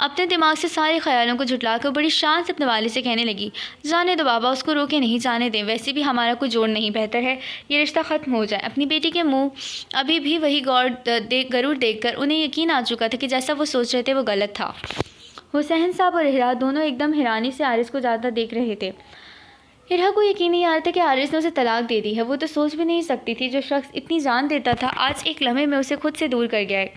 अपने दिमाग से सारे ख्यालों को झुटलाकर बड़ी शान से अपने वाले से कहने लगी। जाने दो बाबा, उसको रोके नहीं जाने दें, वैसे भी हमारा कोई जोड़ नहीं, बेहतर है ये रिश्ता ख़त्म हो जाए। अपनी बेटी के मुँह अभी भी वही गरूर देखकर उन्हें यकीन आ चुका था कि जैसा वो सोच रहे थे वो गलत था। हुसैन साहब और हिरा दोनों एकदम हैरानी से आरिस को ज़्यादा देख रहे थे। हिरा को यकीन नहीं आ रहा था कि आरिस ने उसे तलाक दे दी है। वो तो सोच भी नहीं सकती थी जो शख्स इतनी जान देता था आज एक लम्हे में उसे खुद से दूर कर गया है।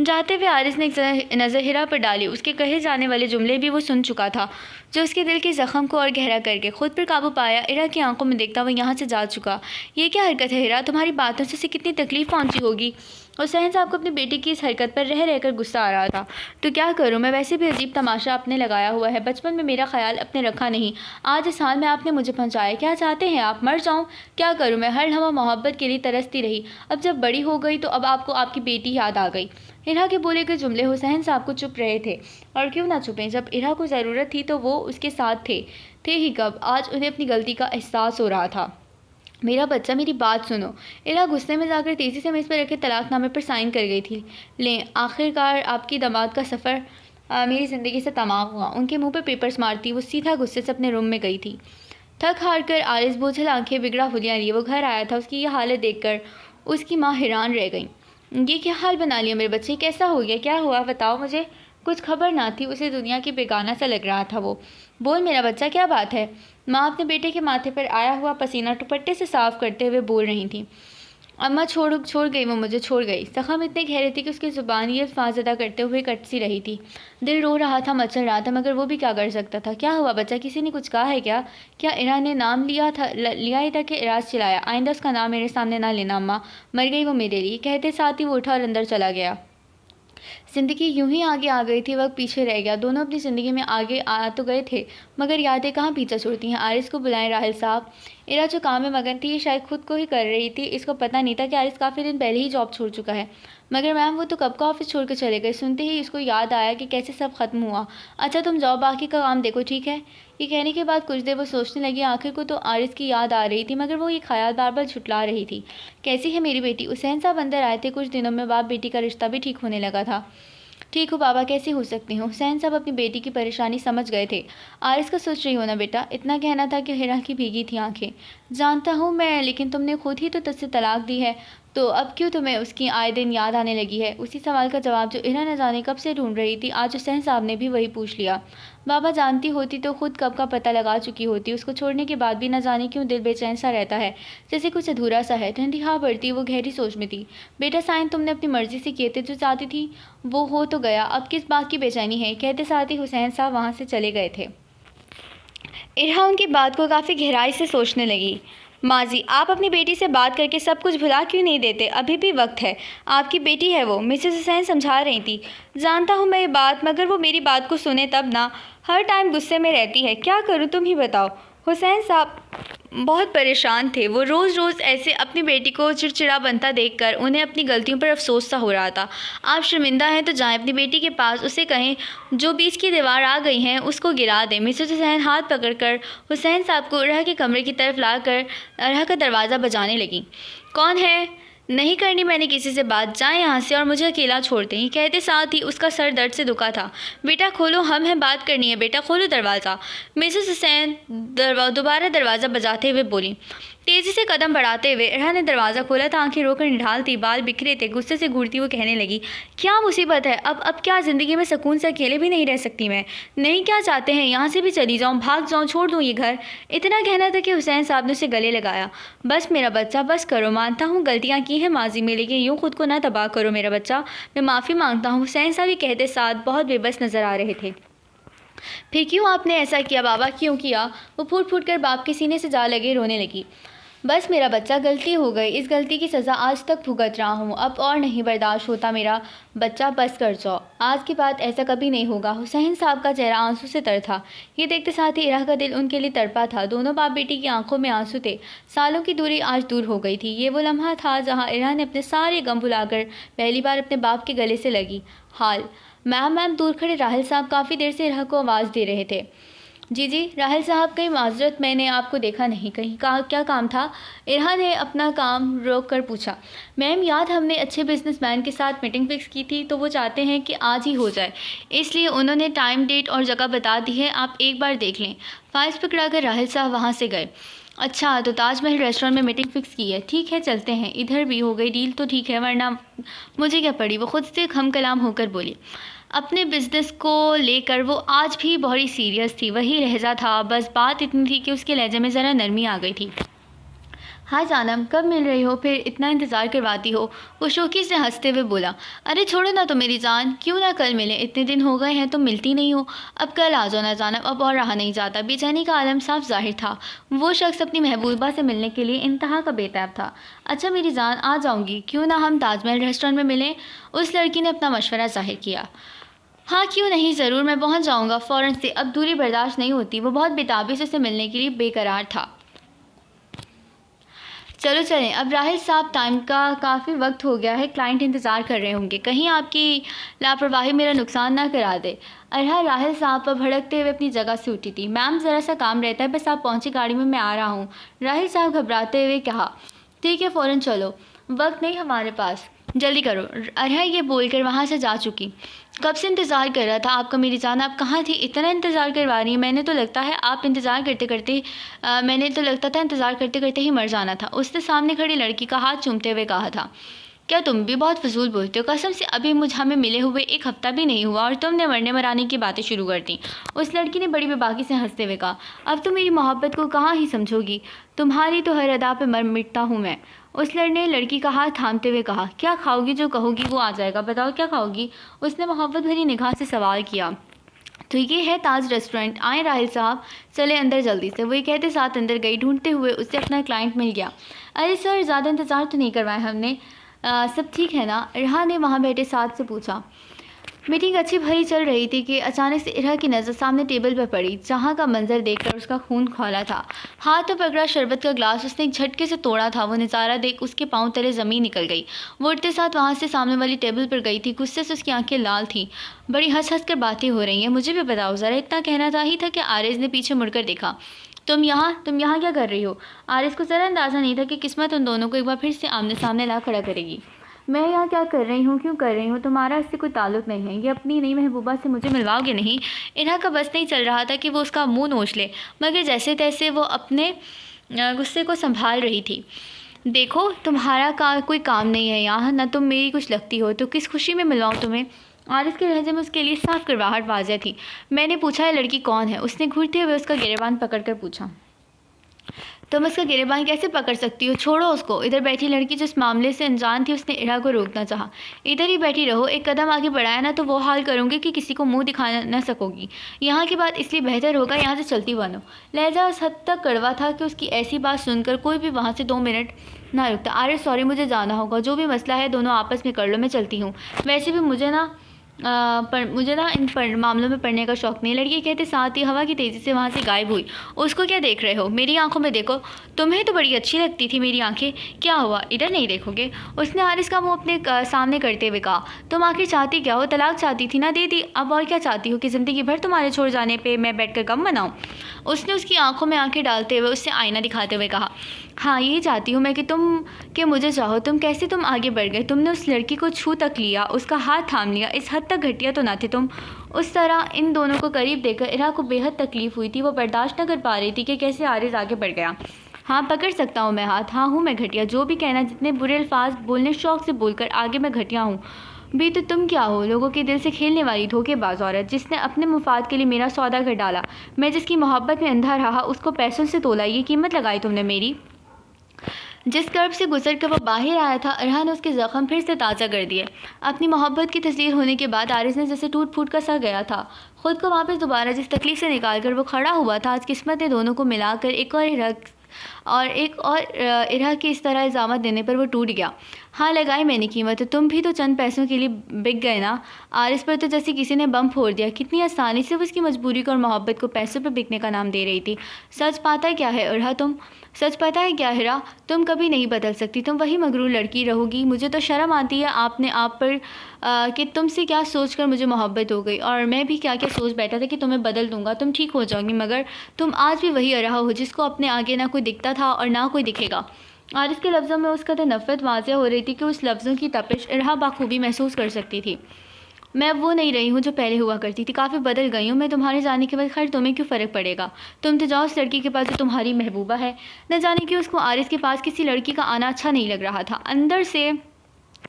जाते हुए आरिस ने एक नज़र हिरा पर डाली। उसके कहे जाने वाले जुमले भी वो सुन चुका था, जो उसके दिल के ज़ख्म को और गहरा करके खुद पर काबू पाया। हिरा की आंखों में देखता वो यहाँ से जा चुका। ये क्या हरकत है हिरा, तुम्हारी बातों से उसे कितनी तकलीफ़ पहुँची होगी। हुसैन साहब को अपनी बेटी की इस हरकत पर रह रहकर गुस्सा आ रहा था। तो क्या करूं, मैं वैसे भी अजीब तमाशा आपने लगाया हुआ है। बचपन में मेरा ख्याल अपने रखा नहीं, आज इस हाल में आपने मुझे पहुंचाया। क्या चाहते हैं आप, मर जाऊं। क्या करूं मैं, हर लम्हा मोहब्बत के लिए तरसती रही। अब जब बड़ी हो गई तो अब आपको आपकी बेटी याद आ गई। हिरा के बोले गए जुमले हुसैन साहब को चुप रहे थे। और क्यों ना चुपें, जब हिरा को ज़रूरत थी तो वो उसके साथ थे ही कब। आज उन्हें अपनी गलती का एहसास हो रहा था। मेरा बच्चा मेरी बात सुनो। इरा गुस्से में जाकर तेज़ी से मेज़ पर रखे तलाक़नामे पर साइन कर गई थी। लें, आखिरकार आपकी दामाद का सफ़र मेरी ज़िंदगी से तमाम हुआ। उनके मुंह पर पेपर्स मारती वो सीधा गुस्से से अपने रूम में गई थी। थक हार कर आरिस बोझल आंखें बिगड़ा हुलिया लिए वो घर आया था। उसकी यह हालत देखकर उसकी माँ हैरान रह गई। ये क्या हाल बना लिया मेरे बच्चे, कैसा हो गया, क्या हुआ बताओ मुझे। कुछ खबर ना थी, उसे दुनिया की बेगाना सा लग रहा था। वो बोल मेरा बच्चा क्या बात है। माँ अपने बेटे के माथे पर आया हुआ पसीना दुपट्टे से साफ करते हुए बोल रही थी। अम्मा छोड़ गई, वो मुझे छोड़ गई। ज़ख्म इतने गहरे थे कि उसकी ज़ुबान ये अल्फाज़ अदा करते हुए कट सी रही थी। दिल रो रहा था, मचल रहा था, मगर वो भी क्या कर सकता था। क्या हुआ बच्चा, किसी ने कुछ कहा है क्या। क्या इरा ने नाम लिया ही था कि इराज चिल्लाया। आइंदा उसका नाम मेरे सामने ना लेना अम्मा, मर गई वो मेरे लिए। कहते साथ ही वो उठा और अंदर चला गया। ज़िंदगी यूं ही आगे आ गई थी, वक्त पीछे रह गया। दोनों अपनी ज़िंदगी में आगे आ तो गए थे, मगर यादें कहाँ पीछा छोड़ती हैं। आरिस को बुलाएं राहिल साहब। इरा जो काम में मगन थी ये शायद खुद को ही कर रही थी। इसको पता नहीं था कि आरिस काफ़ी दिन पहले ही जॉब छोड़ चुका है। मगर मैम वो तो कब का ऑफिस छोड़ कर चले गए। सुनते ही इसको याद आया कि कैसे सब ख़त्म हुआ। अच्छा तुम जाओ, बाकी का काम देखो, ठीक है। ये कहने के बाद कुछ देर वो सोचने लगी। आखिर को तो आरिस की याद आ रही थी, मगर वो ये ख्याल बार बार झुटला रही थी। कैसी है मेरी बेटी। हुसैन साहब अंदर आए थे। कुछ दिनों में बाप बेटी का रिश्ता भी ठीक होने लगा था। ठीक हो बाबा, कैसी हो सकती हूँ? हुसैन साहब अपनी बेटी की परेशानी समझ गए थे। आरिस का सोच रही हो ना बेटा? इतना कहना था कि हिरा की भीगी थी आंखें। जानता हूँ मैं, लेकिन तुमने खुद ही तो तुझसे तलाक दी है, तो अब क्यों तुम्हें उसकी आए दिन याद आने लगी है? उसी सवाल का जवाब जो इरा न जाने कब से ढूंढ रही थी, आज हुसैन साहब ने भी वही पूछ लिया। बाबा जानती होती तो खुद कब का पता लगा चुकी होती। उसको छोड़ने के बाद भी न जाने क्यों दिल बेचैन सा रहता है, जैसे कुछ अधूरा सा है। ठंडी हवा बढ़ती, वो गहरी सोच में थी। बेटा साइन तुमने अपनी मर्जी से किए थे, जो चाहती थी वो हो तो गया, अब किस बात की बेचैनी है? कहते साथ ही हुसैन साहब वहाँ से चले गए थे। इरहा उनकी बात को काफ़ी गहराई से सोचने लगी। माजी, आप अपनी बेटी से बात करके सब कुछ भुला क्यों नहीं देते? अभी भी वक्त है। आपकी बेटी है वो, मिसेस हुसैन समझा रही थी। जानता हूँ मैं ये बात, मगर वो मेरी बात को सुने तब ना। हर टाइम गुस्से में रहती है, क्या करूँ तुम ही बताओ। हुसैन साहब बहुत परेशान थे। वो रोज़ रोज़ ऐसे अपनी बेटी को चिड़चिड़ा बनता देखकर उन्हें अपनी गलतियों पर अफसोस सा हो रहा था। आप शर्मिंदा हैं तो जाएं अपनी बेटी के पास, उसे कहें जो बीच की दीवार आ गई हैं उसको गिरा दें। मिसेस हुसैन हाथ पकड़कर हुसैन साहब को अरहा के कमरे की तरफ लाकर अरहा का दरवाज़ा बजाने लगी। कौन है? नहीं करनी मैंने किसी से बात, जाएं यहाँ से और मुझे अकेला छोड़ दें। कहते साथ ही उसका सर दर्द से दुखा था। बेटा खोलो, हम हैं, बात करनी है। बेटा खोलो दरवाज़ा। मिसेस हुसैन दोबारा दरवाज़ा बजाते हुए बोली। तेज़ी से कदम बढ़ाते हुए अरहा ने दरवाज़ा खोला था। आंखें रोकर निढाल थी, बाल बिखरे थे। गुस्से से घूरती वो कहने लगी, क्या मुसीबत है? अब क्या ज़िंदगी में सुकून से अकेले भी नहीं रह सकती मैं? नहीं, क्या चाहते हैं? यहाँ से भी चली जाऊँ, भाग जाऊँ, छोड़ दूँ ये घर? इतना कहना था कि हुसैन साहब ने उसे गले लगाया। बस मेरा बच्चा, बस करो। मानता हूँ गलतियाँ की हैं माजी में, लेकिन यूँ खुद को ना तबाह करो मेरा बच्चा। मैं माफ़ी मांगता हूँ। हुसैन साहब ये कहते साथ बहुत बेबस नज़र आ रहे थे। फिर क्यों आपने ऐसा किया बाबा, क्यों किया? वो फूट फूट कर बाप के सीने से जा लगे, रोने लगी। बस मेरा बच्चा, गलती हो गई। इस गलती की सज़ा आज तक भुगत रहा हूँ, अब और नहीं बर्दाश्त होता मेरा बच्चा, बस कर जाओ। आज के बाद ऐसा कभी नहीं होगा। हुसैन साहब का चेहरा आंसू से तर था। ये देखते साथ ही इरा का दिल उनके लिए तड़पा था। दोनों बाप बेटी की आंखों में आंसू थे। सालों की दूरी आज दूर हो गई थी। ये वो लम्हा था जहाँ इरा ने अपने सारे गम भुलाकर पहली बार अपने बाप के गले से लगी। हाल मैम दूर खड़े राहिल साहब काफ़ी देर से इरा को आवाज़ दे रहे थे। जी राहिल साहब, कहीं माजरत, मैंने आपको देखा नहीं, कहीं क्या काम था? इरहा ने अपना काम रोक कर पूछा। मैम याद, हमने अच्छे बिजनेसमैन के साथ मीटिंग फिक्स की थी, तो वो चाहते हैं कि आज ही हो जाए, इसलिए उन्होंने टाइम, डेट और जगह बता दी है, आप एक बार देख लें। फाइल्स पकड़ा कर राहिल साहब वहाँ से गए। अच्छा, तो ताजमहल रेस्टोरेंट में मीटिंग फिक्स की है? ठीक है, चलते हैं। इधर भी हो गई डील तो ठीक है, वरना मुझे क्या पड़ी? वो खुद से हम कलाम होकर बोली। अपने बिज़नेस को लेकर वो आज भी बहुत सीरियस थी। वही लहजा था, बस बात इतनी थी कि उसके लहजे में ज़रा नरमी आ गई थी। हाँ जानम, कब मिल रही हो? फिर इतना इंतज़ार करवाती हो? वो शौकी से हंसते हुए बोला। अरे छोड़ो ना तो मेरी जान, क्यों ना कल मिले? इतने दिन हो गए हैं, तुम मिलती नहीं हो। अब कल आ जाओ ना जानम, अब और रहा नहीं जाता। बेचैनी का आलम साफ जाहिर था। वो शख्स अपनी महबूबा से मिलने के लिए इंतहा का बेताब था। अच्छा मेरी जान, आ जाऊँगी, क्यों ना हम ताजमहल रेस्टोरेंट में मिलें? उस लड़की ने अपना मशवरा जाहिर किया। हाँ क्यों नहीं, ज़रूर, मैं पहुँच जाऊँगा फ़ौरन से। अब दूरी बर्दाश्त नहीं होती। वो बहुत बेताबी से उसे मिलने के लिए बेकरार था। चलो चलें, अब राहिल साहब, टाइम का काफ़ी वक्त हो गया है, क्लाइंट इंतज़ार कर रहे होंगे, कहीं आपकी लापरवाही मेरा नुकसान ना करा दे। अरहा राहिल साहब पर भड़कते हुए अपनी जगह से उठी थी। मैम ज़रा सा काम रहता है, बस आप पहुँची, गाड़ी में मैं आ रहा हूँ। राहिल साहब घबराते हुए कहा। ठीक है, फ़ौरन चलो, वक्त नहीं हमारे पास, जल्दी करो। अरहा ये बोलकर वहाँ से जा चुकी। कब से इंतज़ार कर रहा था आपका मेरी जान, आप कहाँ थी? इतना इंतज़ार करवा रही है, मैंने तो लगता था इंतज़ार करते करते ही मर जाना था। उसने सामने खड़ी लड़की का हाथ चूमते हुए कहा था। क्या तुम भी बहुत फजूल बोलते हो? कसम से अभी हमें मिले हुए एक हफ्ता भी नहीं हुआ और तुमने मरने मराने की बातें शुरू कर दी। उस लड़की ने बड़ी बेबाकी से हंसते हुए कहा। अब तुम मेरी मोहब्बत को कहाँ ही समझोगी, तुम्हारी तो हर अदा पे मर मिटता हूँ मैं। उस ने लड़की का हाथ थामते हुए कहा। क्या खाओगी? जो कहोगी वो आ जाएगा, बताओ क्या खाओगी? उसने मोहब्बत भरी निगाह से सवाल किया। तो ये है ताज रेस्टोरेंट, आए राहिल साहब, चले अंदर जल्दी से। वो ये कहते साथ अंदर गई। ढूंढते हुए उससे अपना क्लाइंट मिल गया। अरे सर, ज़्यादा इंतज़ार तो नहीं करवाया हमने, सब ठीक है ना? इरहा ने वहाँ बैठे साथ से पूछा। मीटिंग अच्छी भरी चल रही थी कि अचानक से इरहा की नज़र सामने टेबल पर पड़ी, जहाँ का मंजर देखकर उसका खून खौला था। हाथ में पकड़ा शरबत का ग्लास उसने एक झटके से तोड़ा था। वो नज़ारा देख उसके पाँव तले ज़मीन निकल गई। वो उठते साथ वहाँ से सामने वाली टेबल पर गई थी। गुस्से से उसकी आंखें लाल थीं। बड़ी हंस हंस कर बातें हो रही हैं, मुझे भी बताओ ज़रा। इतना कहना था ही था कि आरिज़ ने पीछे मुड़कर देखा। तुम यहाँ क्या कर रही हो? आरिज़ को ज़रा अंदाज़ा नहीं था कि किस्मत उन दोनों को एक बार फिर से आमने सामने ला खड़ा करेगी। मैं यहाँ क्या कर रही हूँ, क्यों कर रही हूँ, तुम्हारा इससे कोई ताल्लुक़ नहीं है। ये अपनी नई महबूबा से मुझे मिलवाओगे नहीं। इरहा का बस नहीं चल रहा था कि वो उसका मुँह नोच ले, मगर जैसे तैसे वो अपने गुस्से को संभाल रही थी। देखो, तुम्हारा कोई काम नहीं है यहाँ, ना तुम मेरी कुछ लगती हो, तो किस खुशी में मिलवाऊँ तुम्हें। आरिस के लहजे में उसके लिए साफ करवाहट वाज़ेह थी। मैंने पूछा, ये लड़की कौन है? उसने घूरते हुए उसका गिरेबान पकड़कर पूछा। तुम उसका गिरेबान कैसे पकड़ सकती हो? छोड़ो उसको। इधर बैठी लड़की जिस मामले से अनजान थी, उसने इरहा को रोकना चाहा। इधर ही बैठी रहो, एक कदम आगे बढ़ाया ना तो वो हाल करूँगी कि किसी को मुंह दिखा न सकोगी। यहाँ की बात इसलिए बेहतर होगा यहाँ से चलती बनो। लहजा उस हद तक कड़वा था कि उसकी ऐसी बात सुनकर कोई भी वहाँ से 2 मिनट ना रुकता। अरे सॉरी, मुझे जाना होगा, जो भी मसला है दोनों आपस में कर लो, मैं चलती हूँ। वैसे भी मुझे ना इन मामलों में पढ़ने का शौक़ नहीं। लड़की कहते साथ ही हवा की तेज़ी से वहाँ से गायब हुई। उसको क्या देख रहे हो? मेरी आंखों में देखो। तुम्हें तो बड़ी अच्छी लगती थी मेरी आंखें। क्या हुआ, इधर नहीं देखोगे? उसने आरिस का मुँह अपने सामने करते हुए कहा। तुम आखिर चाहती क्या हो? तलाक चाहती थी ना, दे दी। अब और क्या चाहती हो कि ज़िंदगी भर तुम्हारे छोड़ जाने पर मैं बैठ कर गम मनाऊँ? उसने उसकी आंखों में आंखें डालते हुए उससे आईना दिखाते हुए कहा। हाँ, यही चाहती हूँ मैं कि मुझे चाहो। तुम आगे बढ़ गए, तुमने उस लड़की को छू तक लिया, उसका हाथ थाम लिया। इस हद तक घटिया तो ना थे तुम। उस तरह इन दोनों को करीब देखकर इरहा को बेहद तकलीफ़ हुई थी। वो बर्दाश्त न कर पा रही थी कि कैसे आरिस आगे बढ़ गया। हाँ, पकड़ सकता हूँ मैं हाथ। हाँ, हूँ मैं घटिया, जो भी कहना। जितने बुरे अल्फाज बोलने शौक़ से बोलकर आगे मैं घटिया हूँ भी, तो तुम क्या हो? लोगों के दिल से खेलने वाली धोखेबाज औरत, जिसने अपने मुफाद के लिए मेरा सौदा कर डाला। मैं जिसकी मोहब्बत में अंधा रहा, उसको पैसों से तोला। ये कीमत लगाई तुमने मेरी। जिस कर्ब से गुजर कर वो बाहर आया था, इरहा ने उसके ज़ख्म फिर से ताज़ा कर दिए। अपनी मोहब्बत की तस्दीर होने के बाद आरिस ने जैसे टूट फूट कर सा गया था। ख़ुद को वापस दोबारा जिस तकलीफ़ से निकाल कर वो खड़ा हुआ था, आज किस्मत ने दोनों को मिलाकर एक और इरहा की इस तरह इल्ज़ामात देने पर वो टूट गया। हाँ, लगाई मैंने कीमत। तुम भी तो चंद पैसों के लिए बिक गए ना। आरिस पर तो जैसे किसी ने बम फोड़ दिया। कितनी आसानी से वो उसकी मजबूरी को और मोहब्बत को पैसों पर बिकने का नाम दे रही थी। सच पता है क्या है इरहा? सच पता है क्या हिरा? तुम कभी नहीं बदल सकती, तुम वही मगरूर लड़की रहोगी। मुझे तो शर्म आती है आपने आप पर कि तुमसे क्या सोचकर मुझे मोहब्बत हो गई, और मैं भी क्या क्या सोच बैठा था कि तुम्हें बदल दूंगा, तुम ठीक हो जाओगी, मगर तुम आज भी वही इरहा हो जिसको अपने आगे ना कोई दिखता था और ना कोई दिखेगा। आरिस के लफ्ज़ों में उसका तो नफ़रत वाज़ेह हो रही थी कि उस लफ्ज़ों की तपिश इरहा बाखूबी महसूस कर सकती थी। मैं वो नहीं रही हूँ जो पहले हुआ करती थी, काफ़ी बदल गई हूँ मैं तुम्हारे जाने के बाद। खैर, तुम्हें क्यों फ़र्क पड़ेगा? तुम तो जाओ उस लड़की के पास जो तुम्हारी महबूबा है। न जाने कि उसको आरिस के पास किसी लड़की का आना अच्छा नहीं लग रहा था, अंदर से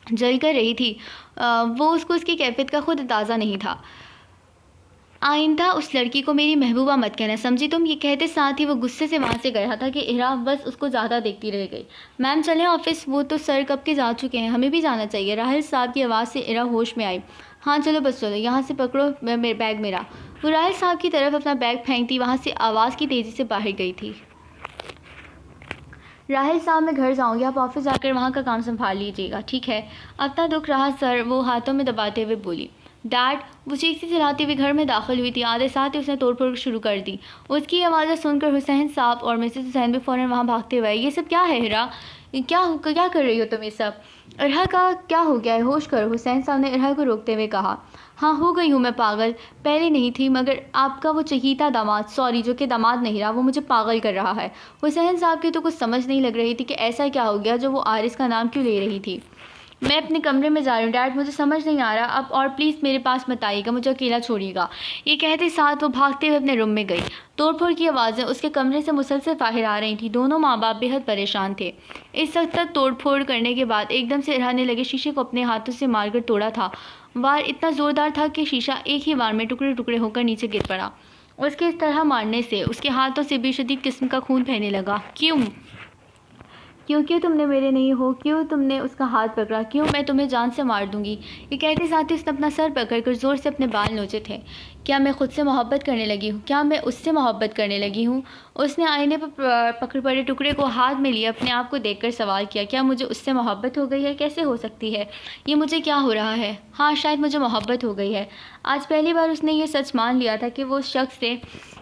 जल कर रही थी। वो उसको उसकी कैफियत का खुद अंदाज़ा नहीं था। आइंदा उस लड़की को मेरी महबूबा मत कहना, समझी तुम? ये कहते साथ ही वो गुस्से से वहाँ से गया था कि इरहा बस उसको ज़्यादा देखती रह गई। मैम चलें ऑफिस? वो तो सर कब के जा चुके हैं, हमें भी जाना चाहिए। राहिल साहब की आवाज़ से इरहा होश में आई। हाँ चलो, बस चलो, यहाँ से पकड़ो मेरे बैग मेरा। वो राहिल साहब की तरफ अपना बैग फेंकती वहाँ से आवाज़ की तेज़ी से बाहर गई थी। राहिल साहब, मैं घर जाऊँगी, आप ऑफिस जाकर वहाँ का काम संभाल लीजिएगा, ठीक है? अपना दुख रहा सर, वो हाथों में दबाते हुए बोली। डैड, वो चीखती चिल्लाती हुई घर में दाखिल हुई थी। आधे साथ ही उसने तोड़फोड़ शुरू कर दी। उसकी आवाज़ें सुनकर हुसैन साहब और मिसेस हुसैन भी फ़ौरन वहाँ भागते हुए आए। ये सब क्या है हिरा? क्या कर रही हो तुम ये सब? इरहा का क्या हो गया है? होश करो, हुसैन साहब ने इरहा को रोकते हुए कहा। हाँ, हो गई हूँ मैं पागल, पहले नहीं थी, मगर आपका वो चहीता दामाद, सॉरी जो कि दामाद नहीं रहा, वो मुझे पागल कर रहा है। हुसैन साहब की तो कुछ समझ नहीं लग रही थी कि ऐसा क्या हो गया जो वो आरिस का नाम क्यों ले रही थी। मैं अपने कमरे में जा रही हूँ डैड, मुझे समझ नहीं आ रहा अब, और प्लीज़ मेरे पास मत आइएगा, मुझे अकेला छोड़िएगा। ये कहते साथ वो भागते हुए अपने रूम में गई। तोड़फोड़ की आवाज़ें उसके कमरे से मुसलसल बाहर आ रही थी। दोनों माँ बाप बेहद परेशान थे। इस वक्त तक तोड़फोड़ करने के बाद एकदम से इरहा ने लगे शीशे को अपने हाथों से मारकर तोड़ा था। वार इतना ज़ोरदार था कि शीशा एक ही वार में टुकड़े टुकड़े होकर नीचे गिर पड़ा। उसके इस तरह मारने से उसके हाथों से भी शदीद किस्म का खून बहने लगा। क्यों तुमने मेरे नहीं हो? क्यों तुमने उसका हाथ पकड़ा? क्यों? मैं तुम्हें जान से मार दूंगी। ये कहते साथ ही उसने अपना सर पकड़कर ज़ोर से अपने बाल नोचे थे। क्या मैं खुद से मोहब्बत करने लगी हूँ? क्या मैं उससे मोहब्बत करने लगी हूँ? उसने आईने पर पकड़ पड़े टुकड़े को हाथ में लिए अपने आप को देखकर सवाल किया, क्या मुझे उससे मोहब्बत हो गई है? कैसे हो सकती है ये? मुझे क्या हो रहा है? हाँ, शायद मुझे मोहब्बत हो गई है। आज पहली बार उसने ये सच मान लिया था कि वो उस शख्स से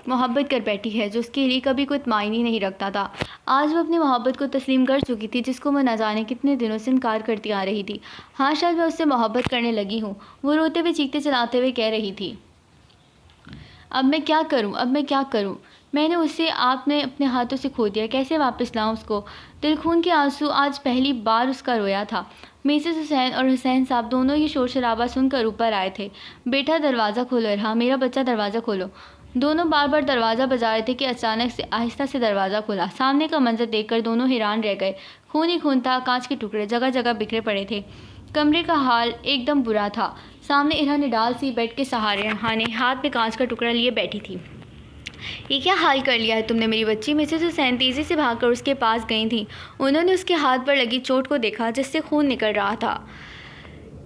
मोहब्बत कर बैठी है जो उसके लिए कभी कोई मायने नहीं रखता था। आज वो अपनी मोहब्बत को तस्लीम कर चुकी थी, जिसको मैं न जाने कितने दिनों से इनकार करती आ रही थी। हाँ, शायद मैं उससे मोहब्बत करने लगी हूँ, वो रोते हुए चीखते चलाते हुए कह रही थी। अब मैं क्या करूं? मैंने उसे आपने अपने हाथों से खो दिया, कैसे वापस लाऊं उसको? दिल खून के आंसू आज पहली बार उसका रोया था। मिसेस हुसैन और हुसैन साहब दोनों ये शोर शराबा सुनकर ऊपर आए थे। बेटा दरवाज़ा खोलो, हाँ मेरा बच्चा दरवाज़ा खोलो। दोनों बार बार दरवाज़ा बजा रहे थे कि अचानक से आहिस्ता से दरवाज़ा खुला। सामने का मंजर देखकर दोनों हैरान रह गए। खून ही खून था, कांच के टुकड़े जगह जगह बिखरे पड़े थे। कमरे का हाल एकदम बुरा था। सामने इरहा निडाल सी बेड के सहारे हाने हाथ में कांच का टुकड़ा लिए बैठी थी। ये क्या हाल कर लिया है तुमने मेरी बच्ची? मिसेस हुसैन तेज़ी से भागकर उसके पास गई थी। उन्होंने उसके हाथ पर लगी चोट को देखा जिससे खून निकल रहा था।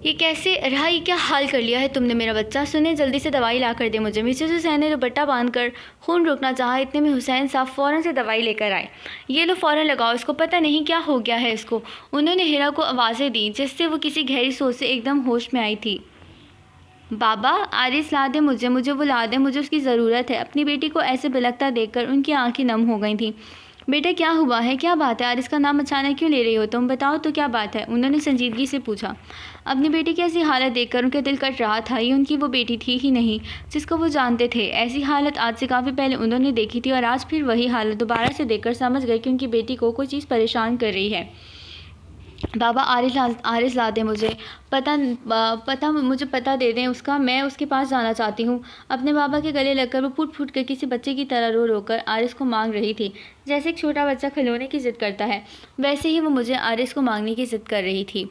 ये कैसे रहा? ये क्या हाल कर लिया है तुमने मेरा बच्चा? सुने, जल्दी से दवाई ला कर दे मुझे। मिसेस हुसैन ने दुपट्टा बांधकर खून रोकना चाहा। इतने में हुसैन साहब फ़ौरन से दवाई लेकर आए। ये लो फ़ौरन लगाओ इसको, पता नहीं क्या हो गया है इसको। उन्होंने हिरा को आवाज़ें दी जिससे वो किसी गहरी सोच से एकदम होश में आई थी। बाबा आरिस ला दे मुझे, मुझे वो ला दे, मुझे उसकी ज़रूरत है। अपनी बेटी को ऐसे बिलखता देखकर उनकी आंखें नम हो गई थीं। बेटा क्या हुआ है, क्या बात है? आरिस का नाम अचानक क्यों ले रही हो तुम? बताओ तो क्या बात है? उन्होंने संजीदगी से पूछा। अपनी बेटी की ऐसी हालत देखकर उनका दिल कट रहा था। ये उनकी वो बेटी थी ही नहीं जिसको वो जानते थे। ऐसी हालत आज से काफ़ी पहले उन्होंने देखी थी और आज फिर वही हालत दोबारा से देखकर समझ गए कि उनकी बेटी को कोई चीज़ परेशान कर रही है। बाबा आरिस ला दे मुझे, मुझे पता दे दें उसका, मैं उसके पास जाना चाहती हूँ। अपने बाबा के गले लगकर वो फूट फूट कर किसी बच्चे की तरह रो रो कर आरिस को मांग रही थी। जैसे एक छोटा बच्चा खिलौने की ज़िद करता है, वैसे ही वो मुझे आरिस को मांगने की ज़िद कर रही थी।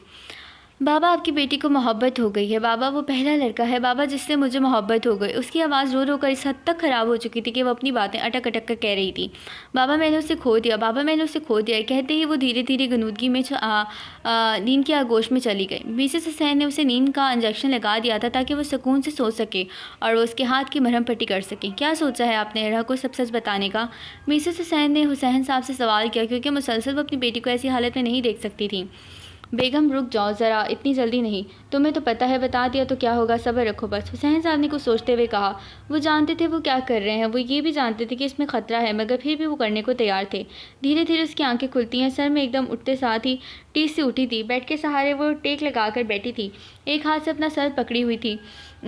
बाबा आपकी बेटी को मोहब्बत हो गई है। बाबा वो पहला लड़का है बाबा जिससे मुझे मोहब्बत हो गई। उसकी आवाज़ रो रो कर इस हद तक ख़राब हो चुकी थी कि वो अपनी बातें अटक अटक कर कह रही थी। बाबा मैंने उसे खो दिया, बाबा मैंने उसे खो दिया। कहते ही वो धीरे धीरे गनूदगी में नींद की आगोश में चली गई। मिसेस हुसैन ने उसे नींद का इंजेक्शन लगा दिया था ताकि वो सुकून से सो सके और वो उसके हाथ की मरहम पट्टी कर सके। क्या सोचा है आपने इरहा को सब सच बताने का? मिसेस हुसैन ने हुसैन साहब से सवाल किया क्योंकि मुसलसल वो अपनी बेटी को ऐसी हालत में नहीं देख सकती थी। बेगम रुक जाओ ज़रा, इतनी जल्दी नहीं। तुम्हें तो पता है, बता दिया तो क्या होगा, सब्र रखो बस। हुसैन साहब ने कुछ सोचते हुए कहा। वो जानते थे वो क्या कर रहे हैं, वो ये भी जानते थे कि इसमें ख़तरा है, मगर फिर भी वो करने को तैयार थे। धीरे धीरे उसकी आंखें खुलती हैं, सर में एकदम उठते साथ ही टीस से उठी थी। बेड के सहारे वो टेक लगा कर बैठी थी, एक हाथ से अपना सर पकड़ी हुई थी,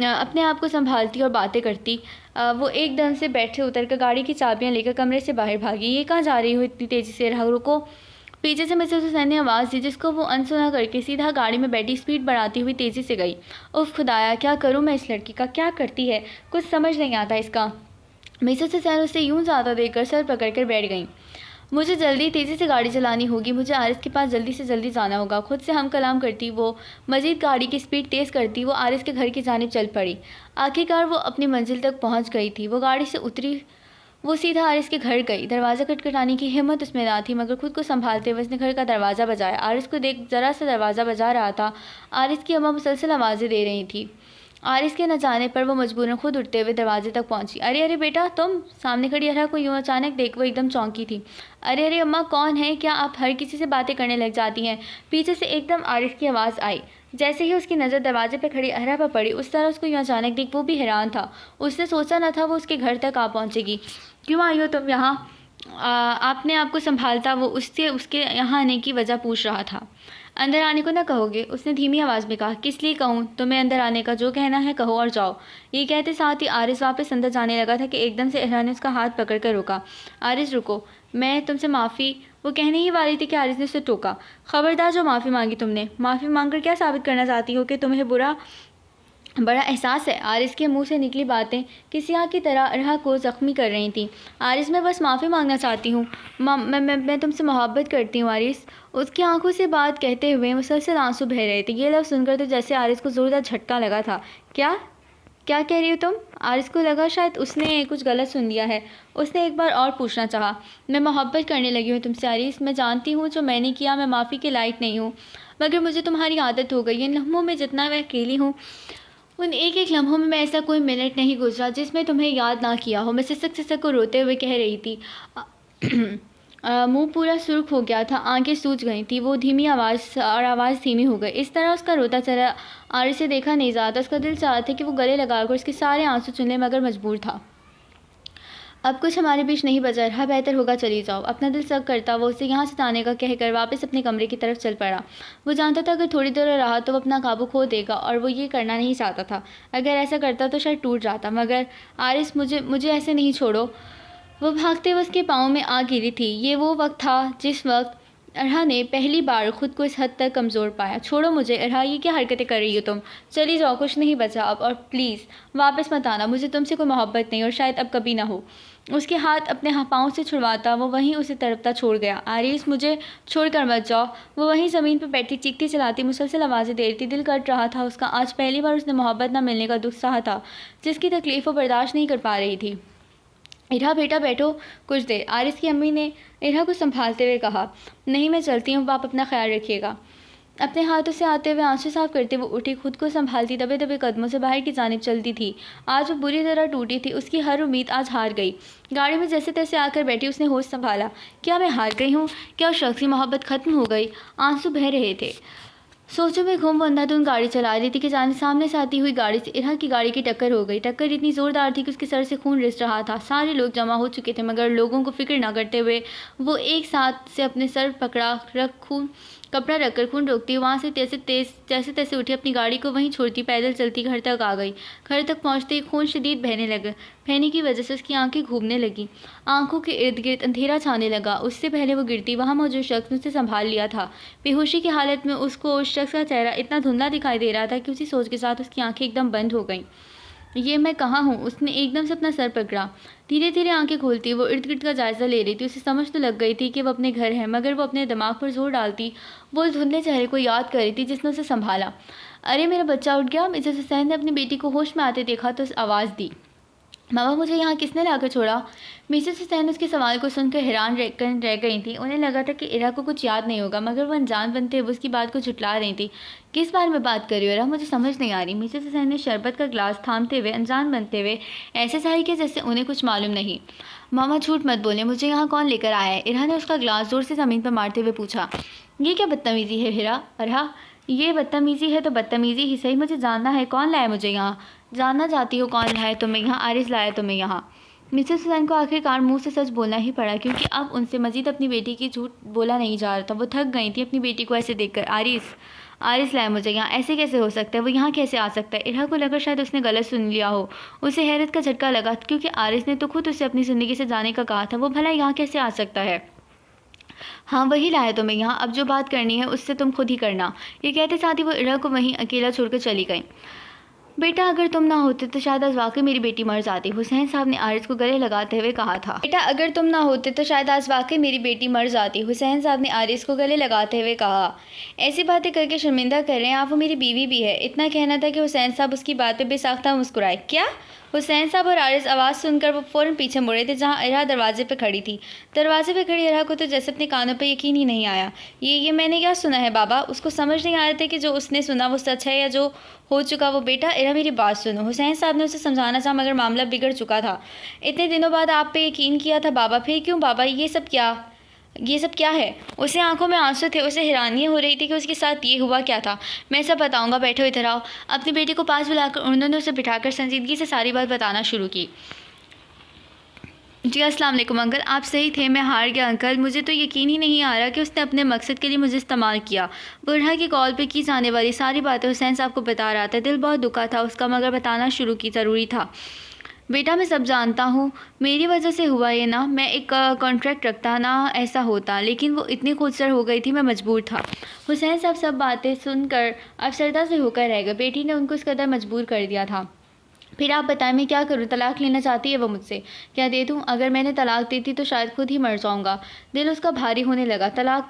अपने आप को संभालती और बातें करती। वो एकदम से बेड से उतर कर गाड़ी की चाबियाँ लेकर कमरे से बाहर भागी। ये कहाँ जा रही हो इतनी तेज़ी से? रुको। पीछे से मिसेस हुसैन ने आवाज़ दी जिसको वो अनसुना करके सीधा गाड़ी में बैठी स्पीड बढ़ाती हुई तेज़ी से गई। उफ खुदाया, क्या करूँ मैं इस लड़की का? क्या करती है, कुछ समझ नहीं आता इसका। मिसेस हुसैन उसे यूं ज़्यादा देखकर सर पकड़ कर बैठ गई। मुझे जल्दी तेज़ी से गाड़ी चलानी होगी, मुझे आरिस के पास जल्दी से जल्दी जाना होगा। खुद से हम कलाम करती वो मज़ीद गाड़ी की स्पीड तेज़ करती वो आरिस के घर की जानिब चल पड़ी। आखिरकार वो अपनी मंजिल तक पहुँच गई थी। वो गाड़ी से उतरी, वो सीधा आरिस के घर गई। दरवाज़ा खटखटाने की हिम्मत उसमें ना थी, मगर खुद को संभालते हुए उसने घर का दरवाज़ा बजाया। आरिस को देख ज़रा सा दरवाज़ा बजा रहा था। आरिस की अम्मा मुसलसल आवाज़ें दे रही थी। आरिस के न जाने पर वो मजबूरन खुद उठते हुए दरवाजे तक पहुंची। अरे अरे बेटा तुम! सामने खड़ी अरहा को यूँ अचानक देख वो एकदम चौंकी थी। अरे अरे अम्मा, कौन है? क्या आप हर किसी से बातें करने लग जाती हैं? पीछे से एकदम आरिस की आवाज़ आई। जैसे ही उसकी नज़र दरवाजे पर खड़ी अरहा पर पड़ी, उस तरह उसको यूँ अचानक देख वो भी हैरान था। उसने सोचा न था वो उसके घर तक आ पहुँचेगी। क्यों आई हो तुम यहाँ? आपने आपको संभालता वो उससे उसके यहाँ आने की वजह पूछ रहा था। अंदर आने को ना कहोगे? उसने धीमी आवाज़ में कहा। किस लिए कहूँ? तुम्हें अंदर आने का जो कहना है कहो और जाओ। ये कहते साथ ही आरिस वापस अंदर जाने लगा था कि एकदम से इरहा ने उसका हाथ पकड़ कर रोका। आरिस रुको, मैं तुमसे माफ़ी। वो कहने ही वाली थी कि आरिस ने उसे टोका। खबरदार, जो माफ़ी मांगी तुमने। माफ़ी मांगकर क्या साबित करना चाहती हो कि तुम्हें बड़ा एहसास है? आरिस के मुंह से निकली बातें किसी आग की तरह अरहा को ज़ख्मी कर रही थीं। आरिस, मैं बस माफ़ी मांगना चाहती हूँ। मैं तुमसे मोहब्बत करती हूँ आरिस। उसकी आंखों से बात कहते हुए मुसलसल आंसू बह रहे थे। ये लफ्ज़ सुनकर तो जैसे आरिस को ज़ोरदार झटका लगा था। क्या क्या कह रही हो तुम? आरिस को लगा शायद उसने कुछ गलत सुन लिया है। उसने एक बार और पूछना चाहा। मैं मोहब्बत करने लगी हूँ तुमसे आरिस। मैं जानती हूँ जो मैंने किया मैं माफ़ी के लायक नहीं हूँ, मगर मुझे तुम्हारी आदत हो गई है। इन लम्हों में जितना मैं अकेली हूँ, उन एक एक लम्हों में मैं ऐसा कोई मिनट नहीं गुजरा जिसमें तुम्हें याद ना किया हो। मैं सिसक सिसक को रोते हुए कह रही थी। मुंह पूरा सुर्ख हो गया था, आंखें सूज गई थी। वो धीमी आवाज़ धीमी हो गई। इस तरह उसका रोता चला आरिस से देखा नहीं जाता। उसका दिल चाहता था कि वो गले लगाकर उसके सारे आंसू चुन ले, मगर मजबूर था। अब कुछ हमारे बीच नहीं बचा रहा, बेहतर होगा चली जाओ। अपना दिल सख्त करता वो उसे यहाँ से जाने का कहकर वापस अपने कमरे की तरफ चल पड़ा। वो जानता था अगर थोड़ी देर रहा तो वो अपना काबू खो देगा, और वो ये करना नहीं चाहता था। अगर ऐसा करता तो शायद टूट जाता। मगर आरिस, मुझे ऐसे नहीं छोड़ो। वो भागते हुए उसके पाँव में आ गिरी थी। ये वो वक्त था जिस वक्त अरहा ने पहली बार खुद को इस हद तक कमज़ोर पाया। छोड़ो मुझे अरहा, ये क्या हरकतें कर रही हो तुम? चली जाओ, कुछ नहीं बचा अब, और प्लीज़ वापस मत आना। मुझे तुमसे कोई मोहब्बत नहीं और शायद अब कभी ना हो। उसके हाथ अपने पाँव से छुड़वाता वो वहीं उसे तड़पता छोड़ गया। आरिस, मुझे छोड़कर मत जाओ। वो वहीं ज़मीन पर बैठी चीखती चलाती मुसलसल आवाज़ें दे रही थी। दिल कट रहा था उसका। आज पहली बार उसने मोहब्बत न मिलने का दुख सहा था, जिसकी तकलीफ़ वो बर्दाश्त नहीं कर पा रही थी। इरहा बेटा बैठो कुछ देर, आरिस की अम्मी ने इरहा को संभालते हुए कहा। नहीं, मैं चलती हूँ, आप अपना ख्याल रखिएगा। अपने हाथों से आते हुए आंसू साफ करते वो उठी, खुद को संभालती दबे दबे कदमों से बाहर की जानिब चलती थी। आज वो बुरी तरह टूटी थी। उसकी हर उम्मीद आज हार गई। गाड़ी में जैसे तैसे आकर बैठी, उसने होश संभाला। क्या मैं हार गई हूँ? क्या उस शख्स की मोहब्बत ख़त्म हो गई? आंसू बह रहे थे। सोचों में घूम अंधाधुंध गाड़ी चला रही थी कि जाने सामने से आती हुई गाड़ी से इरहा की गाड़ी की टक्कर हो गई। टक्कर इतनी ज़ोरदार थी कि उसके सर से खून रिस रहा था। सारे लोग जमा हो चुके थे, मगर लोगों को फिक्र न करते हुए वो एक साथ से अपने सर पकड़ा रख खून कपड़ा रखकर खून रोकती वहाँ से जैसे तैसे उठी, अपनी गाड़ी को वहीं छोड़ती पैदल चलती घर तक आ गई। घर तक पहुँचते ही खून शदीद बहने की वजह से उसकी आंखें घूमने लगी। आंखों के इर्द गिर्द अंधेरा छाने लगा। उससे पहले वो गिरती, वहाँ मौजूद शख्स ने उसे संभाल लिया था। बेहोशी की हालत में उसको उस शख्स का चेहरा इतना धुंधला दिखाई दे रहा था कि उसी सोच के साथ उसकी आंखें एकदम बंद हो गईं। ये मैं कहाँ हूँ? उसने एकदम से अपना सर पकड़ा। धीरे धीरे आंखें खोलती वो इर्द गिर्द का जायजा ले रही थी। उसे समझ तो लग गई थी कि वो अपने घर है, मगर वो अपने दिमाग पर जोर डालती वो उस धुंधले चेहरे को याद कर रही थी जिसने उसे संभाला। अरे मेरा बच्चा उठ गया। मिसेस हुसैन ने अपनी बेटी को होश में आते देखा तो आवाज़ दी, मामा मुझे यहाँ किसने लाकर छोड़ा? मिसेस हुसैन उसके सवाल को सुनकर हैरान रह गई थी। उन्हें लगा था कि इरा को कुछ याद नहीं होगा, मगर वो अनजान बनते हुए उसकी बात को झुटला रही थी। किस बारे में बात कर रही हो इरा? मुझे समझ नहीं आ रही। मिसेस हुसैन ने शरबत का गिलास थामते हुए अनजान बनते हुए ऐसे जाहिर किया जैसे उन्हें कुछ मालूम नहीं। मामा झूठ मत बोले, मुझे यहाँ कौन लेकर आया है? इरा ने उसका गिलास जोर से ज़मीन पर मारते हुए पूछा। ये क्या बदतमीज़ी है हिरा? अरहा, ये बदतमीज़ी है तो बदतमीज़ी ही सही। मुझे जानना है कौन लाया मुझे यहाँ। जानना चाहती हो कौन लाया तुम्हें यहाँ? आरिस लाया तुम्हें यहाँ। मिसेस हुसैन को आखिरकार मुंह से सच बोलना ही पड़ा, क्योंकि अब उनसे मजीद अपनी बेटी की झूठ बोला नहीं जा रहा था। वो थक गई थी अपनी बेटी को ऐसे देखकर। आरिस लाया मुझे यहाँ, ऐसे कैसे हो सकता है? वो यहाँ कैसे आ सकता है? इरहा को लगा शायद उसने गलत सुन लिया हो। उसे हैरत का झटका लगा, क्योंकि आरिस ने तो खुद उसे अपनी ज़िंदगी से जाने का कहा था। वो भला यहाँ कैसे आ सकता है? हाँ, वही लाया तुम्हें यहाँ। अब जो बात करनी है उससे तुम खुद ही करना। ये कहते साथ ही वो इरा को वहीं अकेला छोड़कर चली गई। बेटा अगर तुम ना होते तो शायद आज वाकई मेरी बेटी मर जाती, हुसैन साहब ने आरिस को गले लगाते हुए कहा था। बेटा अगर तुम ना होते तो शायद आज वाकई मेरी बेटी मर जाती, हुसैन साहब ने आरिस को गले लगाते हुए कहा। ऐसी बातें करके शर्मिंदा कर रहे हैं आप, वो मेरी बीवी भी है। इतना कहना था कि हुसैन साहब उसकी बात पे बेसाख्ता मुस्कुराए। क्या? हुसैन साहब और आरिस आवाज़ सुनकर वो फ़ौरन पीछे मुड़े थे, जहाँ इरा दरवाजे पे खड़ी थी। दरवाजे पे खड़ी इरा को तो जैसे अपने कानों पे यकीन ही नहीं आया। ये मैंने क्या सुना है बाबा? उसको समझ नहीं आ रहे थे कि जो उसने सुना वो सच है या जो हो चुका वो। बेटा इरा मेरी बात सुनो। हुसैन साहब ने उसे समझाना चाहा, मगर मामला बिगड़ चुका था। इतने दिनों बाद आप पे यकीन किया था बाबा, फिर क्यों बाबा? ये सब क्या है? उसे आंखों में आंसू थे। उसे हैरानी हो रही थी कि उसके साथ ये हुआ क्या था। मैं सब बताऊंगा, बैठो इधर आओ। अपनी बेटी को पास बुलाकर उन्होंने उसे बिठाकर संजीदगी से सारी बात बताना शुरू की। जी अस्सलाम वालेकुम अंकल, आप सही थे, मैं हार गया अंकल। मुझे तो यकीन ही नहीं आ रहा कि उसने अपने मकसद के लिए मुझे इस्तेमाल किया। बुढ़ा की कॉल पे की जाने वाली सारी बातें हुसैन साहब को बता रहा था। दिल बहुत दुखा था उसका, मगर बताना शुरू की ज़रूरी था। बेटा मैं सब जानता हूँ, मेरी वजह से हुआ ये ना। मैं एक कॉन्ट्रैक्ट रखता ना ऐसा होता, लेकिन वो इतनी खुदसर हो गई थी, मैं मजबूर था। हुसैन साहब सब बातें सुनकर अफसरदा से होकर रह गए। बेटी ने उनको इस कदर मजबूर कर दिया था। फिर आप बताएं मैं क्या करूं? तलाक लेना चाहती है वो मुझसे, क्या दे दूं? अगर मैंने तलाक दी थी तो शायद खुद ही मर जाऊंगा। दिल उसका भारी होने लगा। तलाक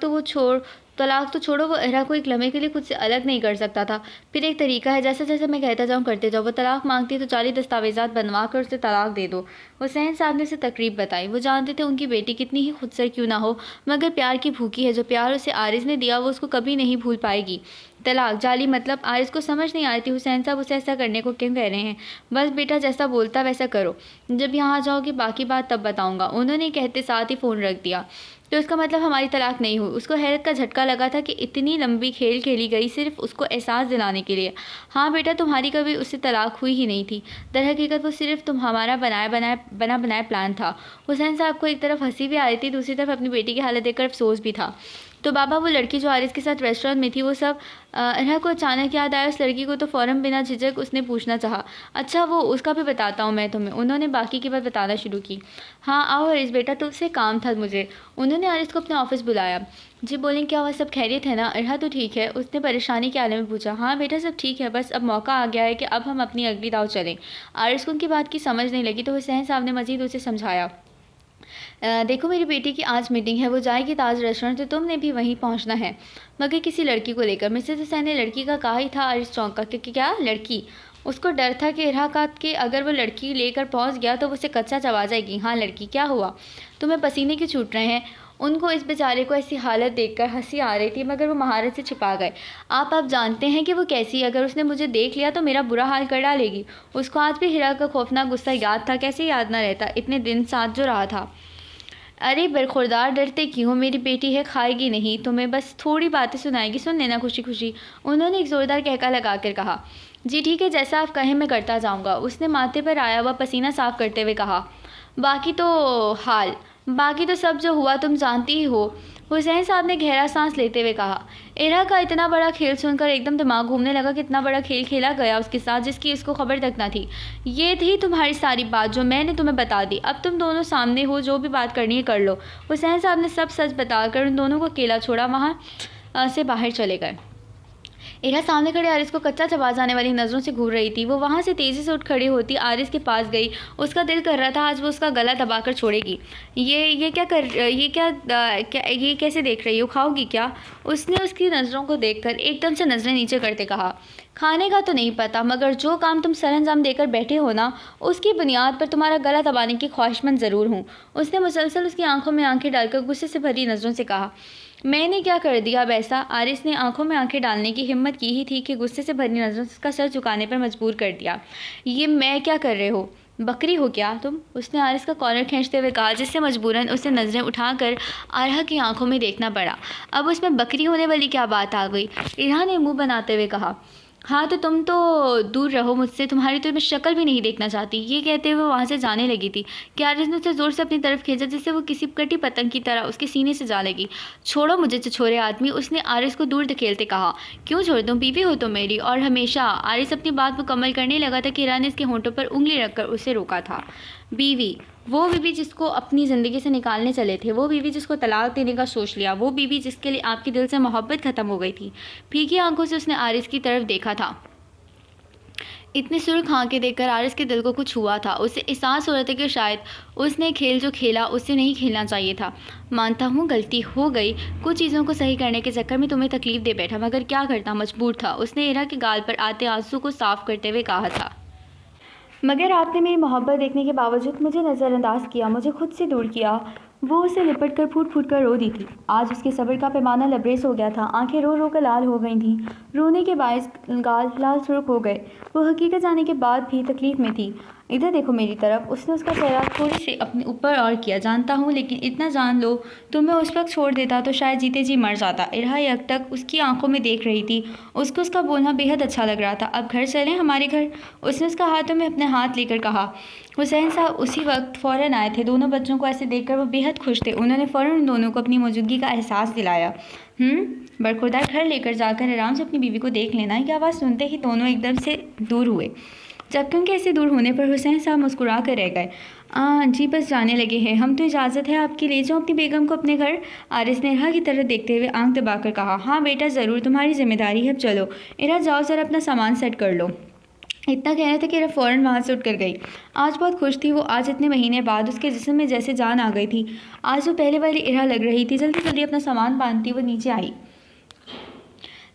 तो छोड़ो, वो इरा को एक लम्हे के लिए खुद से अलग नहीं कर सकता था। फिर एक तरीका है, जैसे जैसे मैं कहता जाऊँ करते जाओ। वो तलाक मांगती है तो जाली दस्तावेज़ात बनवा कर उसे तलाक दे दो। हुसैन साहब ने उसे तकरीब बताई। वो जानते थे उनकी बेटी कितनी ही खुदसर क्यों ना हो, मगर प्यार की भूखी है। जो प्यार उसे आरिस ने दिया वो उसको कभी नहीं भूल पाएगी। तलाक जाली मतलब? आरिस को समझ नहीं आ रही थी हुसैन साहब उसे ऐसा करने को क्यों कह रहे हैं। बस बेटा जैसा बोलता वैसा करो, जब यहाँ आ जाओगे बाकी बात तब बताऊँगा। उन्होंने कहते साथ ही फ़ोन रख दिया। तो इसका मतलब हमारी तलाक नहीं हुई? उसको हैरत का झटका लगा था कि इतनी लंबी खेल खेली गई सिर्फ उसको एहसास दिलाने के लिए। हाँ बेटा, तुम्हारी कभी उससे तलाक हुई ही नहीं थी। दरहकीकत वो सिर्फ हमारा बना बनाया प्लान था। हुसैन साहब को एक तरफ हंसी भी आ रही थी, दूसरी तरफ अपनी बेटी की हालत देखकर अफसोस भी था। तो बाबा वो लड़की जो आरिस के साथ रेस्टोरेंट में थी वो सब इरहा को अचानक याद आया उस लड़की को। तो फ़ौरन बिना झिझक उसने पूछना चाहा, अच्छा वो उसका भी बताता हूँ मैं तुम्हें। उन्होंने बाकी की बात बताना शुरू की। हाँ आओ आरिस बेटा, तुमसे काम था मुझे। उन्होंने आरिस को अपने ऑफिस बुलाया। जी बोलें, क्या हुआ, सब खैरियत है ना? इरहा तो ठीक है, उसने परेशानी के आलम में पूछा। हाँ बेटा सब ठीक है, बस अब मौका आ गया है कि अब हम अपनी अगली दाव चलें। आरिस को उनकी बात की समझ नहीं लगी तो हुसैन साहब ने मजीद उसे समझाया। देखो मेरी बेटी की आज मीटिंग है, वो जाएगी ताज रेस्टोरेंट, तो तुमने भी वहीं पहुंचना है, मगर किसी लड़की को लेकर। मिसेस हुसैन ने लड़की का कहा ही था आरिस चौंका, क्योंकि क्या लड़की? उसको डर था कि इरहा का कि अगर वो लड़की लेकर पहुंच गया तो वो उसे कच्चा चबा जाएगी। हाँ लड़की, क्या हुआ? तुम्हें पसीने क्यों छूट रहे हैं? उनको इस बेचारे को ऐसी हालत देखकर हंसी आ रही थी, मगर वो महारत से छिपा गए। आप जानते हैं कि वो कैसी, अगर उसने मुझे देख लिया तो मेरा बुरा हाल कर डालेगी। उसको आज भी हिरा का खौफनाक गुस्सा याद था, कैसे याद ना रहता, इतने दिन साथ जो रहा था। अरे बरखुरदार, डरते क्यों? मेरी बेटी है, खाएगी नहीं, तुम्हें बस थोड़ी बातें सुनाएगी, सुन लेना खुशी खुशी। उन्होंने एक ज़ोरदार कहका लगाकर कहा। जी ठीक है, जैसा आप कहें मैं करता जाऊंगा, उसने माथे पर आया हुआ पसीना साफ करते हुए कहा। बाकी तो सब जो हुआ तुम जानती ही हो, हुसैन साहब ने गहरा सांस लेते हुए कहा। इरहा का इतना बड़ा खेल सुनकर एकदम दिमाग घूमने लगा कि इतना बड़ा खेल खेला गया उसके साथ जिसकी इसको खबर तक ना थी। ये थी तुम्हारी सारी बात जो मैंने तुम्हें बता दी, अब तुम दोनों सामने हो, जो भी बात करनी है कर लो। हुसैन साहब ने सब सच बताकर उन दोनों को अकेला छोड़ा, वहाँ से बाहर चले गए। इरहा सामने खड़े आरिस को कच्चा चबा जाने वाली नज़रों से घूर रही थी। वो वहाँ से तेज़ी से उठ खड़ी होती आरिस के पास गई। उसका दिल कर रहा था आज वो उसका गला दबाकर छोड़ेगी। ये कैसे देख रही हो, खाओगी क्या? उसने उसकी नज़रों को देखकर एकदम से नज़रें नीचे करते कहा। खाने का तो नहीं पता, मगर जो काम तुम सरअंजाम देकर बैठे हो ना, उसकी बुनियाद पर तुम्हारा गला दबाने की ख्वाहिशमंद ज़रूर हूँ। उसने मुसलसल उसकी आंखों में आंखें डालकर गुस्से से भरी नज़रों से कहा। मैंने क्या कर दिया अब ऐसा? आरिस ने आंखों में आंखें डालने की हिम्मत की ही थी कि गुस्से से भरी नज़रों से उसका सर झुकाने पर मजबूर कर दिया। ये मैं क्या कर रहे हो, बकरी हो क्या तुम? उसने आरिस का कॉलर खींचते हुए कहा, जिससे मजबूरन उसे नज़रें उठाकर आरहा की आंखों में देखना पड़ा। अब उसमें बकरी होने वाली क्या बात आ गई? इरहा ने मुंह बनाते हुए कहा। हाँ तो तुम तो दूर रहो मुझसे, तुम्हारी तो मैं शक्ल भी नहीं देखना चाहती। ये कहते हुए वहाँ से जाने लगी थी कि आरिस ने उसे ज़ोर से अपनी तरफ खींचा, जिससे वो किसी कटी पतंग की तरह उसके सीने से जा लगी। छोड़ो मुझे छिछोरे आदमी, उसने आरिस को दूर धकेलते कहा। क्यों छोड़ दूँ, बीवी हो तो मेरी और हमेशा। आरिस अपनी बात मुकम्मल करने लगा था कि इरहा ने इसके होंठों पर उंगली रखकर उसे रोका था। बीवी, वो बीवी जिसको अपनी ज़िंदगी से निकालने चले थे, वो बीवी जिसको तलाक देने का सोच लिया, वो बीवी जिसके लिए आपके दिल से मोहब्बत ख़त्म हो गई थी। फीकी आंखों से उसने आरिस की तरफ देखा था। इतनी सुर्ख आंखें देखकर आरिस के दिल को कुछ हुआ था। उसे एहसास हो रहा था कि शायद उसने खेल जो खेला उससे नहीं खेलना चाहिए था। मानता हूँ गलती हो गई, कुछ चीज़ों को सही करने के चक्कर में तुम्हें तकलीफ़ दे बैठा, मगर क्या करता, मजबूर था। उसने इरहा के गाल पर आते आंसू को साफ करते हुए कहा था। मगर आपने मेरी मोहब्बत देखने के बावजूद मुझे नज़रअंदाज किया, मुझे खुद से दूर किया। वो उसे लिपट कर फूट फूट कर रो दी थी। आज उसके सब्र का पैमाना लबरेज हो गया था। आंखें रो रो कर लाल हो गई थीं। रोने के बायस गाल लाल सुर्ख हो गए। वो हकीकत जाने के बाद भी तकलीफ़ में थी। इधर देखो मेरी तरफ। उसने उसका चेहरा थोड़ी से अपने ऊपर और किया। जानता हूँ, लेकिन इतना जान लो, तुम्हें उस वक्त छोड़ देता तो शायद जीते जी मर जाता। इरहा एक तक उसकी आंखों में देख रही थी। उसको उसका बोलना बेहद अच्छा लग रहा था। अब घर चलें, हमारे घर। उसने उसका हाथों में अपने हाथ लेकर कहा। हुसैन साहब उसी वक्त फ़ौरन आए थे। दोनों बच्चों को ऐसे देखकर वो बेहद खुश थे। उन्होंने फ़ौरन उन दोनों को अपनी मौजूदगी का एहसास दिलाया। बरखुरदार, घर लेकर जाकर आराम से अपनी बीवी को देख लेना। यह आवाज़ सुनते ही दोनों एकदम से दूर हुए। चक्कर के ऐसे दूर होने पर हुसैन साहब मुस्कुरा कर रह गए। जी बस जाने लगे हैं हम, तो इजाज़त है आपकी, ले जाओ अपनी बेगम को अपने घर। आरिस ने इरहा की तरफ देखते हुए आंख दबाकर कहा। हाँ बेटा ज़रूर, तुम्हारी जिम्मेदारी है। अब चलो इरहा, जाओ ज़रा अपना सामान सेट कर लो। इतना कहना था कि इरहा फ़ौरन वहाँ से उठ कर गई। आज बहुत खुश थी वो। आज इतने महीने बाद उसके जिस्म में जैसे जान आ गई थी। आज वो पहले वाली इरहा लग रही थी। जल्दी जल्दी अपना सामान बांधती वो नीचे आई।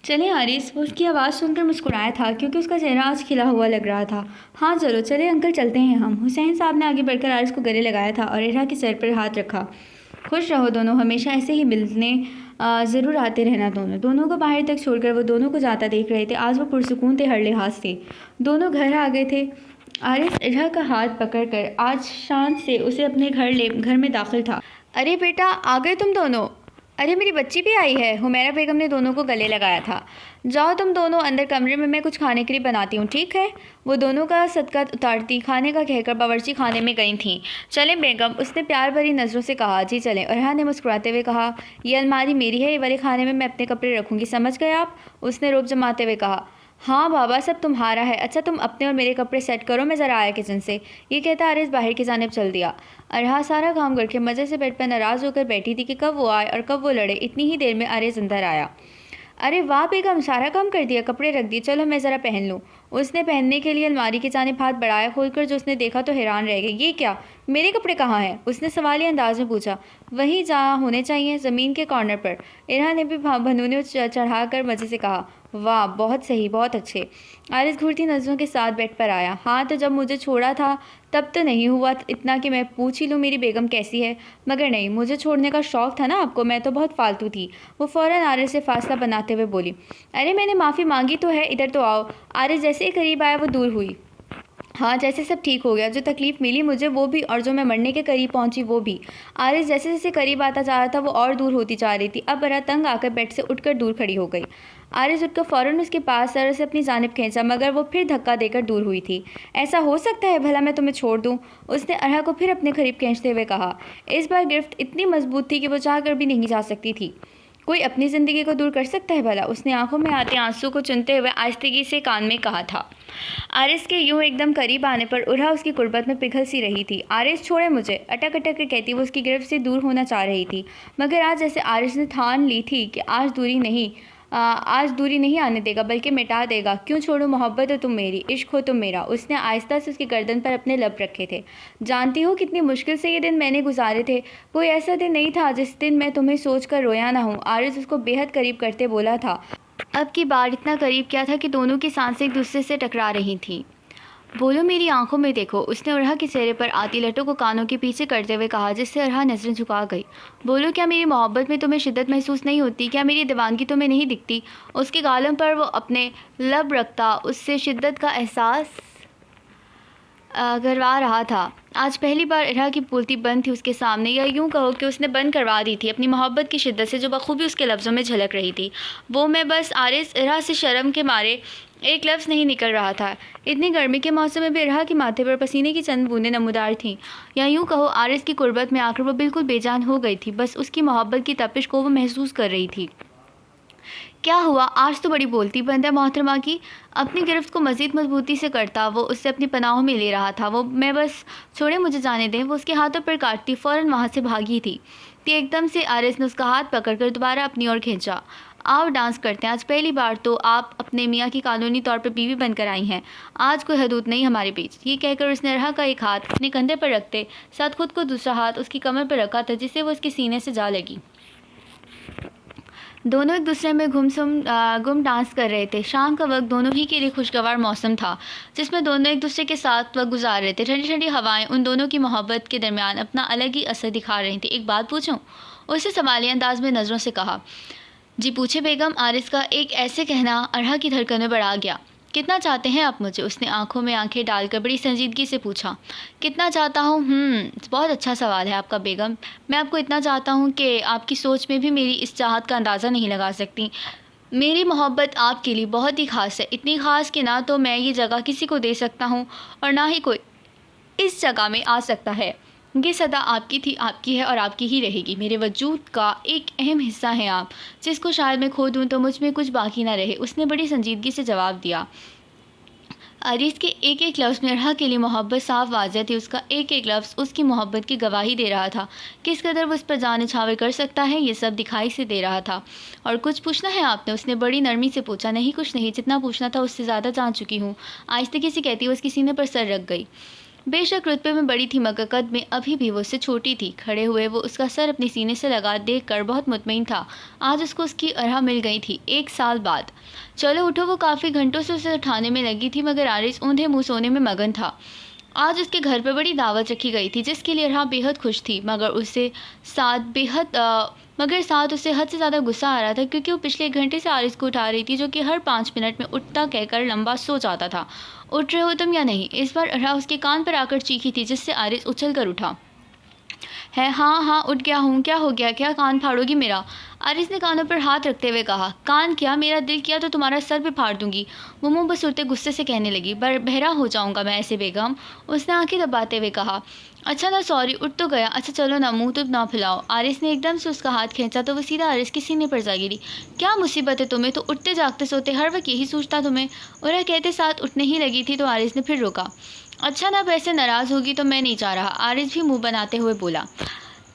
चले आरिस, वो उसकी आवाज़ सुनकर मुस्कुराया था, क्योंकि उसका चेहरा आज खिला हुआ लग रहा था। हाँ चलो, चले अंकल, चलते हैं हम। हुसैन साहब ने आगे बढ़कर आरिस को गले लगाया था और इरहा के सर पर हाथ रखा। खुश रहो दोनों, हमेशा ऐसे ही मिलने ज़रूर आते रहना। दोनों को बाहर तक छोड़कर वो दोनों को जाता देख रहे थे। आज वो पुरसुकून थे हर लिहाज से। दोनों घर आ गए थे। आरिस इरहा का हाथ पकड़कर आज शान से उसे अपने घर में दाखिल था। अरे बेटा, आ गए तुम दोनों? अरे मेरी बच्ची भी आई है। हुमैरा बेगम ने दोनों को गले लगाया था। जाओ तुम दोनों अंदर कमरे में, मैं कुछ खाने के लिए बनाती हूँ, ठीक है। वो दोनों का सदका उतारती खाने का कहकर बावर्ची खाने में गई थीं। चलें बेगम, उसने प्यार भरी नज़रों से कहा। जी चलें, अरहा ने मुस्कुराते हुए कहा। ये अलमारी मेरी है, ये वाले खाने में मैं अपने कपड़े रखूँगी, समझ गए आप? उसने रोब जमाते हुए कहा। हाँ बाबा, सब तुम्हारा है। अच्छा तुम अपने और मेरे कपड़े सेट करो, मैं ज़रा आया किचन से। ये कहता आरिस बाहर की जानिब चल दिया। अरहा सारा काम करके मज़े से बेड पर नाराज़ होकर बैठी थी कि कब वो आए और कब वो लड़े। इतनी ही देर में आरिस अंदर आया। अरे वाह बेगम, सारा काम कर दिया, कपड़े रख दिए, चलो मैं ज़रा पहन लूँ। उसने पहनने के लिए अलमारी की जानिब हाथ बढ़ाया। खोलकर जो उसने देखा तो हैरान रह गई। ये क्या, मेरे कपड़े कहाँ हैं? उसने सवालिया अंदाज में पूछा। वहीं जहाँ होने चाहिए, ज़मीन के कॉर्नर पर। इरहा ने भी भनूने चढ़ा कर मज़े से कहा। वाह, बहुत सही, बहुत अच्छे। आरिस घूरती नज़रों के साथ बेड पर आया। हाँ तो जब मुझे छोड़ा था तब तो नहीं हुआ इतना कि मैं पूछ ही लूँ मेरी बेगम कैसी है, मगर नहीं, मुझे छोड़ने का शौक़ था ना आपको, मैं तो बहुत फालतू थी। वो फ़ौरन आरिस से फासला बनाते हुए बोली। अरे मैंने माफ़ी मांगी तो है, इधर तो आओ। आरिस जैसे ही करीब आया वो दूर हुई। हाँ जैसे सब ठीक हो गया, जो तकलीफ़ मिली मुझे वो भी, और जो मैं मरने के करीब पहुंची वो भी। आरिस जैसे जैसे करीब आता जा रहा था वो और दूर होती जा रही थी। अब बड़ा तंग आकर बेड से उठकर दूर खड़ी हो गई। आरिस उठकर फ़ौरन उसके पास सर से अपनी जानिब खींचा, मगर वो फिर धक्का देकर दूर हुई थी। ऐसा हो सकता है भला मैं तुम्हें छोड़ दूँ? उसने अरहा को फिर अपने करीब खींचते हुए कहा। इस बार गिरफ्त इतनी मजबूत थी कि वो चाह कर भी नहीं जा सकती थी। कोई अपनी ज़िंदगी को दूर कर सकता है भला? उसने आंखों में आते आंसू को चुनते हुए आहिस्तगी से कान में कहा था। आरिस के यूं एकदम करीब आने पर उरहा उसकी कुर्बत में पिघल सी रही थी। आरिस छोड़े मुझे, अटक अटक कर कहती वो उसकी गिरफ्त से दूर होना चाह रही थी। मगर आज जैसे आरिस ने ठान ली थी कि आज दूरी नहीं आने देगा, बल्कि मिटा देगा। क्यों छोड़ूं, मोहब्बत हो तुम मेरी, इश्क हो तुम मेरा। उसने आहिस्ता से उसकी गर्दन पर अपने लब रखे थे। जानती हो कितनी मुश्किल से ये दिन मैंने गुजारे थे। कोई ऐसा दिन नहीं था जिस दिन मैं तुम्हें सोच कर रोया ना हूँ। आरिस उसको बेहद करीब करते बोला था। अब की बार इतना करीब क्या था कि दोनों की सांसें एक दूसरे से टकरा रही थीं। बोलो, मेरी आंखों में देखो। उसने अरहा के चेहरे पर आती लटों को कानों के पीछे करते हुए कहा, जिससे अरहा नजरें झुका गई। बोलो, क्या मेरी मोहब्बत में तुम्हें शिद्दत महसूस नहीं होती? क्या मेरी दीवानगी तुम्हें नहीं दिखती? उसके गालों पर वो अपने लब रखता उससे शिद्दत का एहसास करवा रहा था। आज पहली बार अरहा की बोलती बंद थी उसके सामने, या यूँ कहो कि उसने बंद करवा दी थी अपनी मोहब्बत की शिद्दत से, जो बखूबी उसके लफ्ज़ों में झलक रही थी। वो मैं बस आरिस, अरहा से शर्म के मारे एक लफ्ज़ नहीं निकल रहा था। इतनी गर्मी के मौसम में भी अरहा के माथे पर पसीने की चंद बूंदें नमूदार थीं। या यूँ कहो आरिस की कुर्बत में आकर वो बिल्कुल बेजान हो गई थी। बस उसकी मोहब्बत की तपिश को वो महसूस कर रही थी। क्या हुआ, आज तो बड़ी बोलती बंद है मोहतरमा की। अपनी गिरफ्त को मज़ीद मजबूती से करता वो उससे अपनी पनाहों में ले रहा था। वो मैं बस छोड़े मुझे जाने दें। वो उसके हाथों पर काटती फ़ौरन वहाँ से भागी थी कि एकदम से आरिस ने उसका हाथ पकड़कर दोबारा अपनी ओर खींचा। आओ डांस करते हैं। आज पहली बार तो आप अपने मियाँ की कानूनी तौर पर बीवी बनकर आई हैं। आज कोई हदूद नहीं हमारे बीच। ये कहकर उसने अरहा का एक हाथ अपने कंधे पर रखते साथ खुद को दूसरा हाथ उसकी कमर पर रखा था, जिससे वो उसके सीने से जा लगी। दोनों एक दूसरे में गुम डांस कर रहे थे। शाम का वक्त दोनों ही के लिए खुशगवार मौसम था, जिसमें दोनों एक दूसरे के साथ वक्त गुजार रहे थे। ठंडी ठंडी हवाएं उन दोनों की मोहब्बत के दरमियान अपना अलग ही असर दिखा रही थी। एक बात पूछूं? उसने सवालिया अंदाज में नज़रों से कहा। जी पूछे बेगम। आरिस का एक ऐसे कहना अरहा की धड़कन में बढ़ा गया। कितना चाहते हैं आप मुझे? उसने आंखों में आंखें डालकर बड़ी संजीदगी से पूछा। कितना चाहता हूँ? बहुत अच्छा सवाल है आपका बेगम। मैं आपको इतना चाहता हूँ कि आपकी सोच में भी मेरी इस चाहत का अंदाज़ा नहीं लगा सकती। मेरी मोहब्बत आपके लिए बहुत ही ख़ास है, इतनी ख़ास कि ना तो मैं ये जगह किसी को दे सकता हूँ और ना ही कोई इस जगह में आ सकता है। ये सदा आपकी थी, आपकी है और आपकी ही रहेगी। मेरे वजूद का एक अहम हिस्सा है आप, जिसको शायद मैं खो दूँ तो मुझ में कुछ बाकी ना रहे। उसने बड़ी संजीदगी से जवाब दिया। आरिस के एक एक लफ्ज़ में अरहा के लिए मोहब्बत साफ वाज़ह थी। उसका एक एक लफ्ज़ उसकी मोहब्बत की गवाही दे रहा था। किस कदर वो उस पर जान न्यौछावर कर सकता है, ये सब दिखाई से दे रहा था। और कुछ पूछना है आपने? उसने बड़ी नरमी से पूछा। नहीं कुछ नहीं, जितना पूछना था उससे ज़्यादा जान चुकी हूँ। आहिस्तगी से कहती वो उसके सीने पर सर रख गई। बेशक रुतबे में बड़ी थी मगर कद में अभी भी वो उससे छोटी थी। खड़े हुए वो उसका सर अपने सीने से लगा देखकर बहुत मुतमईन था। आज उसको उसकी अरहा मिल गई थी, 1 साल बाद। चलो उठो। वो काफ़ी घंटों से उसे उठाने में लगी थी, मगर आरिस ऊंधे मुँह सोने में मगन था। आज उसके घर पर बड़ी दावत रखी गई थी, जिसके लिए अरहा बेहद खुश थी, मगर साथ उसे हद से ज़्यादा गुस्सा आ रहा था, क्योंकि वो पिछले 1 घंटे से आरिस को उठा रही थी, जो कि हर 5 मिनट में उठता कहकर लंबा सो जाता था। उठ रहे हो तुम या नहीं? इस बार अरहा उसके कान पर आकर चीखी थी, जिससे आरिस उछल कर उठा। है। हाँ हाँ उठ गया हूँ, क्या हो गया, क्या कान फाड़ोगी मेरा? आरिस ने कानों पर हाथ रखते हुए कहा। कान क्या, मेरा दिल किया तो तुम्हारा सर भी फाड़ दूंगी, वो मुँह बसूरते गुस्से से कहने लगी। बहरा हो जाऊंगा मैं ऐसे बेगम, उसने आंखें दबाते हुए कहा। अच्छा ना सॉरी, उठ तो गया, अच्छा चलो ना, मुंह तो ना फैलाओ। आरिस ने एकदम से उसका हाथ खींचा तो वो सीधा आरिस के सीने पर जा गिरी। क्या मुसीबत है तुम्हें, तो उठते जागते सोते हर वक्त यही सोचता तुम्हें? और वह कहते साथ उठने ही लगी थी तो आरिस ने फिर रोका। अच्छा ना, वैसे नाराज़ होगी तो मैं नहीं चाह रहा, आरिस भी मुंह बनाते हुए बोला।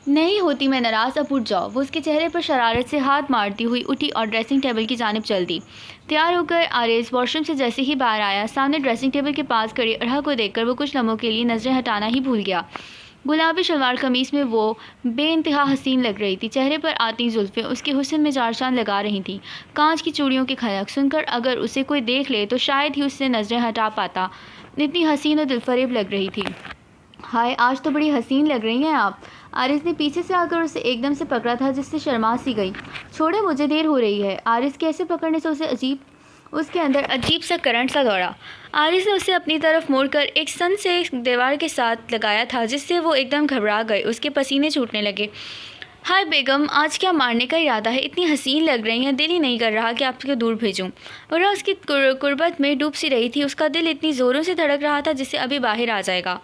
नहीं होती मैं नाराज़, अब उठ जाओ। वो उसके चेहरे पर शरारत से हाथ मारती हुई उठी और ड्रेसिंग टेबल की जानिब चल दी। तैयार होकर आरिस वॉशरूम से जैसे ही बाहर आया, सामने ड्रेसिंग टेबल के पास खड़ी अरहा को देखकर वो कुछ लम्हों के लिए नज़रें हटाना ही भूल गया। गुलाबी शलवार कमीज़ में वो बेइंतहा हसीन लग रही थी। चेहरे पर आती जुल्फ़ें उसके हुस्न में चार चांद लगा रही थीं। कांच की चूड़ियों की खनक सुनकर अगर उसे कोई देख ले तो शायद ही उससे नज़रें हटा पाता, इतनी हसीन और दिलफरेब लग रही थी। हाय, आज तो बड़ी हसीन लग रही हैं आप। आरिस ने पीछे से आकर उसे एकदम से पकड़ा था, जिससे शर्मा सी गई। छोड़े, मुझे देर हो रही है। आरिस के ऐसे पकड़ने से उसके अंदर अजीब सा करंट सा दौड़ा। आरिस ने उसे अपनी तरफ मोड़कर एक सन से दीवार के साथ लगाया था, जिससे वो एकदम घबरा गए, उसके पसीने छूटने लगे। हाय बेगम, आज क्या मारने का इरादा है? इतनी हसीन लग रही हैं, दिल ही नहीं कर रहा कि आपको दूर भेजूं। और उसकी कुर्बत में डूब सी रही थी, उसका दिल इतनी ज़ोरों से धड़क रहा था जिससे अभी बाहर आ जाएगा।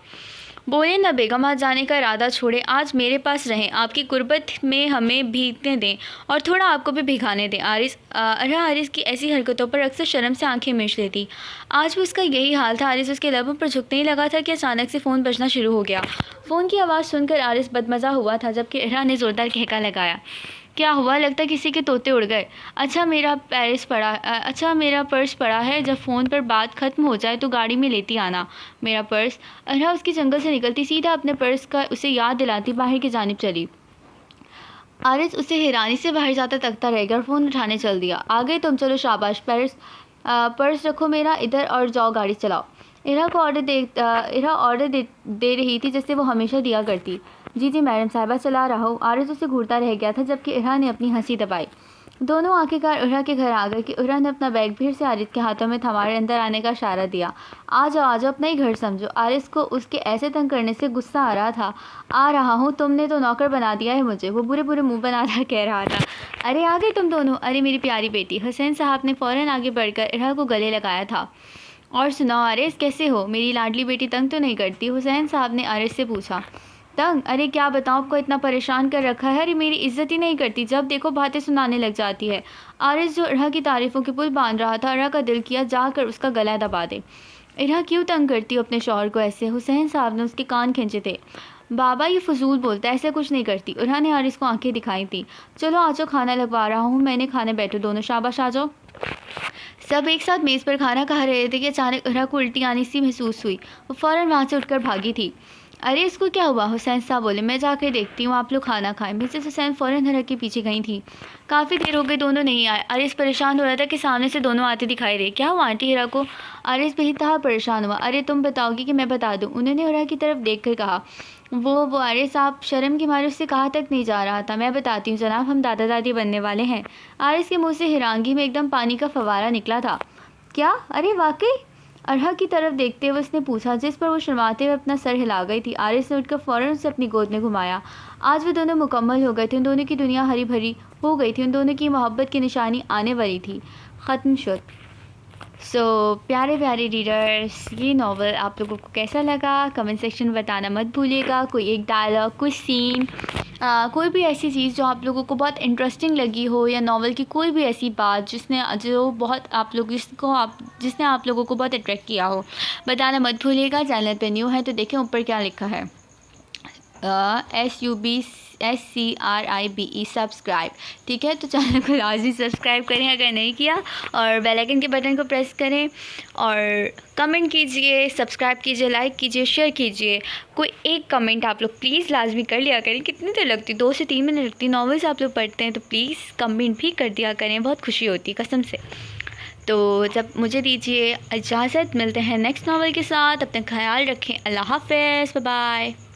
बोले ना बेगम, आज जाने का इरादा छोड़े, आज मेरे पास रहें, आपकी गुर्बत में हमें भीगने दें और थोड़ा आपको भी भिगाने दें। आरिस की ऐसी हरकतों पर अक्सर शर्म से आंखें मीच लेती। आज भी उसका यही हाल था। आरिस उसके लबों पर झुकने ही लगा था कि अचानक से फ़ोन बजना शुरू हो गया। फ़ोन की आवाज़ सुनकर आरिस बदमज़ा हुआ था, जबकि अरहा ने ज़ोरदार कहका लगाया। क्या हुआ, लगता किसी के तोते उड़ गए। अच्छा मेरा पर्स पड़ा है, जब फ़ोन पर बात ख़त्म हो जाए तो गाड़ी में लेती आना मेरा पर्स। अरहा उसकी जंगल से निकलती सीधा अपने पर्स का उसे याद दिलाती बाहर की जानिब चली। आरिस उसे हैरानी से बाहर जाता तकता रह गया और फ़ोन उठाने चल दिया। आ गए तुम, चलो शाबाश। पर्स रखो मेरा इधर और जाओ गाड़ी चलाओ। इरा ऑर्डर दे रही थी जैसे वो हमेशा दिया करती। जी जी मैडम साहिबा, चला रहा हूँ। आरिस उसे घूरता रह गया था, जबकि इरा ने अपनी हंसी दबाई। दोनों आखिरकार उरा के घर आ गए कि उरा ने अपना बैग फिर से आरिस के हाथों में थमाए अंदर आने का इशारा दिया। आ जाओ अपना ही घर समझो। आरिस को उसके ऐसे तंग करने से गुस्सा आ रहा था। आ रहा हूँ, तुमने तो नौकर बना दिया है मुझे, वो बुरे बुरे मुंह बनाकर कह रहा था। अरे आ गए तुम दोनों, अरे मेरी प्यारी बेटी। हुसैन साहब ने फ़ौरन आगे बढ़कर इरा को गले लगाया था। और सुनाओ आरिस, कैसे हो? मेरी लाडली बेटी तंग तो नहीं करती? हुसैन साहब ने आरिस से पूछा। तंग? अरे क्या बताऊँ, आपको इतना परेशान कर रखा है। अरे मेरी इज्जत ही नहीं करती, जब देखो बातें सुनाने लग जाती है। आरिस जो इरा की तारीफ़ों के पुल बांध रहा था, इरा का दिल किया जाकर उसका गला दबा दे। इरा क्यों तंग करती हो अपने शौहर को ऐसे? हुसैन साहब ने उसके कान खींचे थे। बाबा ये फजूल बोलता है, ऐसा कुछ नहीं करती। इरा ने आरिस को आंखें दिखाई थी। चलो आ जाओ, खाना लगवा रहा हूँ मैंने, खाने बैठो दोनों, शाबाश आ जाओ। सब एक साथ मेज़ पर खाना खा रहे थे कि अचानक इरा को उल्टी आनी सी महसूस हुई। वो फ़ौरन वहाँ से उठकर भागी थी। अरे इसको क्या हुआ? हुसैन साहब बोले। मैं जाकर देखती हूँ, आप लोग खाना खाएं। मिसेस हुसैन फ़ौरन इरा के पीछे गई थी। काफ़ी देर हो गई, दोनों नहीं आए। आरिस परेशान हो रहा था कि सामने से दोनों आते दिखाई दे। क्या हुआ आंटी इरा को? आरिस बेतहा परेशान हुआ। अरे तुम बताओगी कि मैं बता दूँ? उन्होंने इरा की तरफ देख कर कहा। वो आरिस आप शर्म के मारे उससे कहा तक नहीं जा रहा था। मैं बताती हूँ जनाब, हम दादा दादी बनने वाले हैं। आरिस के मुँह से हैरानगी में एकदम पानी का फवारा निकला था। क्या? अरे वाकई? अरहा की तरफ देखते हुए उसने पूछा, जिस पर वो शर्माते हुए अपना सर हिला गई थी। आरिस ने उठकर फ़ौरन उसे अपनी गोद में घुमाया। आज वे दोनों मुकम्मल हो गए थे। उन दोनों की दुनिया हरी भरी हो गई थी। उन दोनों की मोहब्बत की निशानी आने वाली थी। ख़त्म शुद। सो प्यारे प्यारे रीडर्स, ये नावल आप लोगों को कैसा लगा कमेंट सेक्शन में बताना मत भूलिएगा। कोई एक डायलॉग, कुछ सीन, कोई भी ऐसी चीज़ जो आप लोगों को बहुत इंटरेस्टिंग लगी हो, या नावल की कोई भी ऐसी बात जिसने आप लोगों को बहुत अट्रैक्ट किया हो, बताना मत भूलिएगा। चैनल पे न्यू है तो देखें ऊपर क्या लिखा है, SUBSCRIBE सब्सक्राइब। ठीक है, तो चैनल को लाजमी सब्सक्राइब करें अगर नहीं किया, और बेल आइकन के बटन को प्रेस करें और कमेंट कीजिए, सब्सक्राइब कीजिए, लाइक कीजिए, शेयर कीजिए। कोई एक कमेंट आप लोग प्लीज़ लाजमी कर लिया करें। कितनी देर लगती, 2 से 3 मिनट लगती। नॉवेल्स आप लोग पढ़ते हैं तो प्लीज़ कमेंट भी कर दिया करें, बहुत खुशी होती है कसम से। तो जब मुझे दीजिए इजाज़त, मिलते हैं नेक्स्ट नावल के साथ। अपना ख्याल रखें। अल्लाह हाफ़िज़, बाय बाय।